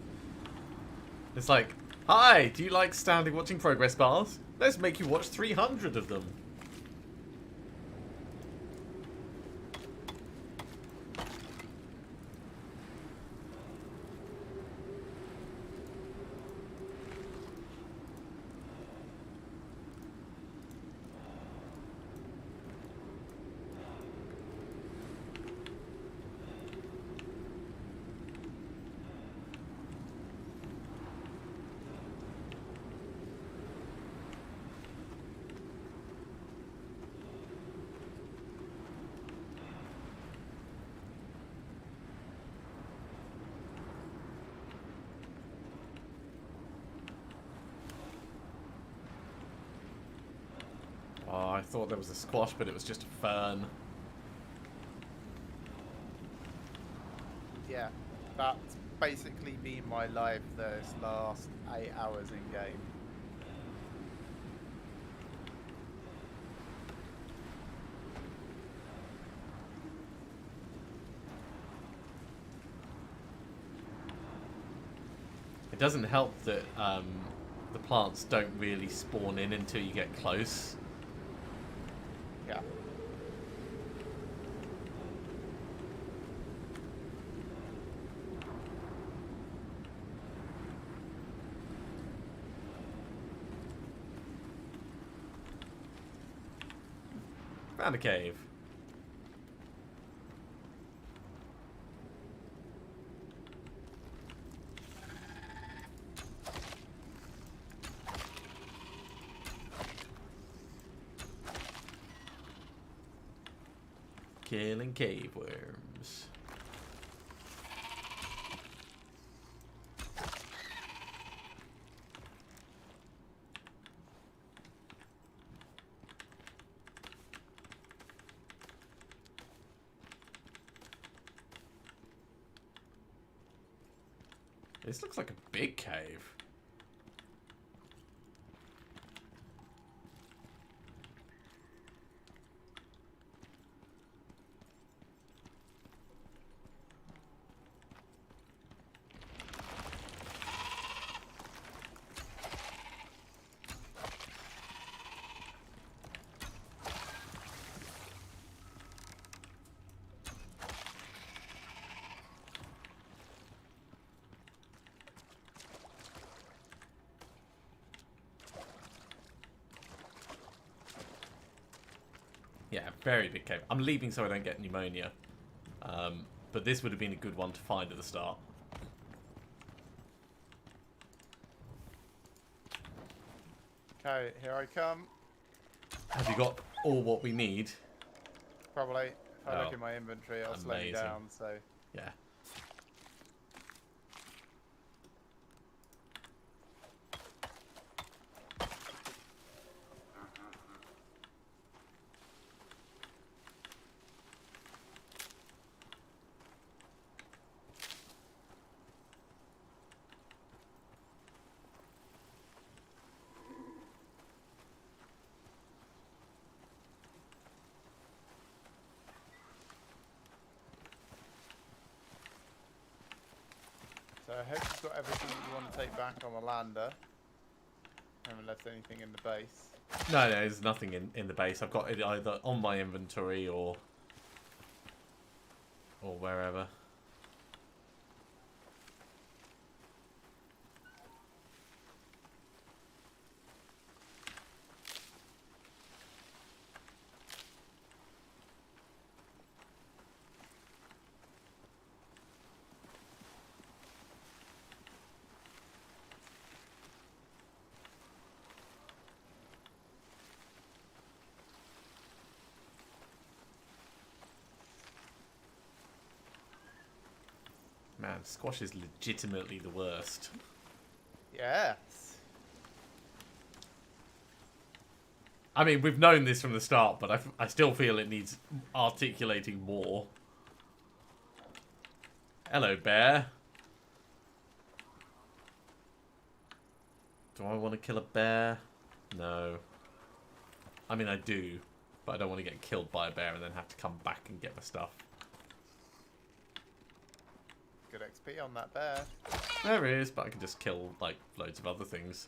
It's like, hi, do you like standing watching progress bars? Let's make you watch 300 of them. Oh, I thought there was a squash, but it was just a fern. Yeah, that's basically been my life this last 8 hours in game. It doesn't help that the plants don't really spawn in until you get close. Yeah. Found a cave. Killing cave worms. This looks like a big cave. Yeah, very big cave. I'm leaving so I don't get pneumonia. But this would have been a good one to find at the start. Okay, here I come. Have you got all what we need? Probably. If I Oh, look in my inventory, it'll slow me amazing. down, so... Yeah. So I hope you've got everything that you want to take back on the lander. Haven't left anything in the base. No, there's nothing in the base. I've got it either on my inventory or Or wherever. Man, squash is legitimately the worst. Yes. I mean, we've known this from the start, but I still feel it needs articulating more. Hello, bear. Do I want to kill a bear? No. I mean, I do, but I don't want to get killed by a bear and then have to come back and get my stuff. Good XP on that bear. There is, but I can just kill, like, loads of other things.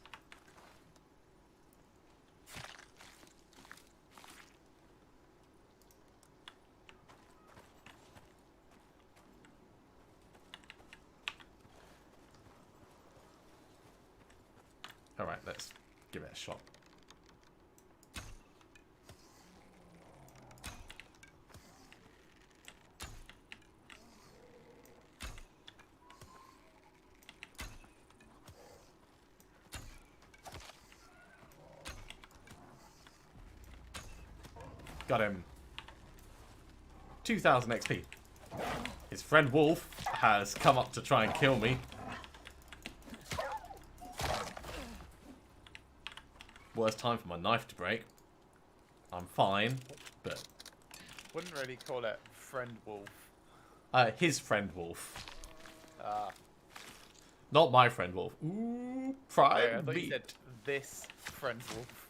Alright, let's give it a shot. Got him. 2,000 XP. His friend Wolf has come up to try and kill me. Worst time for my knife to break. I'm fine, but... Wouldn't really call it friend wolf. His friend Wolf. Ah. Not my friend Wolf. Ooh, prime I thought you meat. said this friend wolf.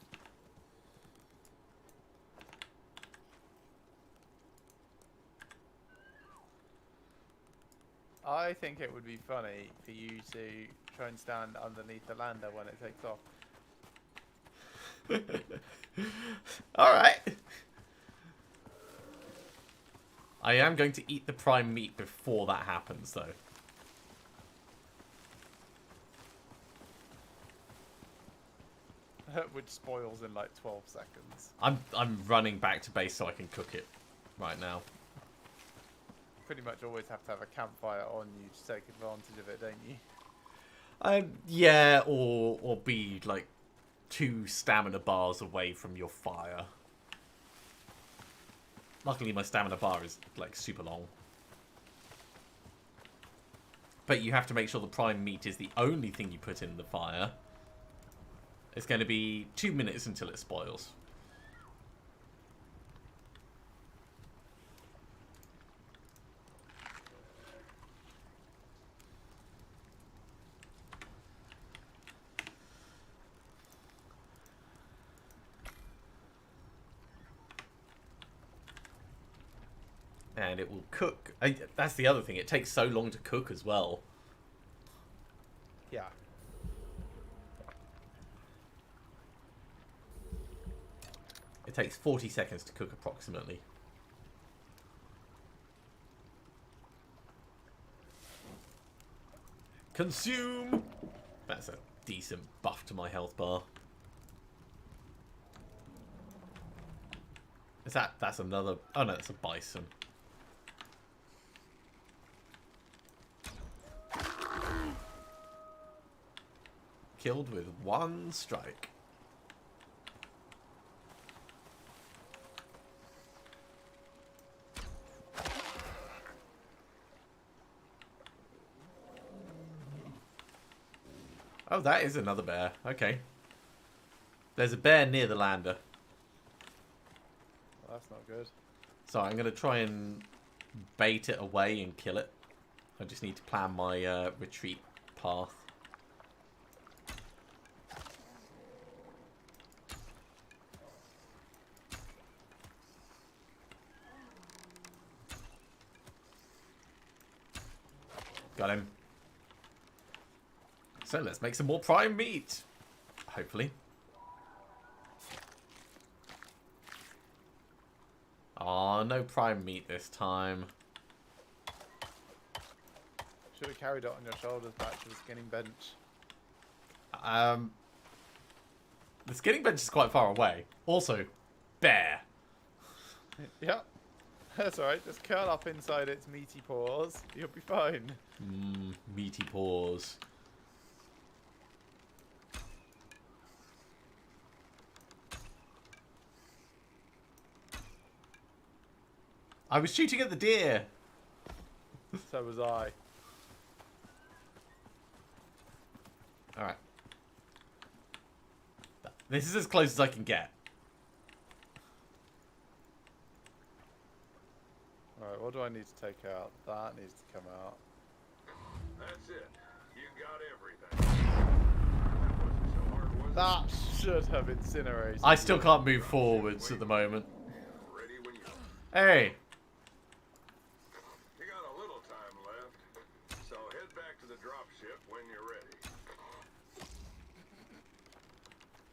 I think it would be funny for you to try and stand underneath the lander when it takes off. Alright. I am going to eat the prime meat before that happens, though. Which spoils in like 12 seconds. I'm running back to base so I can cook it right now. Pretty much always have to have a campfire on you to take advantage of it, don't you? Yeah, or be like 2 stamina bars away from your fire. Luckily, my stamina bar is like super long. But you have to make sure the prime meat is the only thing you put in the fire. It's going to be 2 minutes until it spoils. And it will cook. That's the other thing. It takes so long to cook as well. Yeah. It takes 40 seconds to cook approximately. Consume! That's a decent buff to my health bar. Is that's another... Oh no, it's a bison. Killed with 1 strike. Oh, that is another bear. Okay. There's a bear near the lander. Well, that's not good. So I'm going to try and bait it away and kill it. I just need to plan my retreat path. Got him. So let's make some more prime meat. Hopefully. Oh, no prime meat this time. Should have carried it on your shoulders back to the skinning bench. The skinning bench is quite far away. Also, bear. Yep. That's alright. Just curl up inside its meaty paws. You'll be fine. Meaty paws. I was shooting at the deer. So was I. Alright. This is as close as I can get. Alright, what do I need to take out? That needs to come out. That's it. You got everything. That wasn't so hard, was it? That should have incinerated. I still can't move forwards at the moment. Ready when you are. Hey! You got a little time left, so head back to the dropship when you're ready.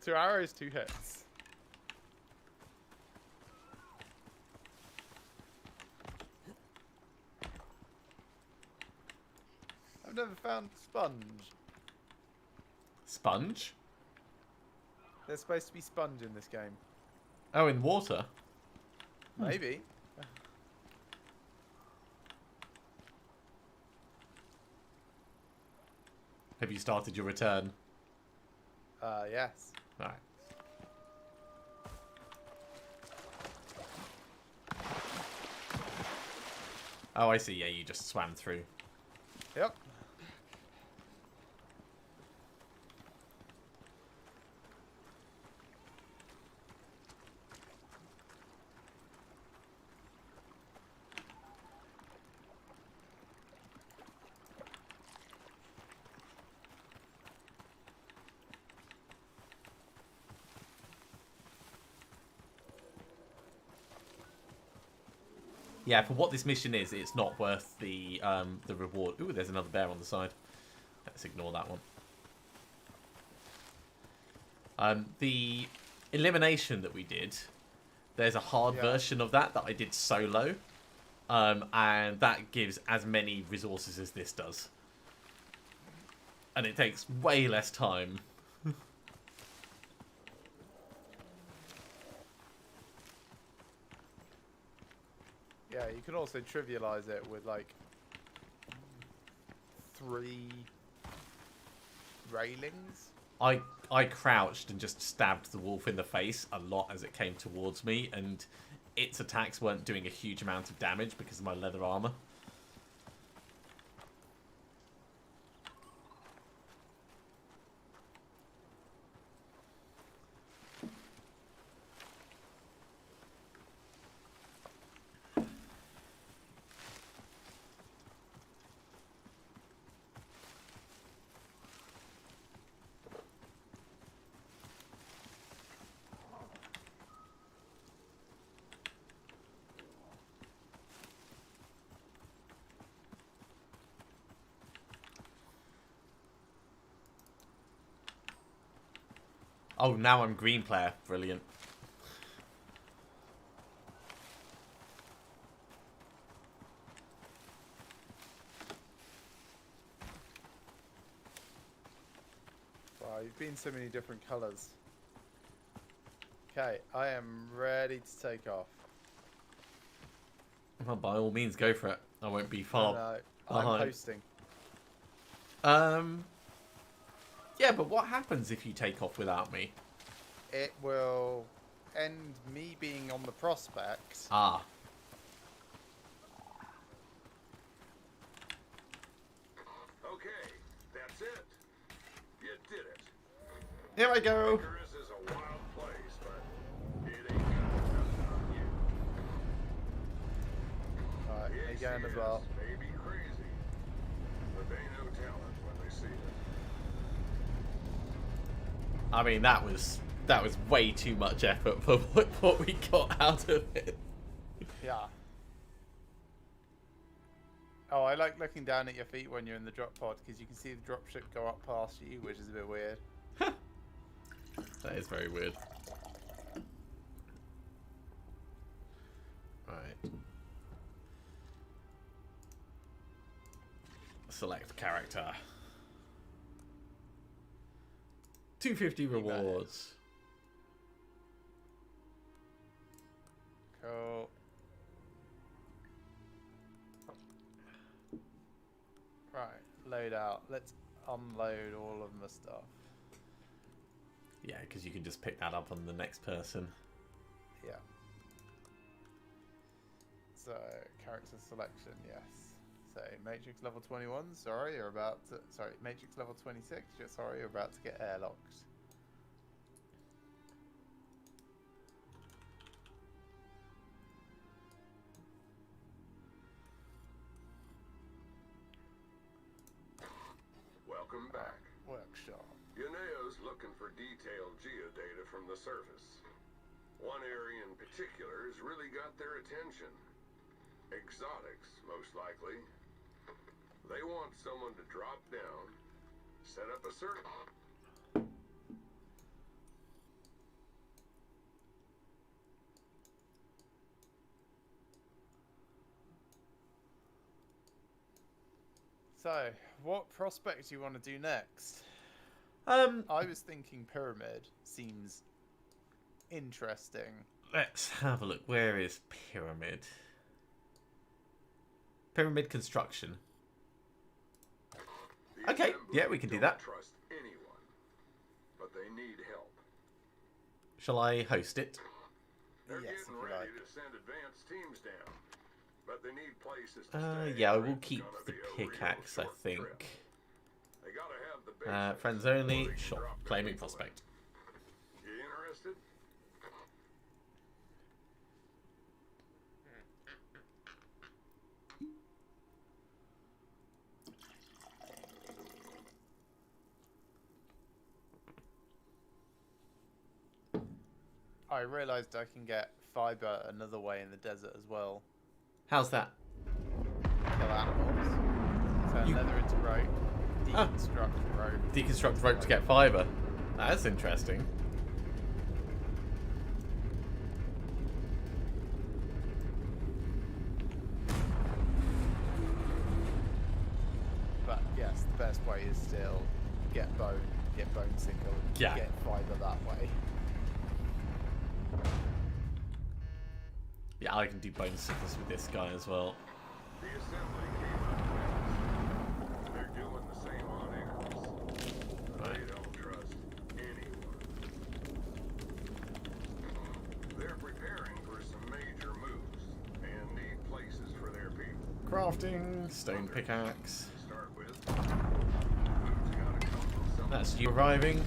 2 arrows, 2 hits. I've never found sponge. Sponge? There's supposed to be sponge in this game. Oh, in water? Maybe. Have you started your return? Yes. Alright. Oh, I see. Yeah, you just swam through. Yep. Yeah, for what this mission is, it's not worth the reward. Ooh, there's another bear on the side. Let's ignore that one. The elimination that we did, there's a hard version of that I did solo. And that gives as many resources as this does. And it takes way less time. Yeah, you can also trivialize it with like 3 railings. I crouched and just stabbed the wolf in the face a lot as it came towards me, and its attacks weren't doing a huge amount of damage because of my leather armor. Oh, now I'm green player. Brilliant. Wow, you've been so many different colours. Okay, I am ready to take off. Well, by all means, go for it. I won't be far No, I'm behind. posting. Yeah, but what happens if you take off without me? It will end me being on the prospect. Ah. Okay, that's it. You did it. Here I go. Icarus is a wild place, but it ain't got nothing on you. Alright, The me going as well. ACS may be crazy, but they know talent when they see it. I mean, that was way too much effort for what we got out of it. Yeah. Oh, I like looking down at your feet when you're in the drop pod because you can see the drop ship go up past you, which is a bit weird. That is very weird. Right. Select character. 250 rewards. Cool. Right, load out. Let's unload all of my stuff. Yeah, because you can just pick that up on the next person. Yeah. So, character selection, yes. So, Matrix level 21, sorry, you're about to... Sorry, Matrix level 26, sorry, you're about to get airlocked. Welcome back. Workshop. Yuneo's looking for detailed geodata from the surface. One area in particular has really got their attention. Exotics, most likely. They want someone to drop down, set up a search. So, what prospect do you want to do next? I was thinking pyramid seems interesting. Let's have a look. Where is pyramid? Pyramid construction. The Okay, assembly yeah, we can do don't that. Trust anyone, but they need help. Shall I host it? They're Yes, getting if you ready like. to send advanced teams down, but they need places to stay. Yeah, I or will it's keep gonna the be a real pickaxe, I short think. trip. They gotta have the basics Friends before only. they can Sure. drop their Claiming people in. prospect. You interested? I realised I can get fibre another way in the desert as well. How's that? Kill animals. Turn You- leather into rope. Ah. Deconstruct rope. Deconstruct rope to get fibre. That's interesting. But yes, the best way is still get bone sickle, Yeah. get fibre that way. Yeah, I can do bone sickness with this guy as well. The assembly came up fast. They're doing the same on Icarus. They don't trust anyone. They're preparing for some major moves and need places for their people. Crafting, stone pickaxe. To start with, moves gotta come from somewhere. That's you arriving. You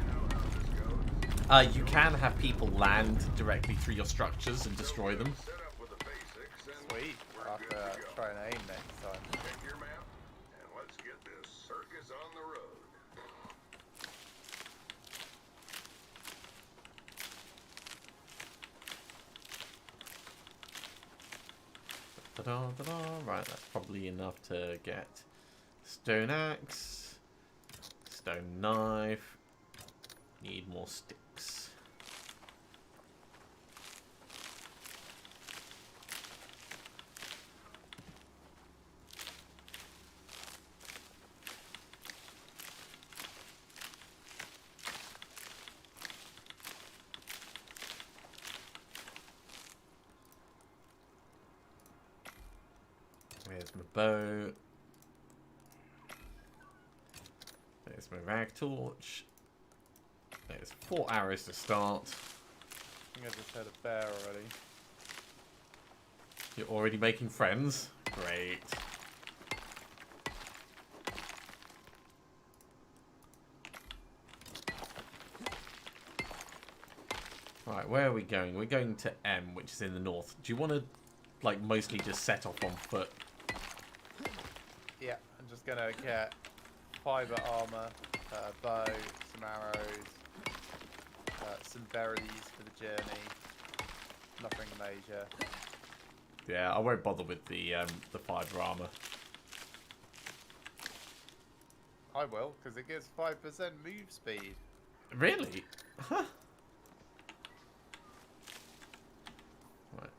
know how this goes. You can have people land directly through your structures and destroy them. Set up with the basics and Sweet. we're I'll good have to to go. try and aim next time. Check your map and let's get this circus on the road. Ta-da, ta-da. Right, that's probably enough to get stone axe, stone knife. Need more sticks. There's my bow. There's my rag torch. There's 4 arrows to start. I think I just had a bear already. You're already making friends. Great. Right, where are we going? We're going to M, which is in the north. Do you want to, like, mostly just set off on foot? Yeah, I'm just gonna get fibre armor, bow, some arrows, some berries for the journey. Nothing major. Yeah, I won't bother with the fibre armor. I will, because it gives 5% move speed. Really? Huh. Right.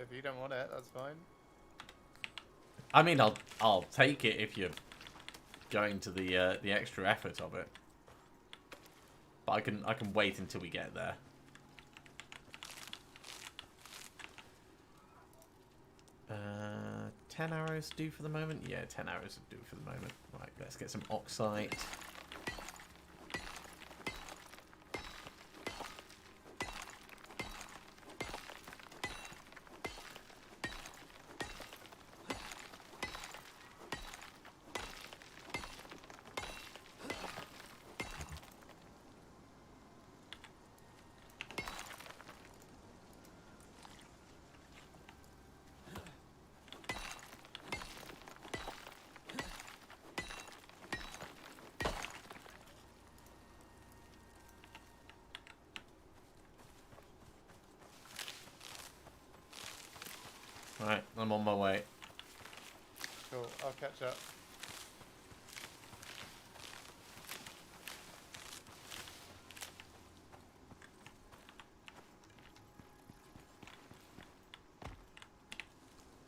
If you don't want it, that's fine. I mean, I'll take it if you're going to the extra effort of it. But I can wait until we get there. Uh, 10 arrows do for the moment? Yeah, 10 arrows would do for the moment. Right, let's get some oxide. Right, I'm on my way. Cool, I'll catch up.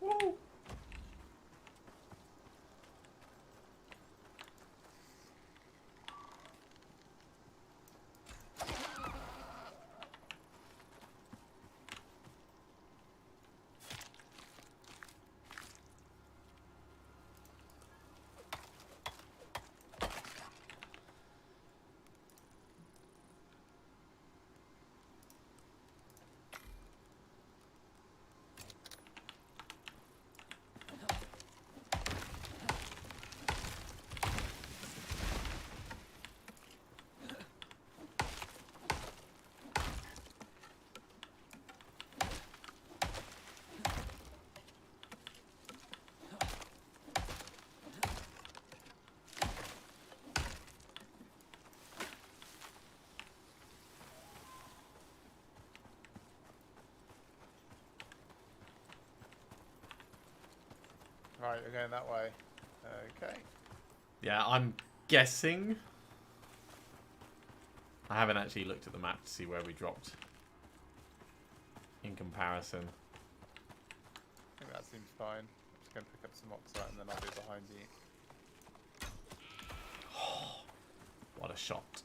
Woo! Right, we're going that way. Okay. Yeah, I'm guessing. I haven't actually looked at the map to see where we dropped in comparison. I think that seems fine. I'm just going to pick up some oxide and then I'll be behind you. What a shot.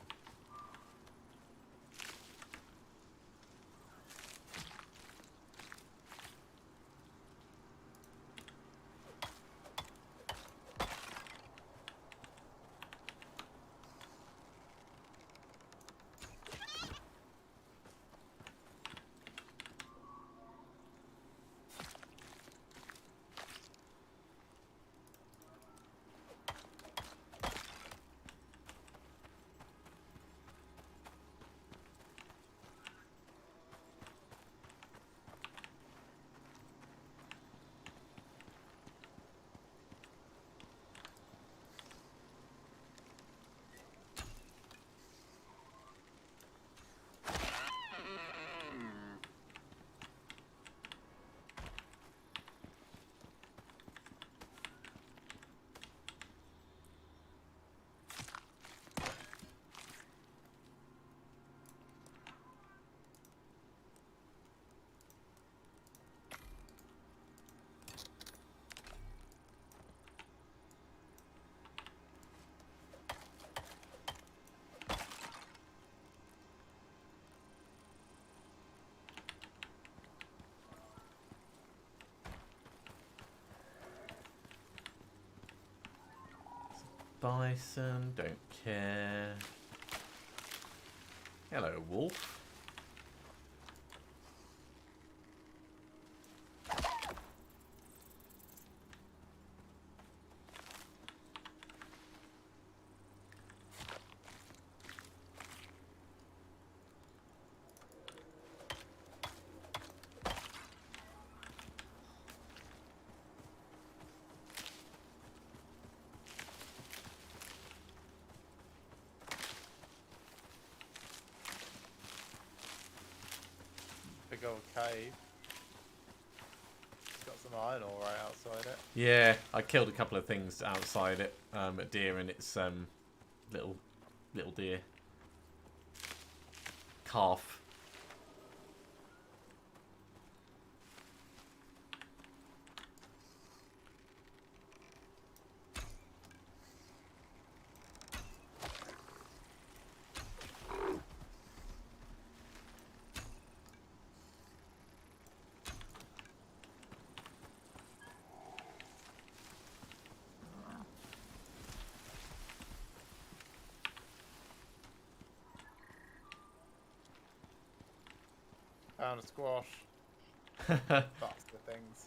Bison, don't care. Hello, wolf. Big old cave. It's got some iron ore right outside it. Yeah, I killed a couple of things outside it. A deer and its little deer calf. Found a squash. Faster things.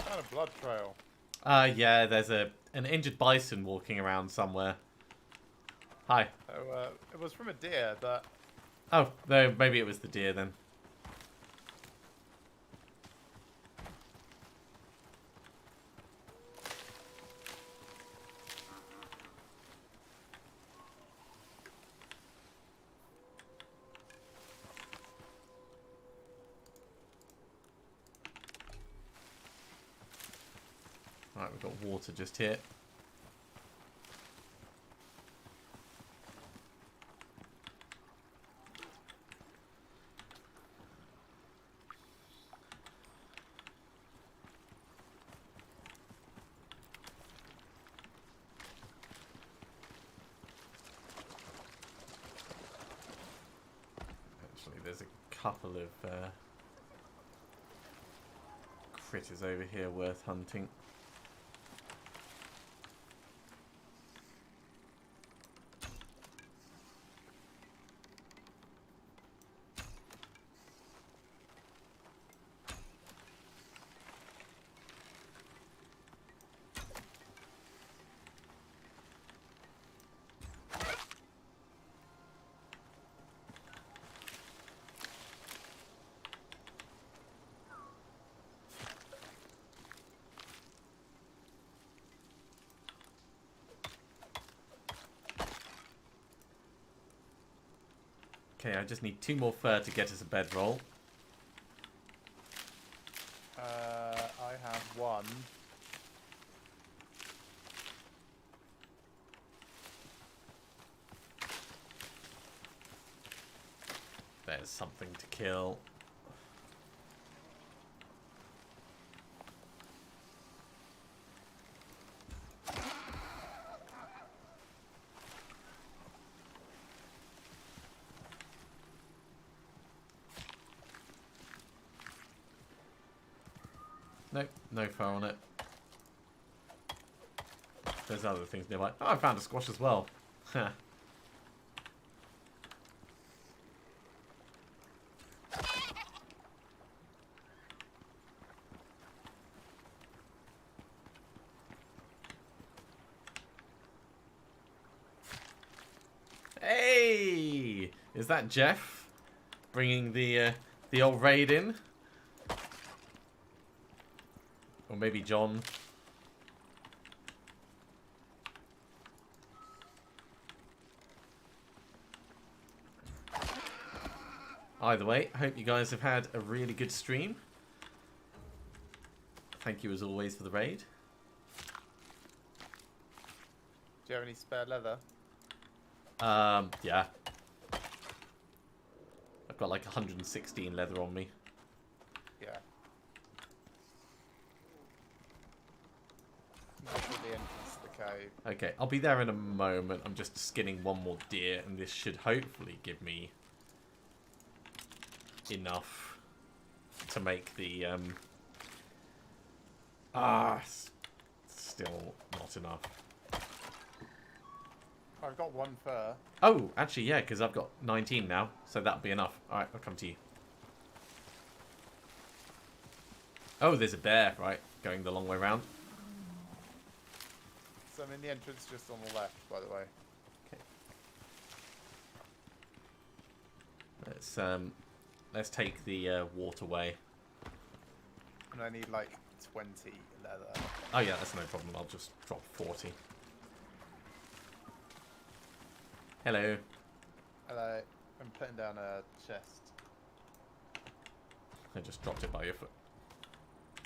Found a blood trail. Yeah, there's an injured bison walking around somewhere. Hi. So, it was from a deer, but Oh, no, maybe it was the deer then. Right, we've got water just here. Actually, there's a couple of critters over here worth hunting. Okay, I just need 2 more fur to get us a bedroll. I have one. There's something to kill. Nope, no fur on it. There's other things nearby. Oh, I found a squash as well. Hey! Is that Jeff bringing the old raid in? Or maybe John. Either way, I hope you guys have had a really good stream. Thank you as always for the raid. Do you have any spare leather? Yeah. I've got like 116 leather on me. Yeah. Look at the entrance to the cave. Okay, I'll be there in a moment. I'm just skinning one more deer, and this should hopefully give me enough to make the still not enough. I've got 1 fur. Oh, actually, yeah, because I've got 19 now, so that'll be enough. Alright, I'll come to you. Oh, there's a bear, right, going the long way round. So I'm in the entrance just on the left, by the way. Okay. Let's take the waterway. And I need like 20 leather. Oh yeah, that's no problem. I'll just drop 40. Hello. Hello. I'm putting down a chest. I just dropped it by your foot.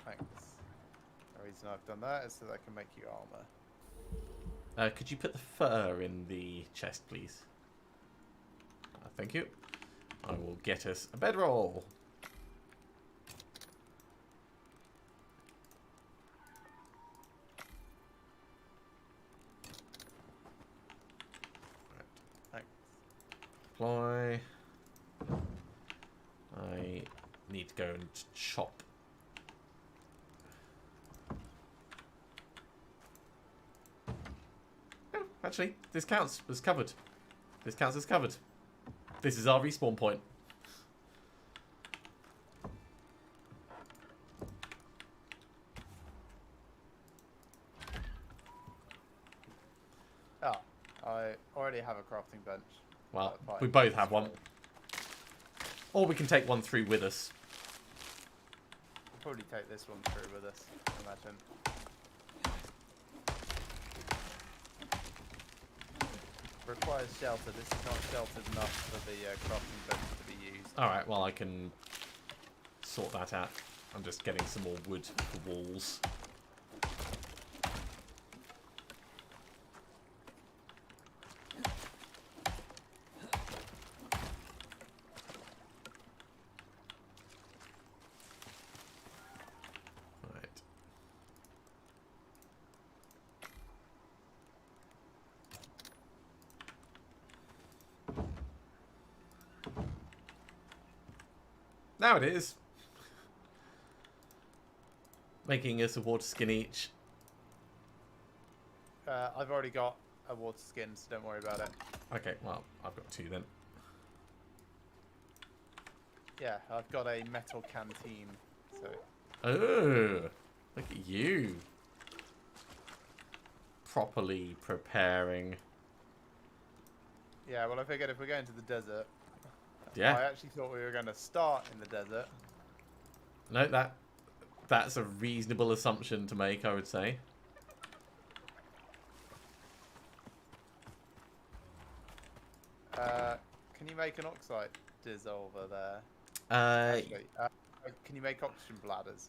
Thanks. The reason I've done that is so that I can make you armor. Could you put the fur in the chest, please? Thank you. I will get us a bedroll. Thanks. Apply. I need to go and chop. Oh, actually, this counts as covered. This counts as covered. This is our respawn point. Oh, I already have a crafting bench. Well, Fine. we both have one. Or we can take one through with us. We'll probably take this one through with us, I imagine. Requires shelter. This is not sheltered enough for the crafting bench to be used. Alright, well I can sort that out. I'm just getting some more wood for walls. Right. Now it is. Making us a water skin each. I've already got a water skin, so don't worry about it. Okay, well, I've got 2 then. Yeah, I've got a metal canteen, so... Oh, look at you. Properly preparing. Yeah, well I figured if we're going to the desert... I Yeah. actually thought we were going to start in the desert. No, that's a reasonable assumption to make, I would say. Can you make an oxide dissolver there? Uh, Actually, can you make oxygen bladders?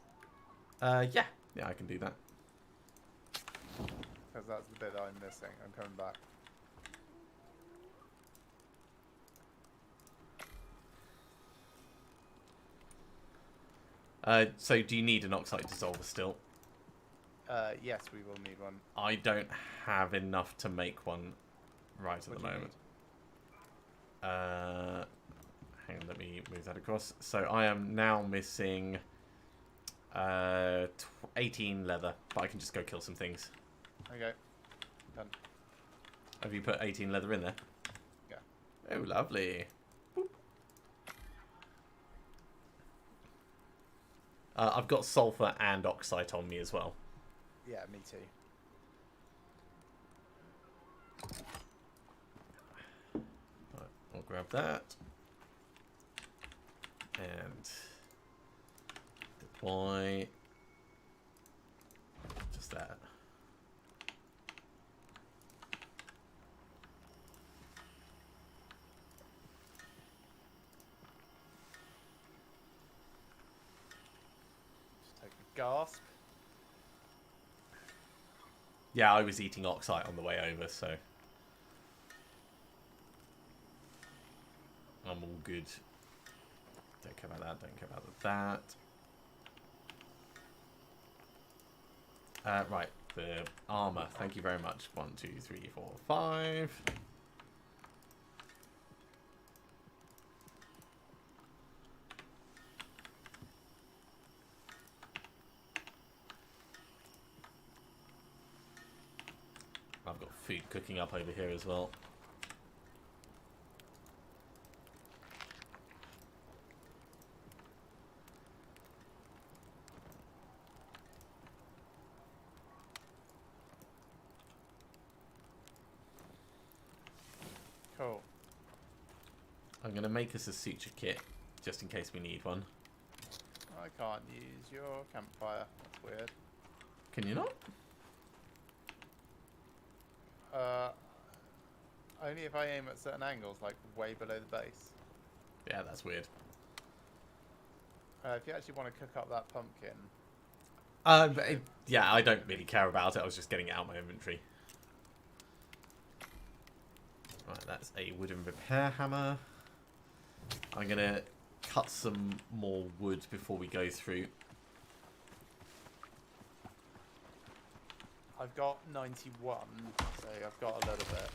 yeah. Yeah, I can do that. Because that's the bit that I'm missing. I'm coming back. So do you need an oxide dissolver still? Yes, we will need one. I don't have enough to make one right at the moment. Hang on, let me move that across. So I am now missing 18 leather, but I can just go kill some things. Okay. Done. Have you put 18 leather in there? Yeah. Oh, lovely. Boop. I've got sulfur and oxide on me as well. Yeah, me too. Right, I'll grab that. And deploy. Just that. Just take a gasp. Yeah, I was eating oxide on the way over, so I'm all good. Don't care about that, don't care about that. Right, the armor. Thank you very much. 1, 2, 3, 4, 5. I've got food cooking up over here as well. Cool. I'm going to make us a suture kit, just in case we need one. I can't use your campfire. That's weird. Can you not? Only if I aim at certain angles, like way below the base. Yeah, that's weird. If you actually want to cook up that pumpkin, Yeah, I don't really care about it. I was just getting it out of my inventory. Right, that's a wooden repair hammer. I'm going to cut some more wood before we go through. I've got 91, so I've got a little bit.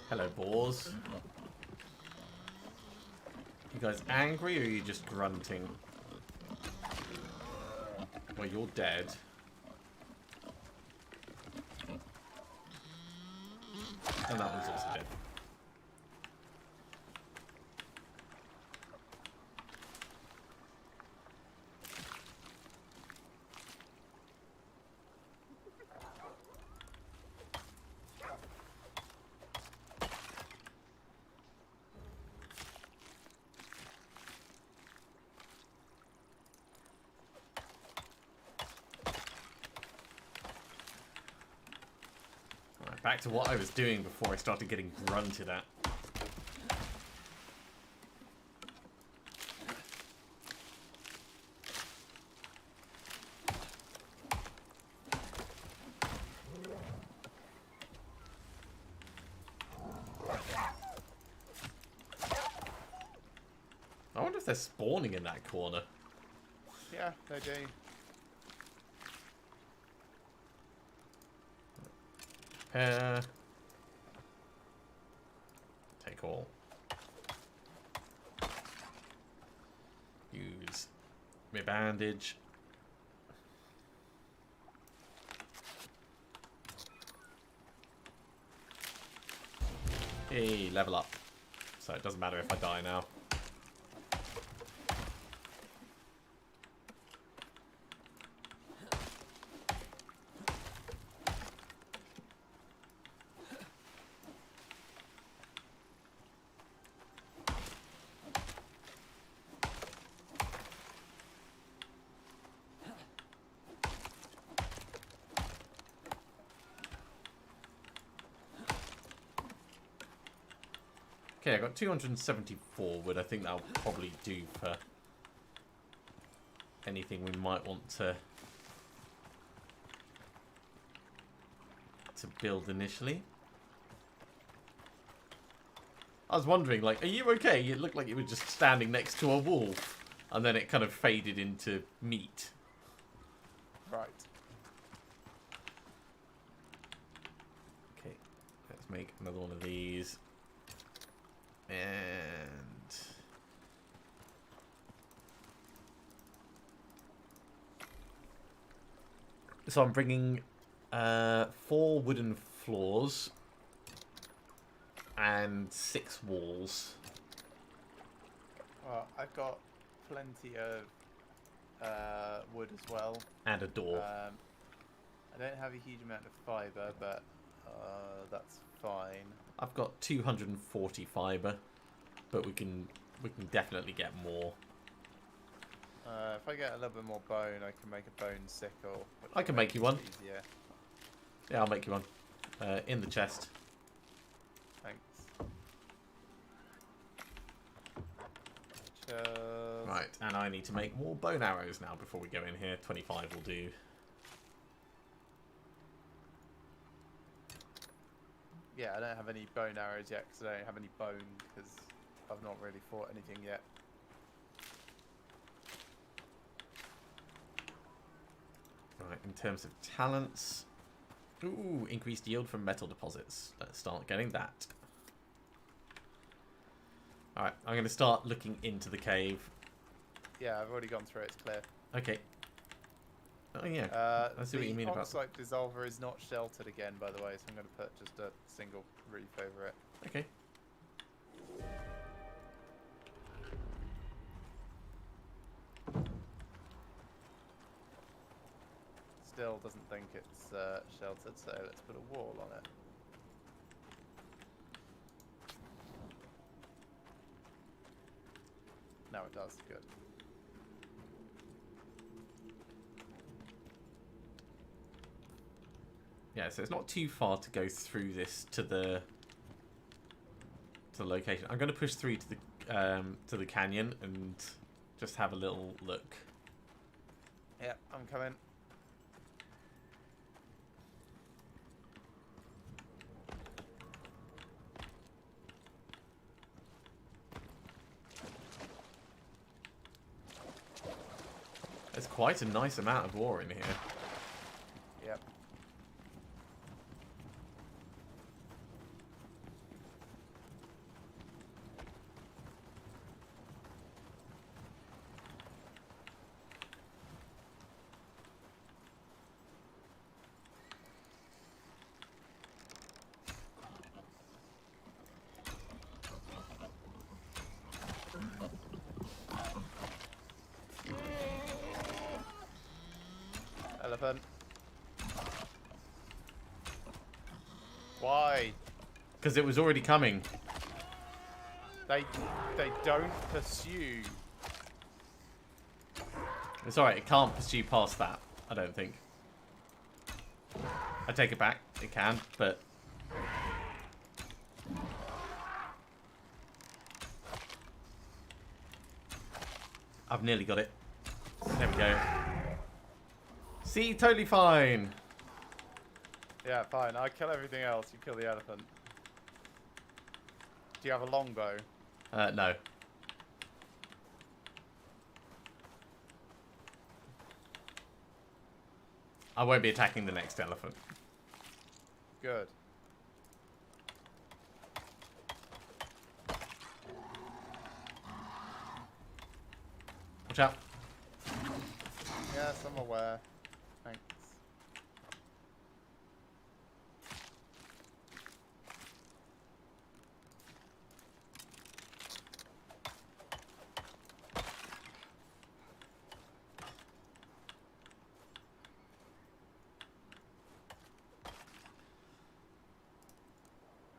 Hello, boars. You guys angry or are you just grunting? Well, you're dead. And that one's also dead. Right, back to what I was doing before I started getting grunted at. I wonder if they're spawning in that corner. Yeah, they do. Take all. Use my bandage. Hey, level up. So it doesn't matter if I die now. Okay, I got 274 wood. I think that'll probably do for anything we might want to build initially. I was wondering, like, are you okay? It looked like you were just standing next to a wolf, and then it kind of faded into meat. Right. Okay, let's make another one of these. And so I'm bringing 4 wooden floors and 6 walls. Well, I've got plenty of wood as well. And a door. I don't have a huge amount of fibre, but that's fine. I've got 240 fibre, but we can definitely get more. If I get a little bit more bone, I can make a bone sickle. I can make you one. Easier. Yeah, I'll make you one. In the chest. Thanks. Just... Right, and I need to make more bone arrows now before we go in here. 25 will do. Yeah, I don't have any bone arrows yet because I don't have any bone because I've not really fought anything yet. Right, in terms of talents... Ooh, increased yield from metal deposits. Let's start getting that. Alright, I'm going to start looking into the cave. Yeah, I've already gone through it. It's clear. Okay. Oh, yeah. I see what you mean about that. The oxide dissolver is not sheltered again, by the way, so I'm going to put just a single roof over it. Okay. Still doesn't think it's sheltered, so let's put a wall on it. Now it does. Good. Yeah, so it's not too far to go through this to the location. I'm going to push through to the canyon and just have a little look. Yeah, I'm coming. There's quite a nice amount of ore in here. Yep. Elephant. Why? Because it was already coming. They don't pursue. It's alright, it can't pursue past that, I don't think. I take it back, it can, but... I've nearly got it. There we go. See, totally fine. Yeah, fine. I kill everything else. You kill the elephant. Do you have a longbow? No. I won't be attacking the next elephant. Good. Watch out. Yes, I'm aware. Thanks.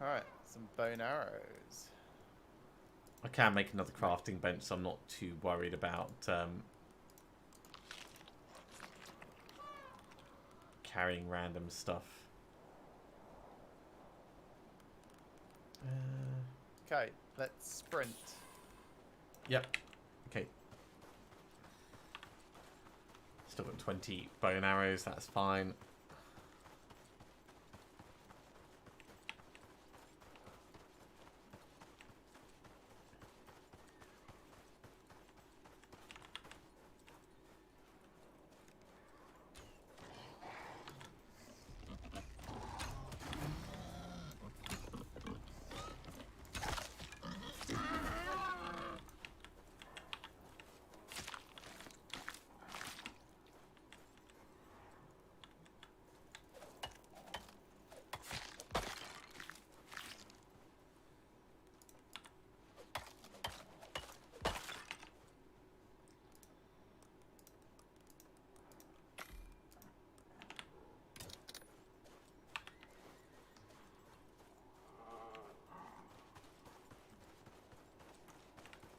Alright, some bone arrows. I can make another crafting bench, so I'm not too worried about carrying random stuff. Okay, let's sprint. Yep. Okay. Still got 20 bone arrows, that's fine.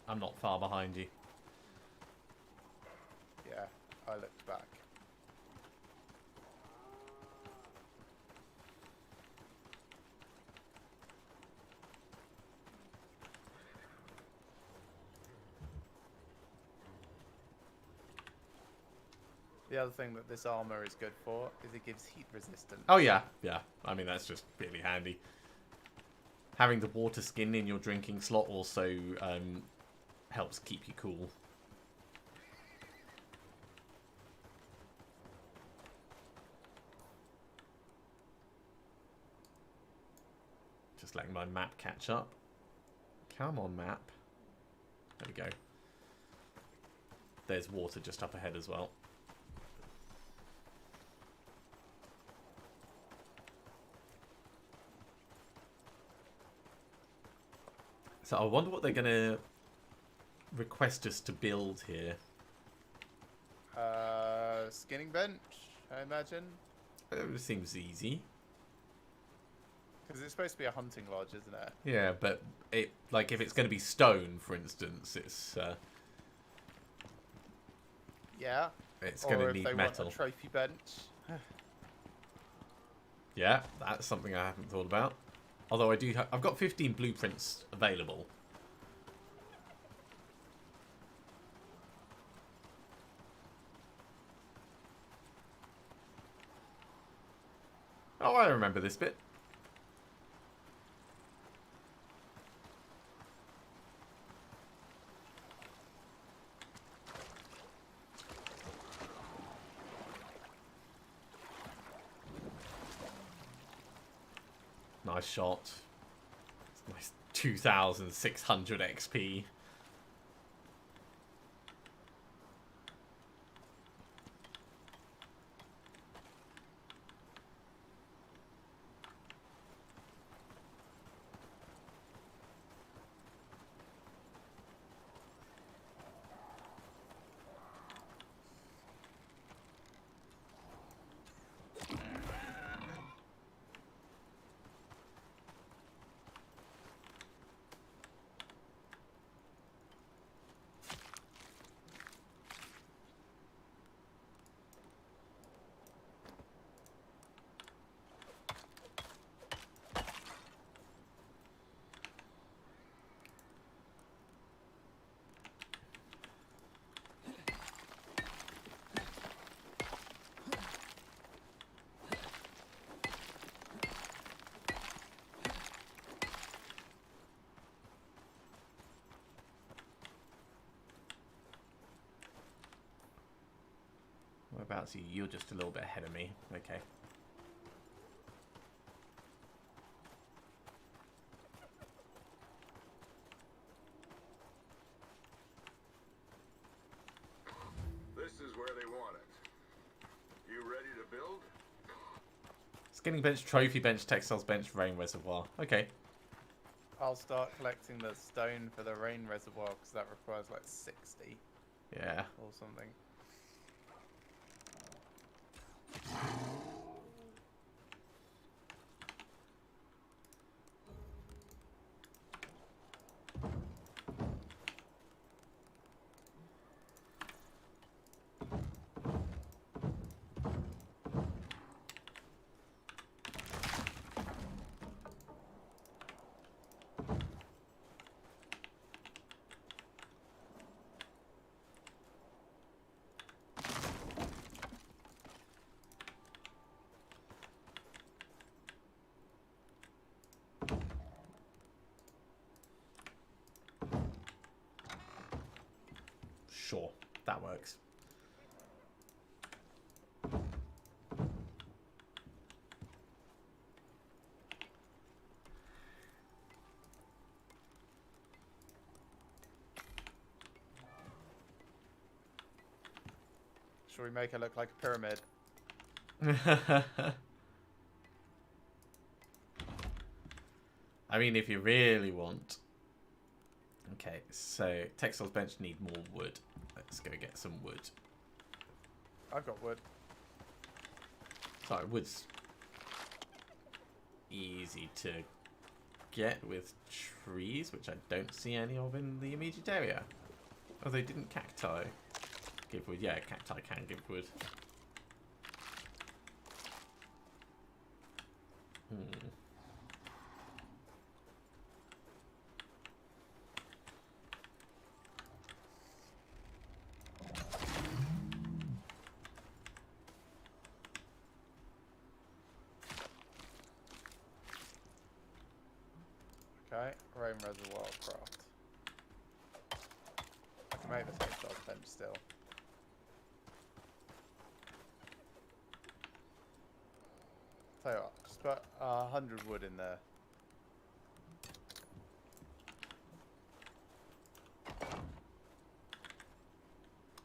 I'm not far behind you. Yeah, I looked back. The other thing that this armor is good for is it gives heat resistance. Oh yeah, yeah. I mean, that's just really handy. Having the water skin in your drinking slot also helps keep you cool. Just letting my map catch up. Come on, map. There we go. There's water just up ahead as well. So I wonder what they're going to request us to build here. Skinning bench, I imagine. It seems easy. Because it's supposed to be a hunting lodge, isn't it? Yeah, but it like if it's going to be stone, for instance, it's Yeah. going to Or if need they metal. want a trophy bench. Yeah, that's something I haven't thought about. Although I've got 15 blueprints available. Oh, I remember this bit. Nice shot. Nice 2,600 XP. Whereabouts are you? You're just a little bit ahead of me. Okay. This is where they want it. You ready to build? Skinning bench, trophy bench, textiles bench, rain reservoir. Okay. I'll start collecting the stone for the rain reservoir because that requires like 60 Yeah. or something. Sure. That works. Shall we make it look like a pyramid? I mean, if you really want. Okay, so textiles bench need more wood. Let's go get some wood. I've got wood. Sorry, wood's easy to get with trees, which I don't see any of in the immediate area. Although didn't cacti give wood? Yeah, cacti can give wood. Rain reservoir craft. I can make the textile bench still. Tell you what, just put 100 wood in there.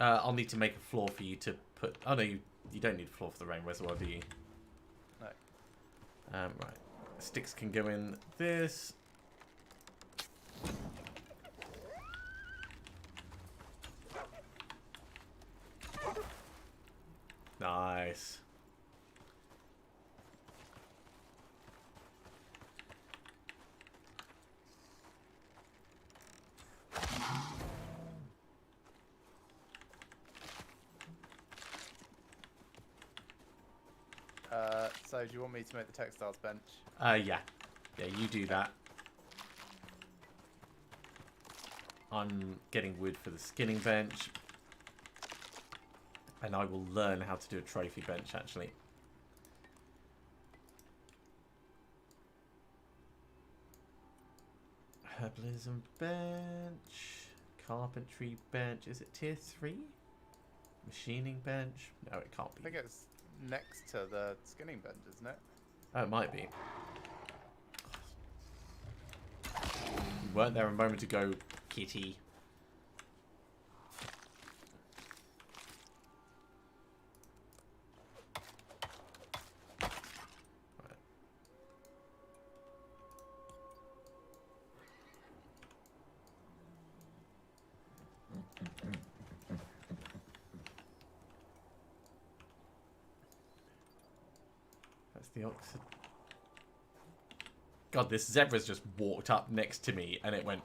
I'll need to make a floor for you to put... Oh, no, you don't need a floor for the rain reservoir, do you? No. Right. Sticks can go in this. Nice. So do you want me to make the textiles bench? Yeah. Yeah, you do that. I'm getting wood for the skinning bench. And I will learn how to do a trophy bench, actually. Herbalism bench. Carpentry bench. Is it tier 3? Machining bench? No, it can't I be. think it's next to the skinning bench, isn't it? Oh, it might be. You weren't there a moment ago, kitty. That's the oxid. God, this zebra's just walked up next to me and it went...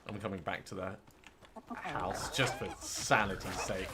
I'm coming back to the house just for sanity's sake.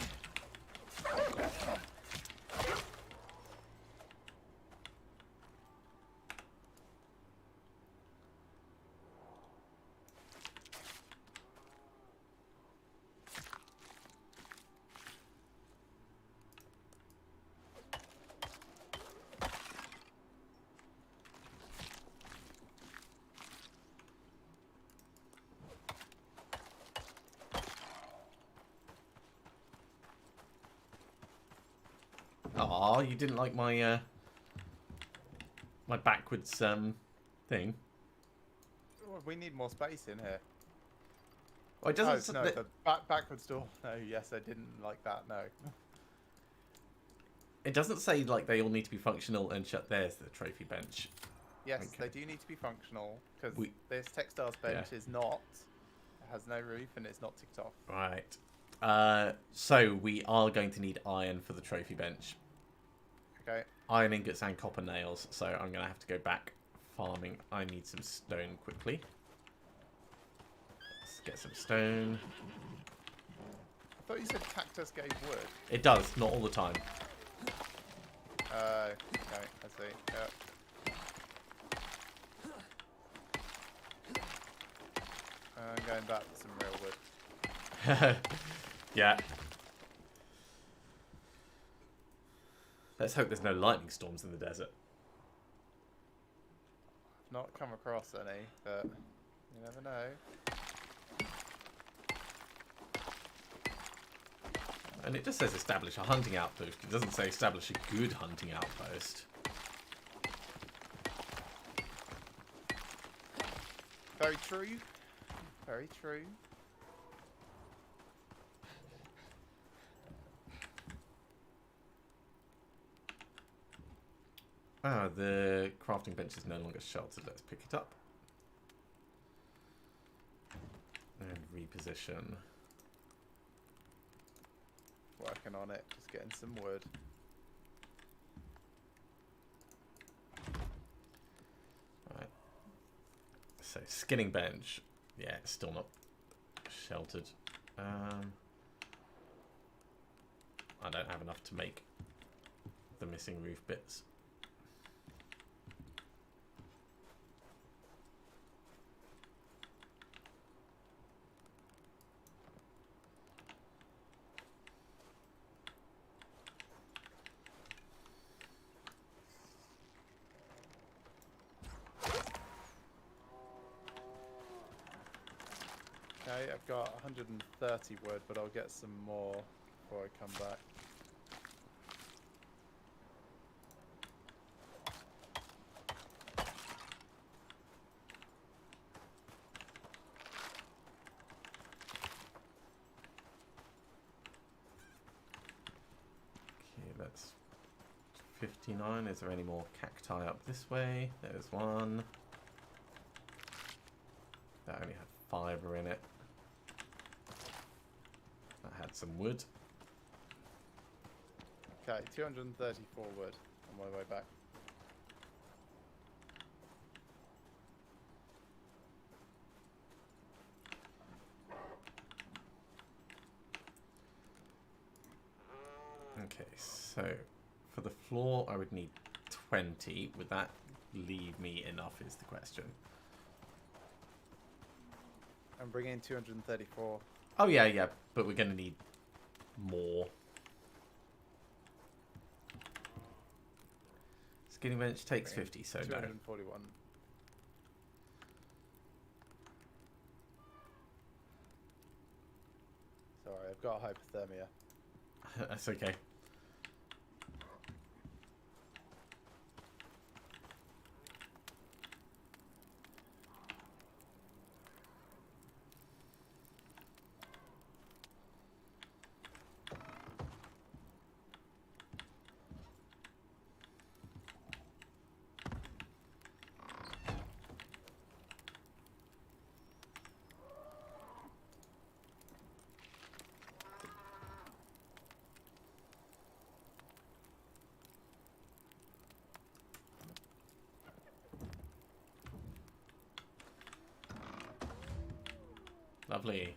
Aw, you didn't like my my backwards thing. Oh, we need more space in here. Oh, it doesn't. No, the backwards door. No, yes, I didn't like that. No. It doesn't say like they all need to be functional and shut. There's the trophy bench. Yes, Okay. they do need to be functional because We- this textiles bench is not. It has no roof and it's not ticked off. Right. So we are going to need iron for the trophy bench. Okay. Iron ingots and copper nails. So I'm going to have to go back farming. I need some stone quickly. Let's get some stone. I thought you said cactus gave wood. It does, not all the time. Okay, I see. Yep. I'm going back to some real wood. Yeah. Let's hope there's no lightning storms in the desert. I've not come across any, but you never know. And it just says establish a hunting outpost. It doesn't say establish a good hunting outpost. Very true. Very true. Ah, the crafting bench is no longer sheltered. Let's pick it up. And reposition. Working on it, just getting some wood. Right. So, skinning bench. Yeah, it's still not sheltered. I don't have enough to make the missing roof bits. Okay, I've got 130 wood, but I'll get some more before I come back. Okay, that's 59. Is there any more cacti up this way? There's one. That only had fibre in it. That had some wood. Okay, 234 wood on my way back. Okay, so for the floor I would need 20. Would that leave me enough is the question. I'm bringing 234. Oh yeah, yeah, but we're going to need more. Skinny bench takes 50, so no. 241. Sorry, I've got hypothermia. That's okay. Lovely.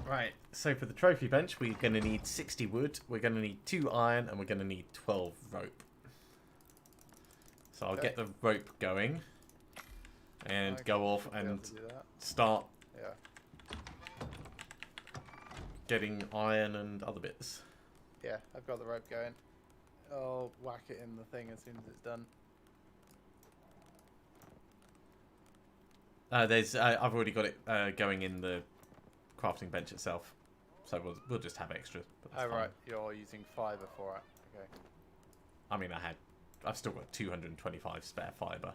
Right, so for the trophy bench, we're going to need 60 wood, we're going to need 2 iron, and we're going to need 12 rope. So I'll get the rope going, and go off and start getting iron and other bits. Yeah, I've got the rope going. I'll whack it in the thing as soon as it's done. I've already got it going in the crafting bench itself, so we'll just have extra. Oh right, you're using fibre for it. Okay. I mean, I've still got 225 spare fibre.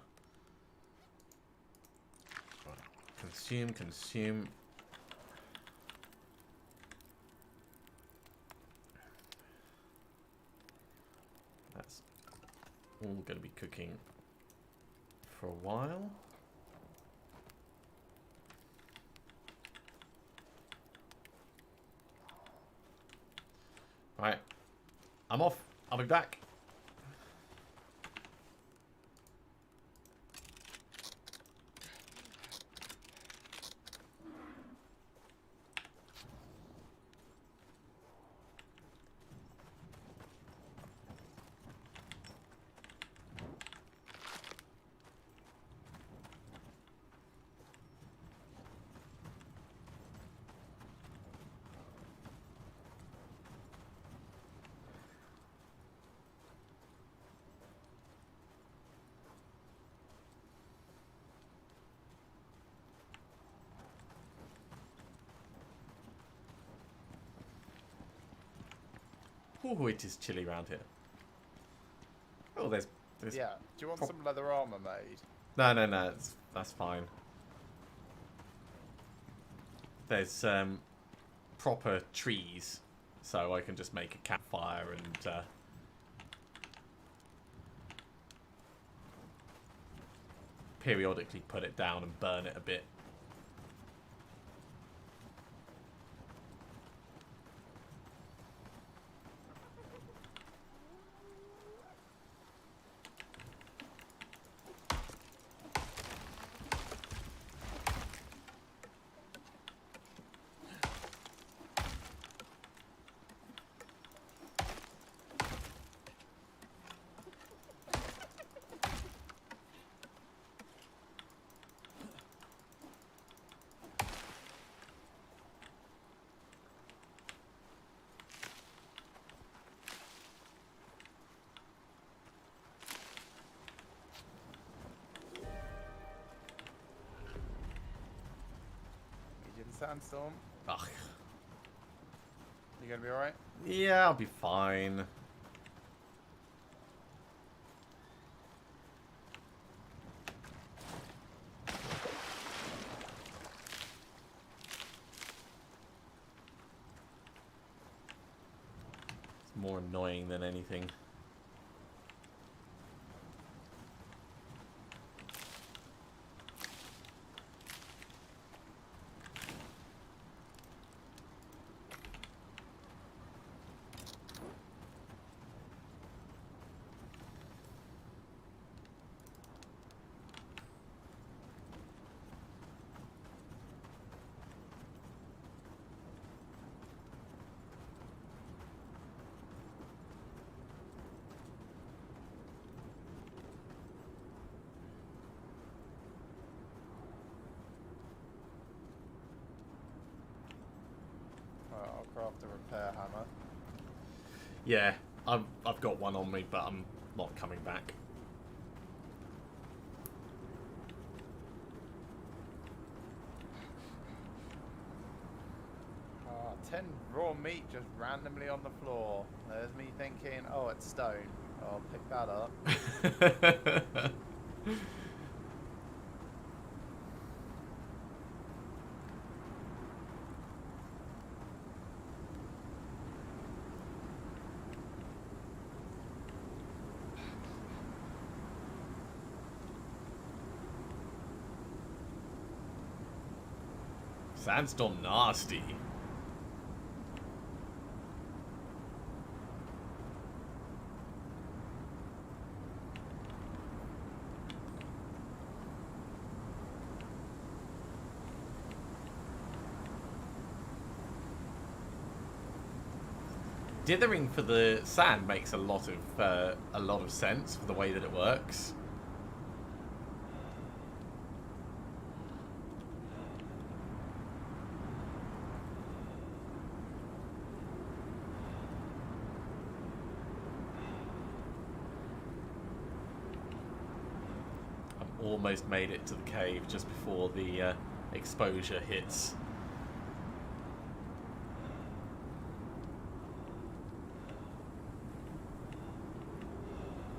Right. Consume. That's all going to be cooking for a while. Right, I'm off. I'll be back. Oh, it is chilly around here. Oh, there's yeah. Do you want some leather armor made? No. That's fine. There's proper trees, so I can just make a campfire and periodically put it down and burn it a bit. Sandstorm. Ugh. You gonna be alright? Yeah, I'll be fine. It's more annoying than anything. Well, I'll craft a repair hammer. Yeah, I've got one on me, but I'm not coming back. Ah, 10 raw meat just randomly on the floor. There's me thinking, oh, it's stone. I'll pick that up. Sandstorm nasty. Dithering for the sand makes a lot of sense for the way that it works. I've almost made it to the cave just before the exposure hits.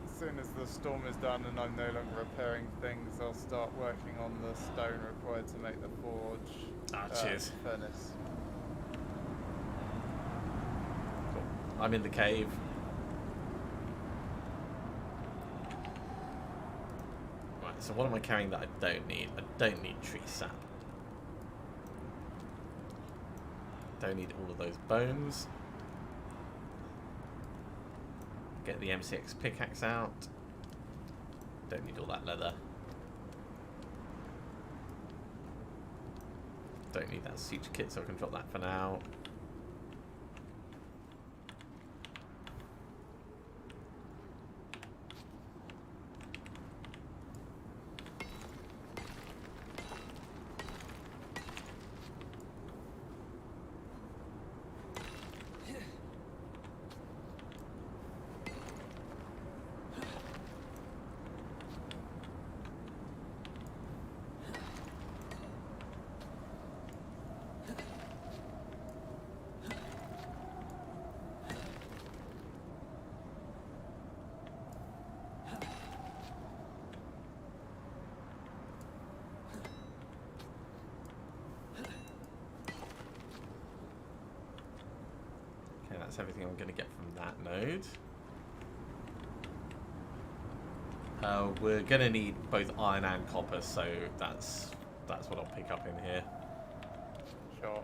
As soon as the storm is done and I'm no longer repairing things, I'll start working on the stone required to make the forge. Cheers. Furnace. Cool. I'm in the cave. Right, so what am I carrying that I don't need? I don't need tree sap. Don't need all of those bones. Get the M6 pickaxe out. Don't need all that leather. Don't need that suture kit, so I can drop that for now. That's everything I'm going to get from that node. We're going to need both iron and copper, so that's what I'll pick up in here. Sure.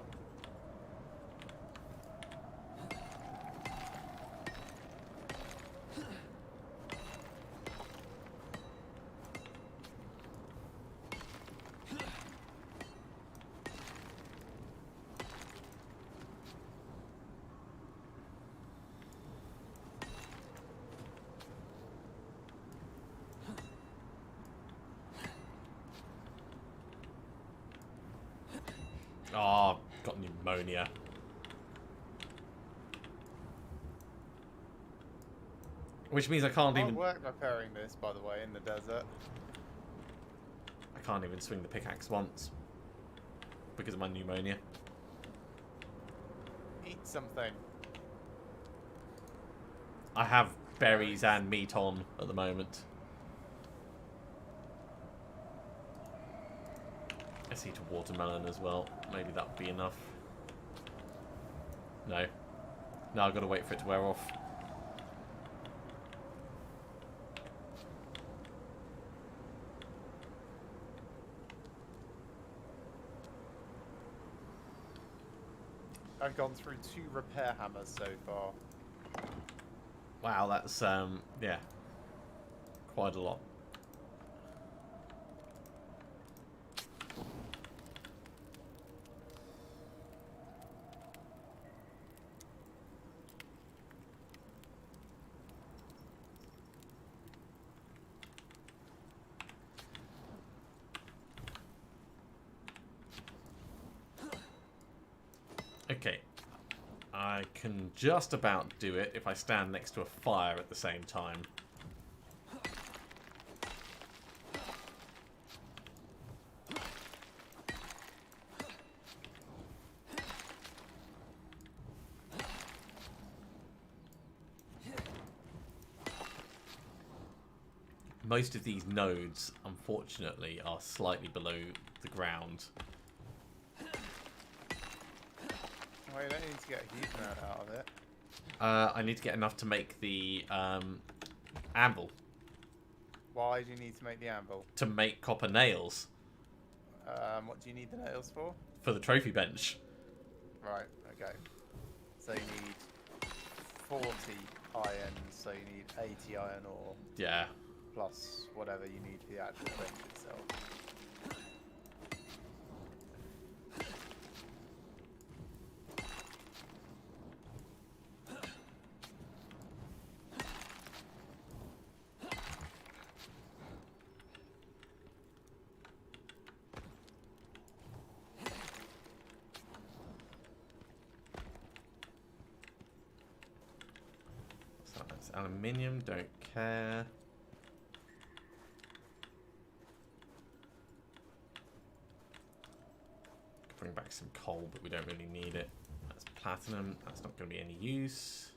Oh, got pneumonia. Which means I can't Hard even... work repairing this, by the way, in the desert. I can't even swing the pickaxe once. because of my pneumonia. Eat something. I have berries and meat on at the moment. Let's eat a watermelon as well. Maybe that would be enough. No. No, I've got to wait for it to wear off. I've gone through 2 repair hammers so far. Wow, that's, yeah. Quite a lot. Okay. I can just about do it if I stand next to a fire at the same time. Most of these nodes, unfortunately, are slightly below the ground. Well, you don't need to get a huge amount out of it. I need to get enough to make the anvil. Why do you need to make the anvil? To make copper nails What do you need the nails for? for the trophy bench. Right, okay. So you need 40 iron, so you need 80 iron ore, Yeah. plus whatever you need for the actual bench itself. So that's aluminium, don't care. Could bring back some coal, but we don't really need it. That's platinum, that's not going to be any use.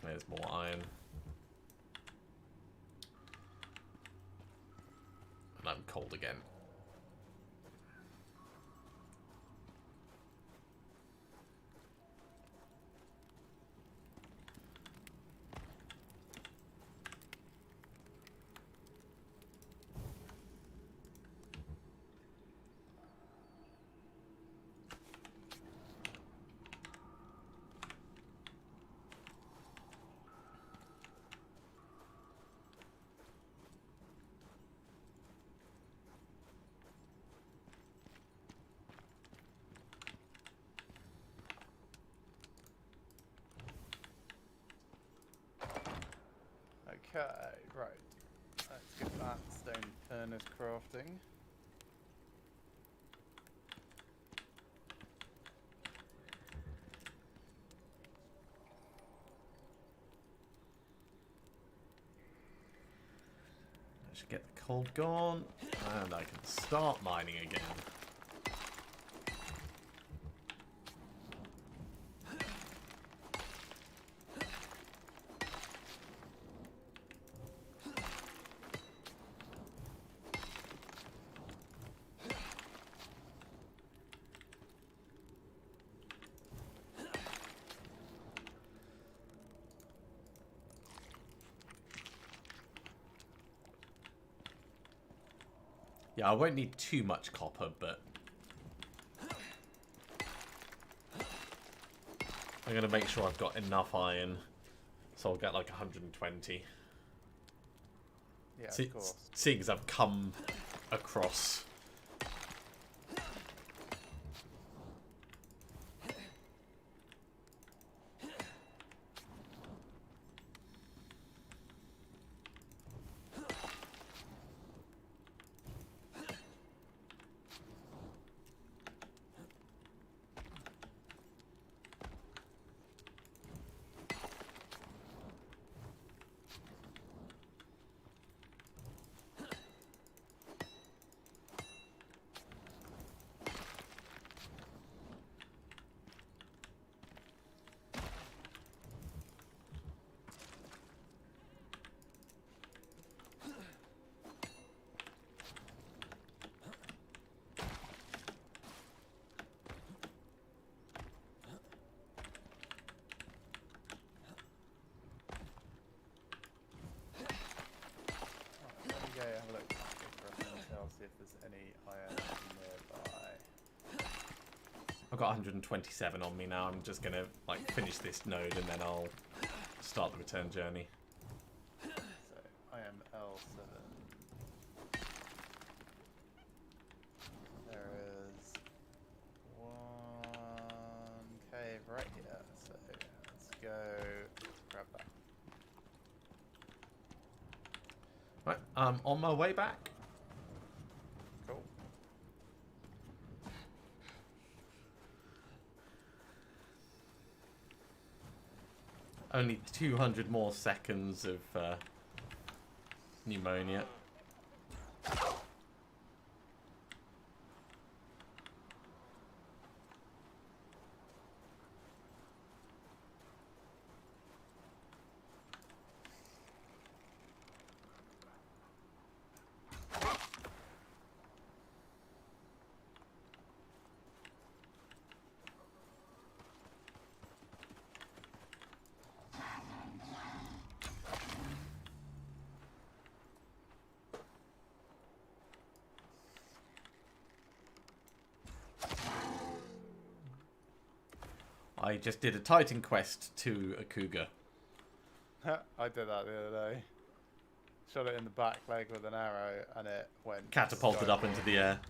There's more iron. And I'm cold again. Okay, right. Let's get that stone furnace crafting. I should get the coal gone, and I can start mining again. Yeah, I won't need too much copper, but I'm going to make sure I've got enough iron, so I'll get like 120. Yeah, of course. Seeing as I've come across. any iron nearby. I've got 127 on me now. I'm just gonna like finish this node and then I'll start the return journey. So I am L7. There is one cave right here. So let's go grab that. Right, on my way back. Cool. Only 200 more seconds of pneumonia. I just did a Titan quest to a cougar. I did that the other day. Shot it in the back leg with an arrow and it went... Catapulted up into the air.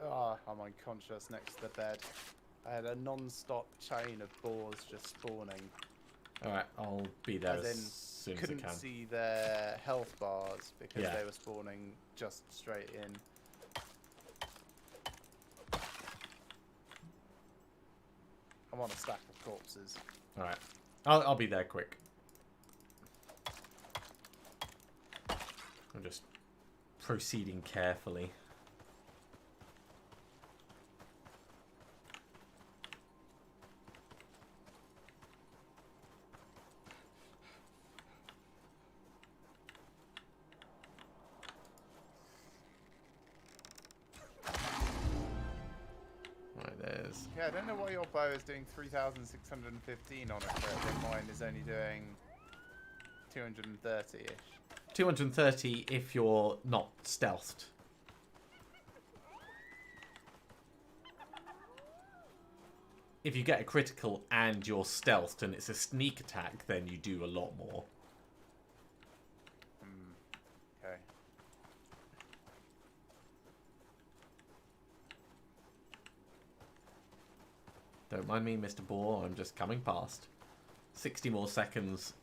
Ah, I'm unconscious next to the bed. I had a non-stop chain of boars just spawning. Alright, I'll be there As as in, soon as I couldn't can. see their health bars because Yeah. they were spawning just straight in. I'm on a stack of corpses. Alright, I'll be there quick. I'm just proceeding carefully. Right, there's... Yeah, I don't know why your bow is doing 3,615 on a crit when mine is only doing 230-ish. 230 if you're not stealthed. If you get a critical and you're stealthed and it's a sneak attack, then you do a lot more. Okay. Don't mind me, Mr. Boar, I'm just coming past. 60 more seconds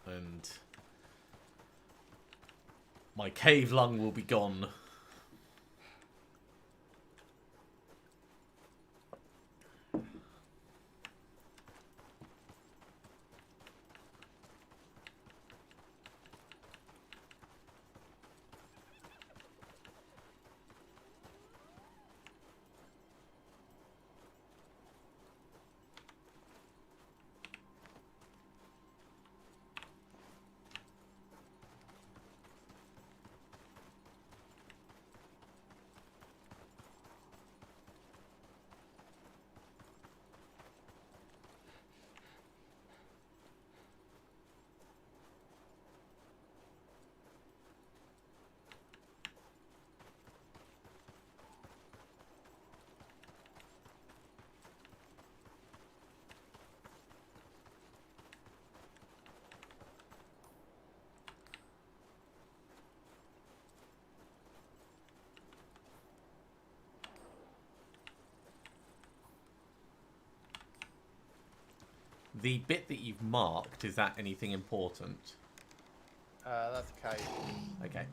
and my cave lung will be gone. The bit that you've marked, is that anything important? That's a cave. Okay.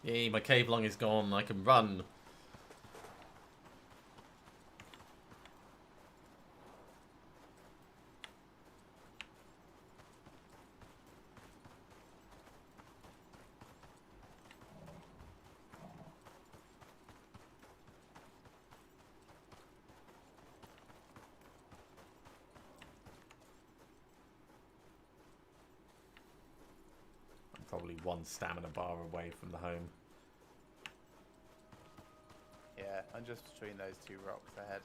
Yay, my cave lung is gone. I can run. Probably one stamina bar away from the home. Yeah, I'm just between those two rocks ahead.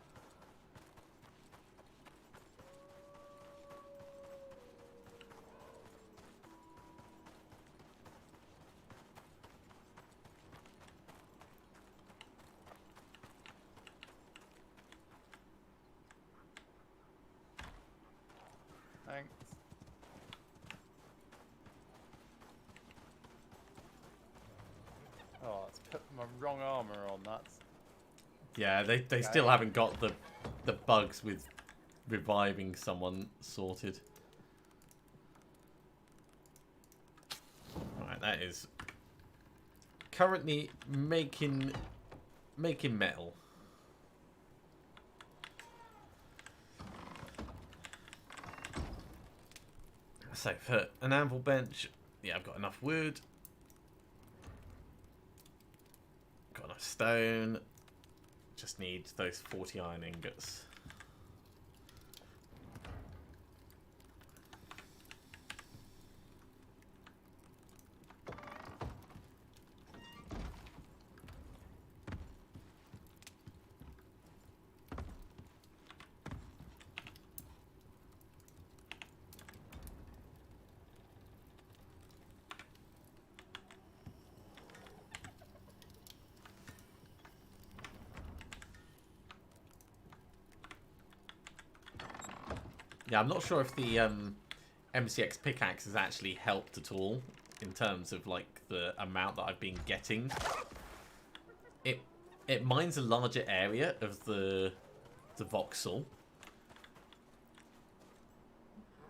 Thanks. Oh, it's put my wrong armor on. That's Yeah, they still haven't got the bugs with reviving someone sorted. Alright, that is currently making metal. So for an anvil bench, yeah, I've got enough wood. Got enough stone. Just need those 40 iron ingots. Yeah, I'm not sure if the MCX pickaxe has actually helped at all in terms of like the amount that I've been getting. It mines a larger area of the voxel,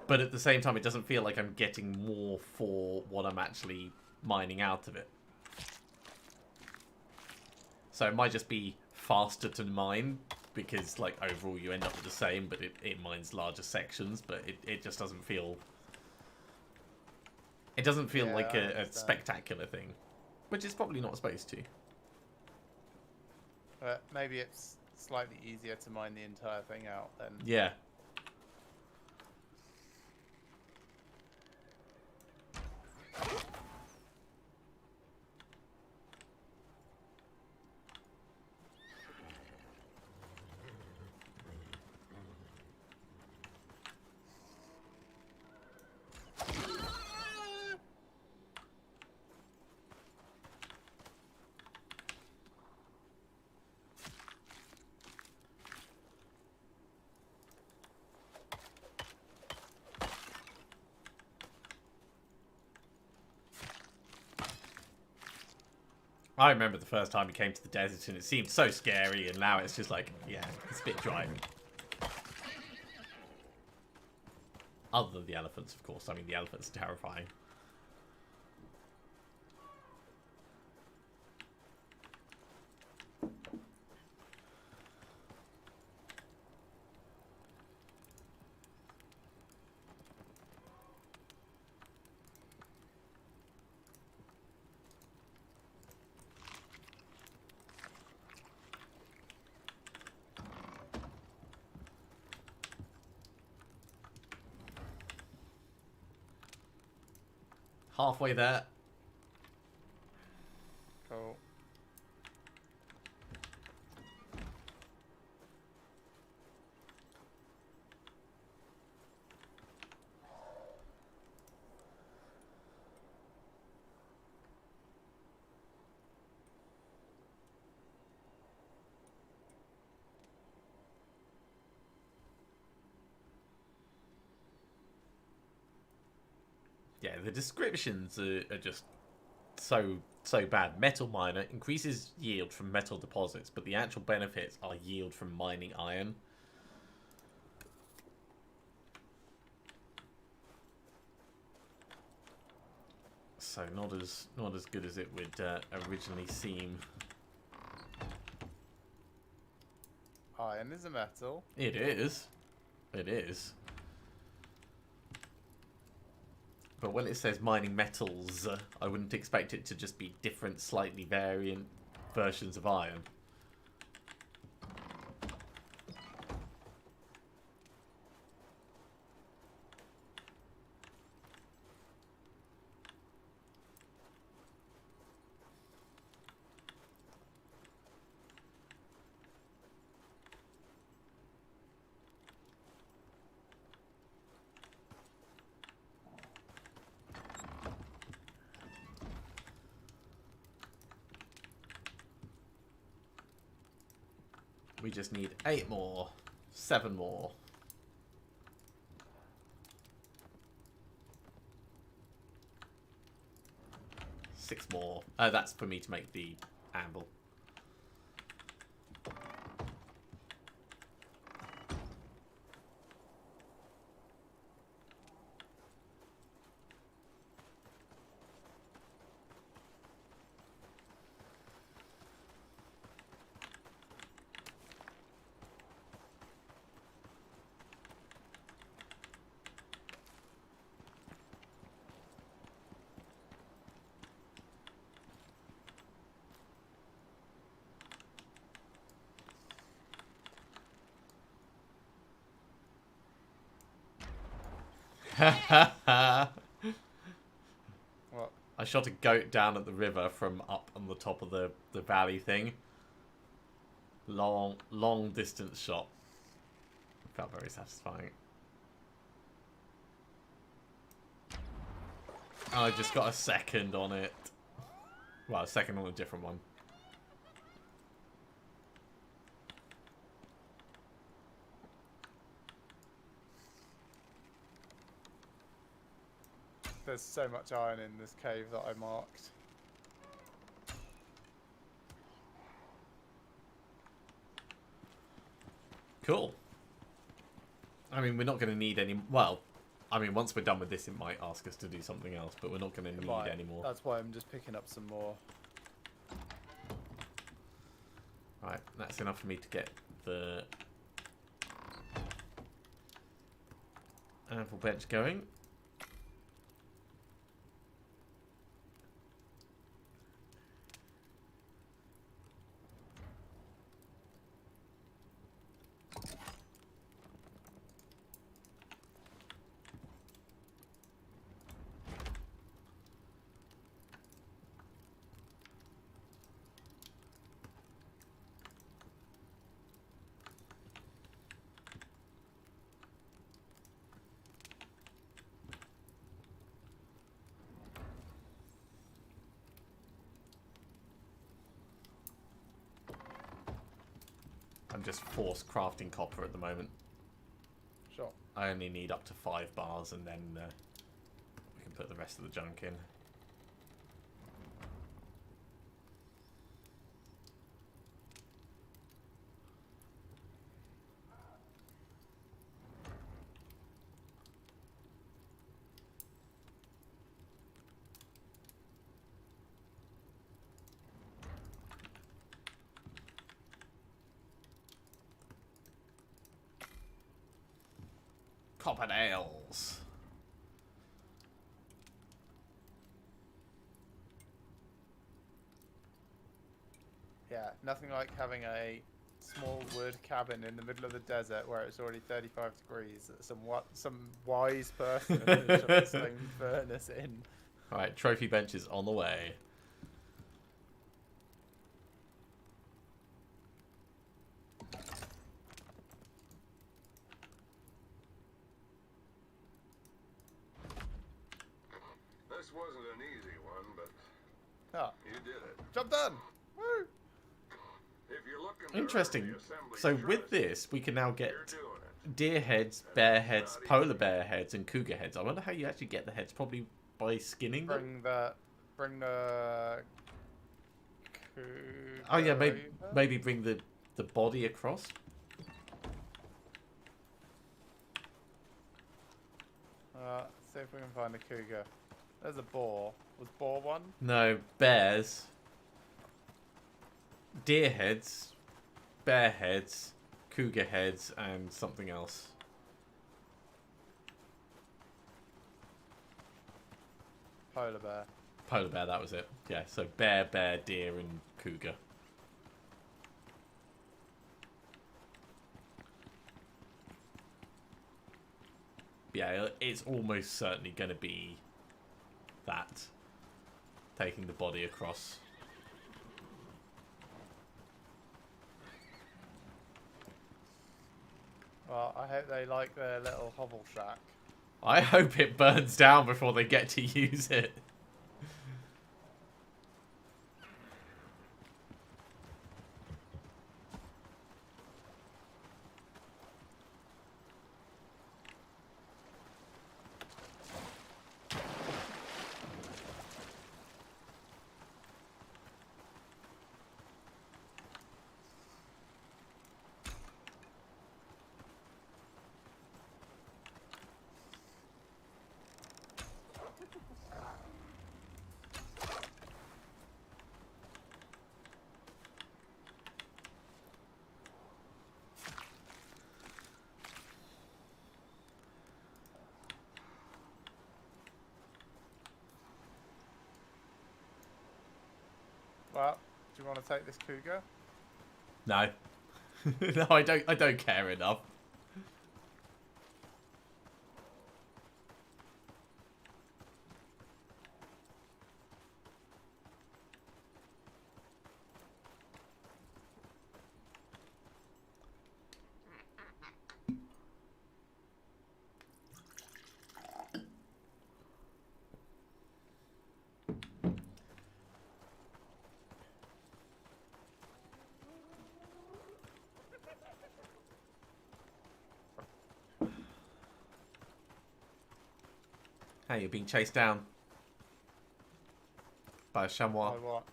but at the same time it doesn't feel like I'm getting more for what I'm actually mining out of it. So it might just be faster to mine, because like overall you end up with the same, but it mines larger sections, but it just doesn't feel... It doesn't feel like a spectacular thing, which it's probably not supposed to. But maybe it's slightly easier to mine the entire thing out then. Yeah. I remember the first time we came to the desert and it seemed so scary, and now it's just like, yeah, it's a bit dry. Other than the elephants, of course. I mean, the elephants are terrifying. Halfway there. Cool. Yeah, the descriptions are just so bad. Metal miner increases yield from metal deposits, but the actual benefits are yield from mining iron. So not as good as it would originally seem. Iron is a metal. It is. It is. But when it says mining metals, I wouldn't expect it to just be different, slightly variant versions of iron. We just need 8 more. 7 more. Six more. That's for me to make the anvil. What? I shot a goat down at the river from up on the top of the valley thing. Long distance shot. Felt very satisfying. I just got a second on it. Well, a second on a different one. There's so much iron in this cave that I marked. Cool. I mean, we're not going to need any... Well, I mean, once we're done with this, it might ask us to do something else, but we're not going to need any more. That's why I'm just picking up some more. Right, that's enough for me to get the anvil bench going. I'm just force crafting copper at the moment. Sure. I only need up to 5 bars and then we can put the rest of the junk in. Copper nails. Yeah, nothing like having a small wood cabin in the middle of the desert where it's already 35 degrees. That some wise person has shot a stone furnace in. Alright, trophy bench is on the way. This wasn't an easy one, but Ah, you did it. job done! Woo! If you're looking to Interesting. earn the assembly So trust, with this, we can now get you're doing it. deer heads, bear heads, polar bear heads, and cougar heads. I wonder how you actually get the heads. Probably by skinning them? Bring the. Oh yeah, cougar maybe bring the body across. See if we can find a cougar. There's a boar. Was boar one? No, bears. Deer heads, bear heads, cougar heads, and something else. Polar bear. Polar bear, that was it. Yeah, so bear, deer, and cougar. Yeah, it's almost certainly going to be that. Taking the body across. Well, I hope they like their little hovel shack. I hope it burns down before they get to use it. Well, do you want to take this cougar? No. No, I don't. I don't care enough. Hey, you're being chased down by a chamois. By what?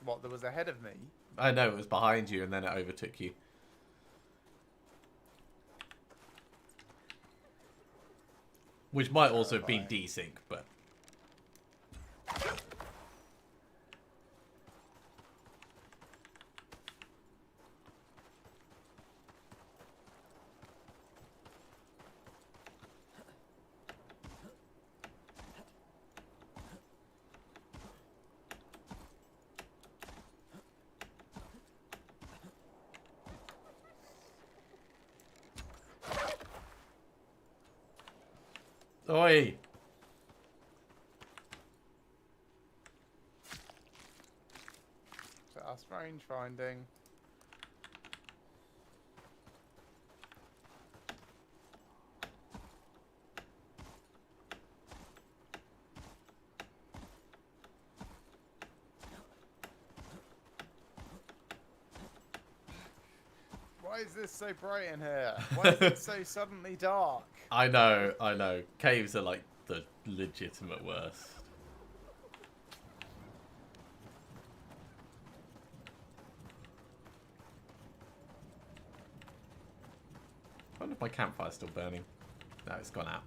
What, that was ahead of me? I know it was behind you, and then it overtook you. Which might also have been desync, but... Oi! So that's range finding. Why is this so bright in here? Why is it so suddenly dark? I know, I know. Caves are like the legitimate worst. I wonder if my campfire's still burning. No, it's gone out.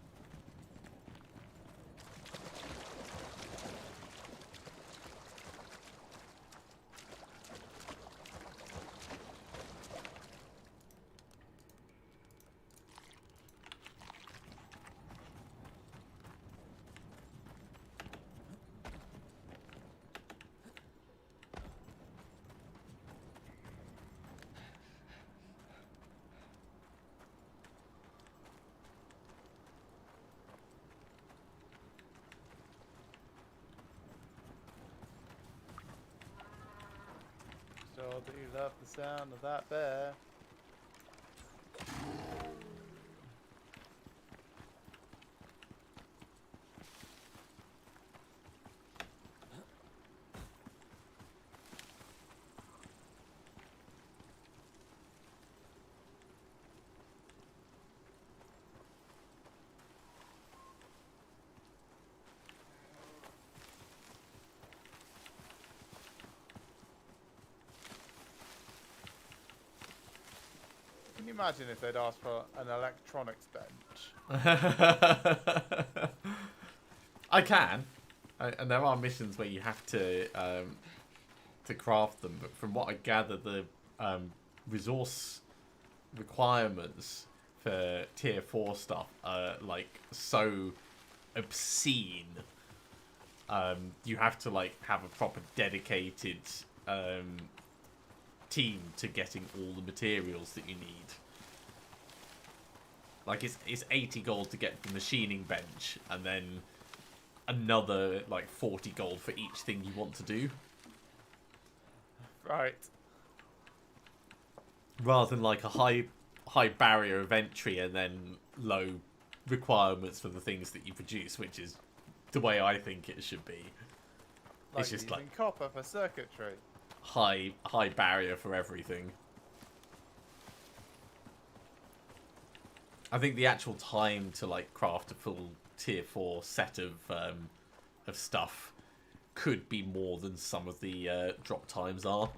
Sure do love the sound of that bear. Can you imagine if they'd asked for an electronics bench? I can. And there are missions where you have to craft them, but from what I gather, the resource requirements for tier 4 stuff are like so obscene. You have to like have a proper dedicated team to getting all the materials that you need. Like it's 80 gold to get the machining bench, and then another like 40 gold for each thing you want to do. Right. Rather than like a high barrier of entry and then low requirements for the things that you produce, which is the way I think it should be. Like It's just using like copper for circuitry. high barrier for everything. I think the actual time to like craft a full tier 4 set of stuff could be more than some of the drop times are.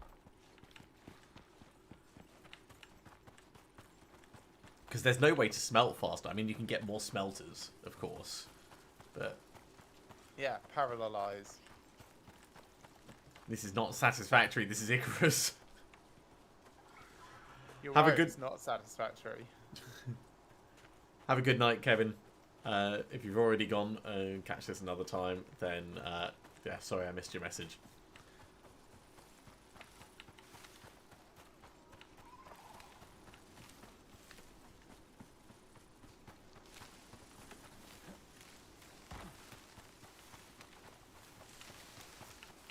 Because there's no way to smelt faster. I mean, you can get more smelters, of course, but Yeah, parallelize. this is not satisfactory. This is Icarus. You're Have a right, good- it's not satisfactory. Have a good night, Kevin. If you've already gone and catch this another time, then yeah, sorry I missed your message.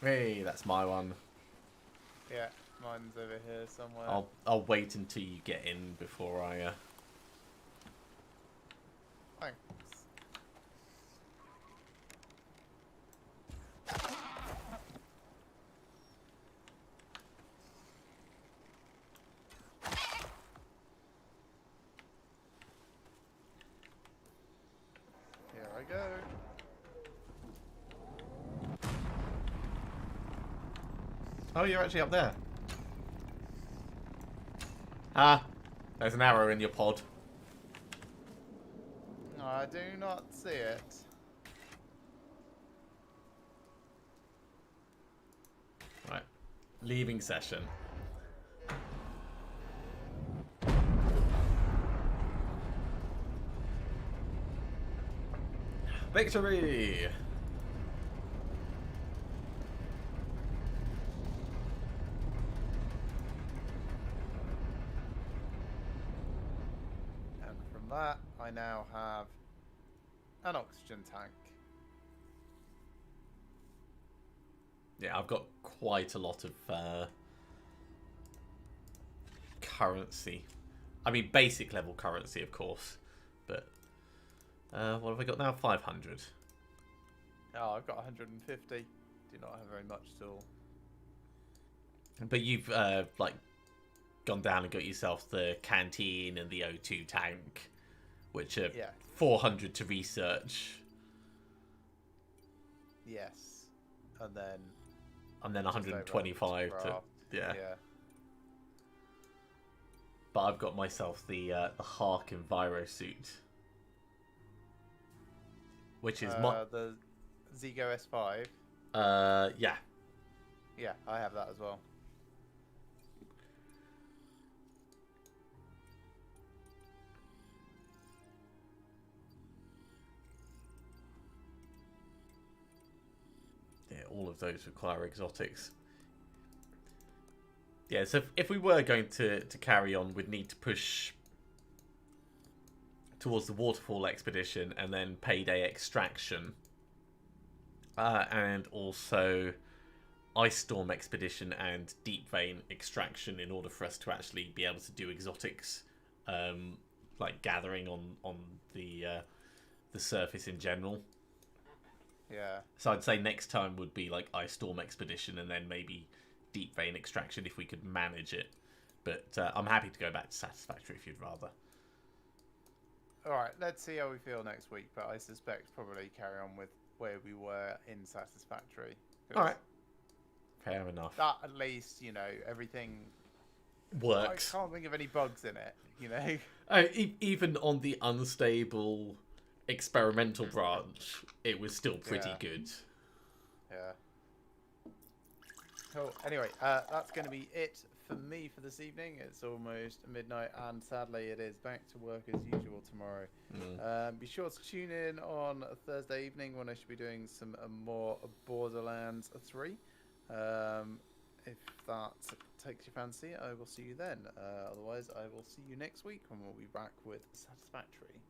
Hey, that's my one. Yeah, mine's over here somewhere. I'll wait until you get in before I. Thanks. Here I go. Oh, you're actually up there. Ah, there's an arrow in your pod. I do not see it. Right, leaving session. Victory! And from that, I now have an oxygen tank. Yeah, I've got quite a lot of currency. I mean, basic level currency, of course. But what have I got now? 500. Oh, I've got 150. Do not have very much at all. But you've like gone down and got yourself the canteen and the O2 tank, which are 400 to research. Yes. And then 125 to yeah. But I've got myself the Hark Enviro suit, which is the Zigo S5. Yeah. Yeah, I have that as well. Yeah, all of those require exotics. Yeah, so if we were going to carry on, we'd need to push towards the Waterfall Expedition and then Payday Extraction. And also Ice Storm Expedition and Deep Vein Extraction in order for us to actually be able to do exotics, like gathering on the surface in general. Yeah. So I'd say next time would be like Ice Storm Expedition and then maybe Deep Vein Extraction if we could manage it. But I'm happy to go back to Satisfactory if you'd rather. Alright, let's see how we feel next week, but I suspect probably carry on with where we were in Satisfactory. Alright. Fair enough. That at least, you know, everything works. I can't think of any bugs in it, you know? Even on the unstable experimental branch, it was still pretty good. Yeah. Cool. Anyway, that's going to be it for me for this evening. It's almost midnight, and sadly, it is back to work as usual tomorrow. Be sure to tune in on Thursday evening when I should be doing some more Borderlands 3. If that takes your fancy, I will see you then. Otherwise, I will see you next week when we'll be back with Satisfactory.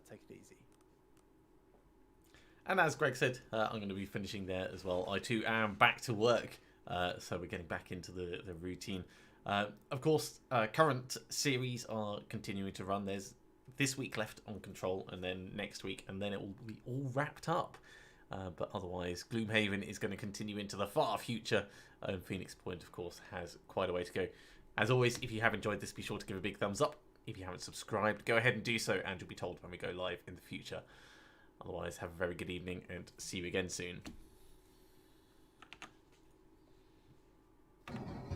Take it easy. And as Greg said, I'm going to be finishing there as well. I too am back to work, so we're getting back into the routine. Of course, current series are continuing to run. There's this week left on Control, and then next week, and then it will be all wrapped up. But otherwise, Gloomhaven is going to continue into the far future. Phoenix Point, of course, has quite a way to go. As always, if you have enjoyed this, be sure to give a big thumbs up. If you haven't subscribed, go ahead and do so, and you'll be told when we go live in the future. Otherwise, have a very good evening, and see you again soon.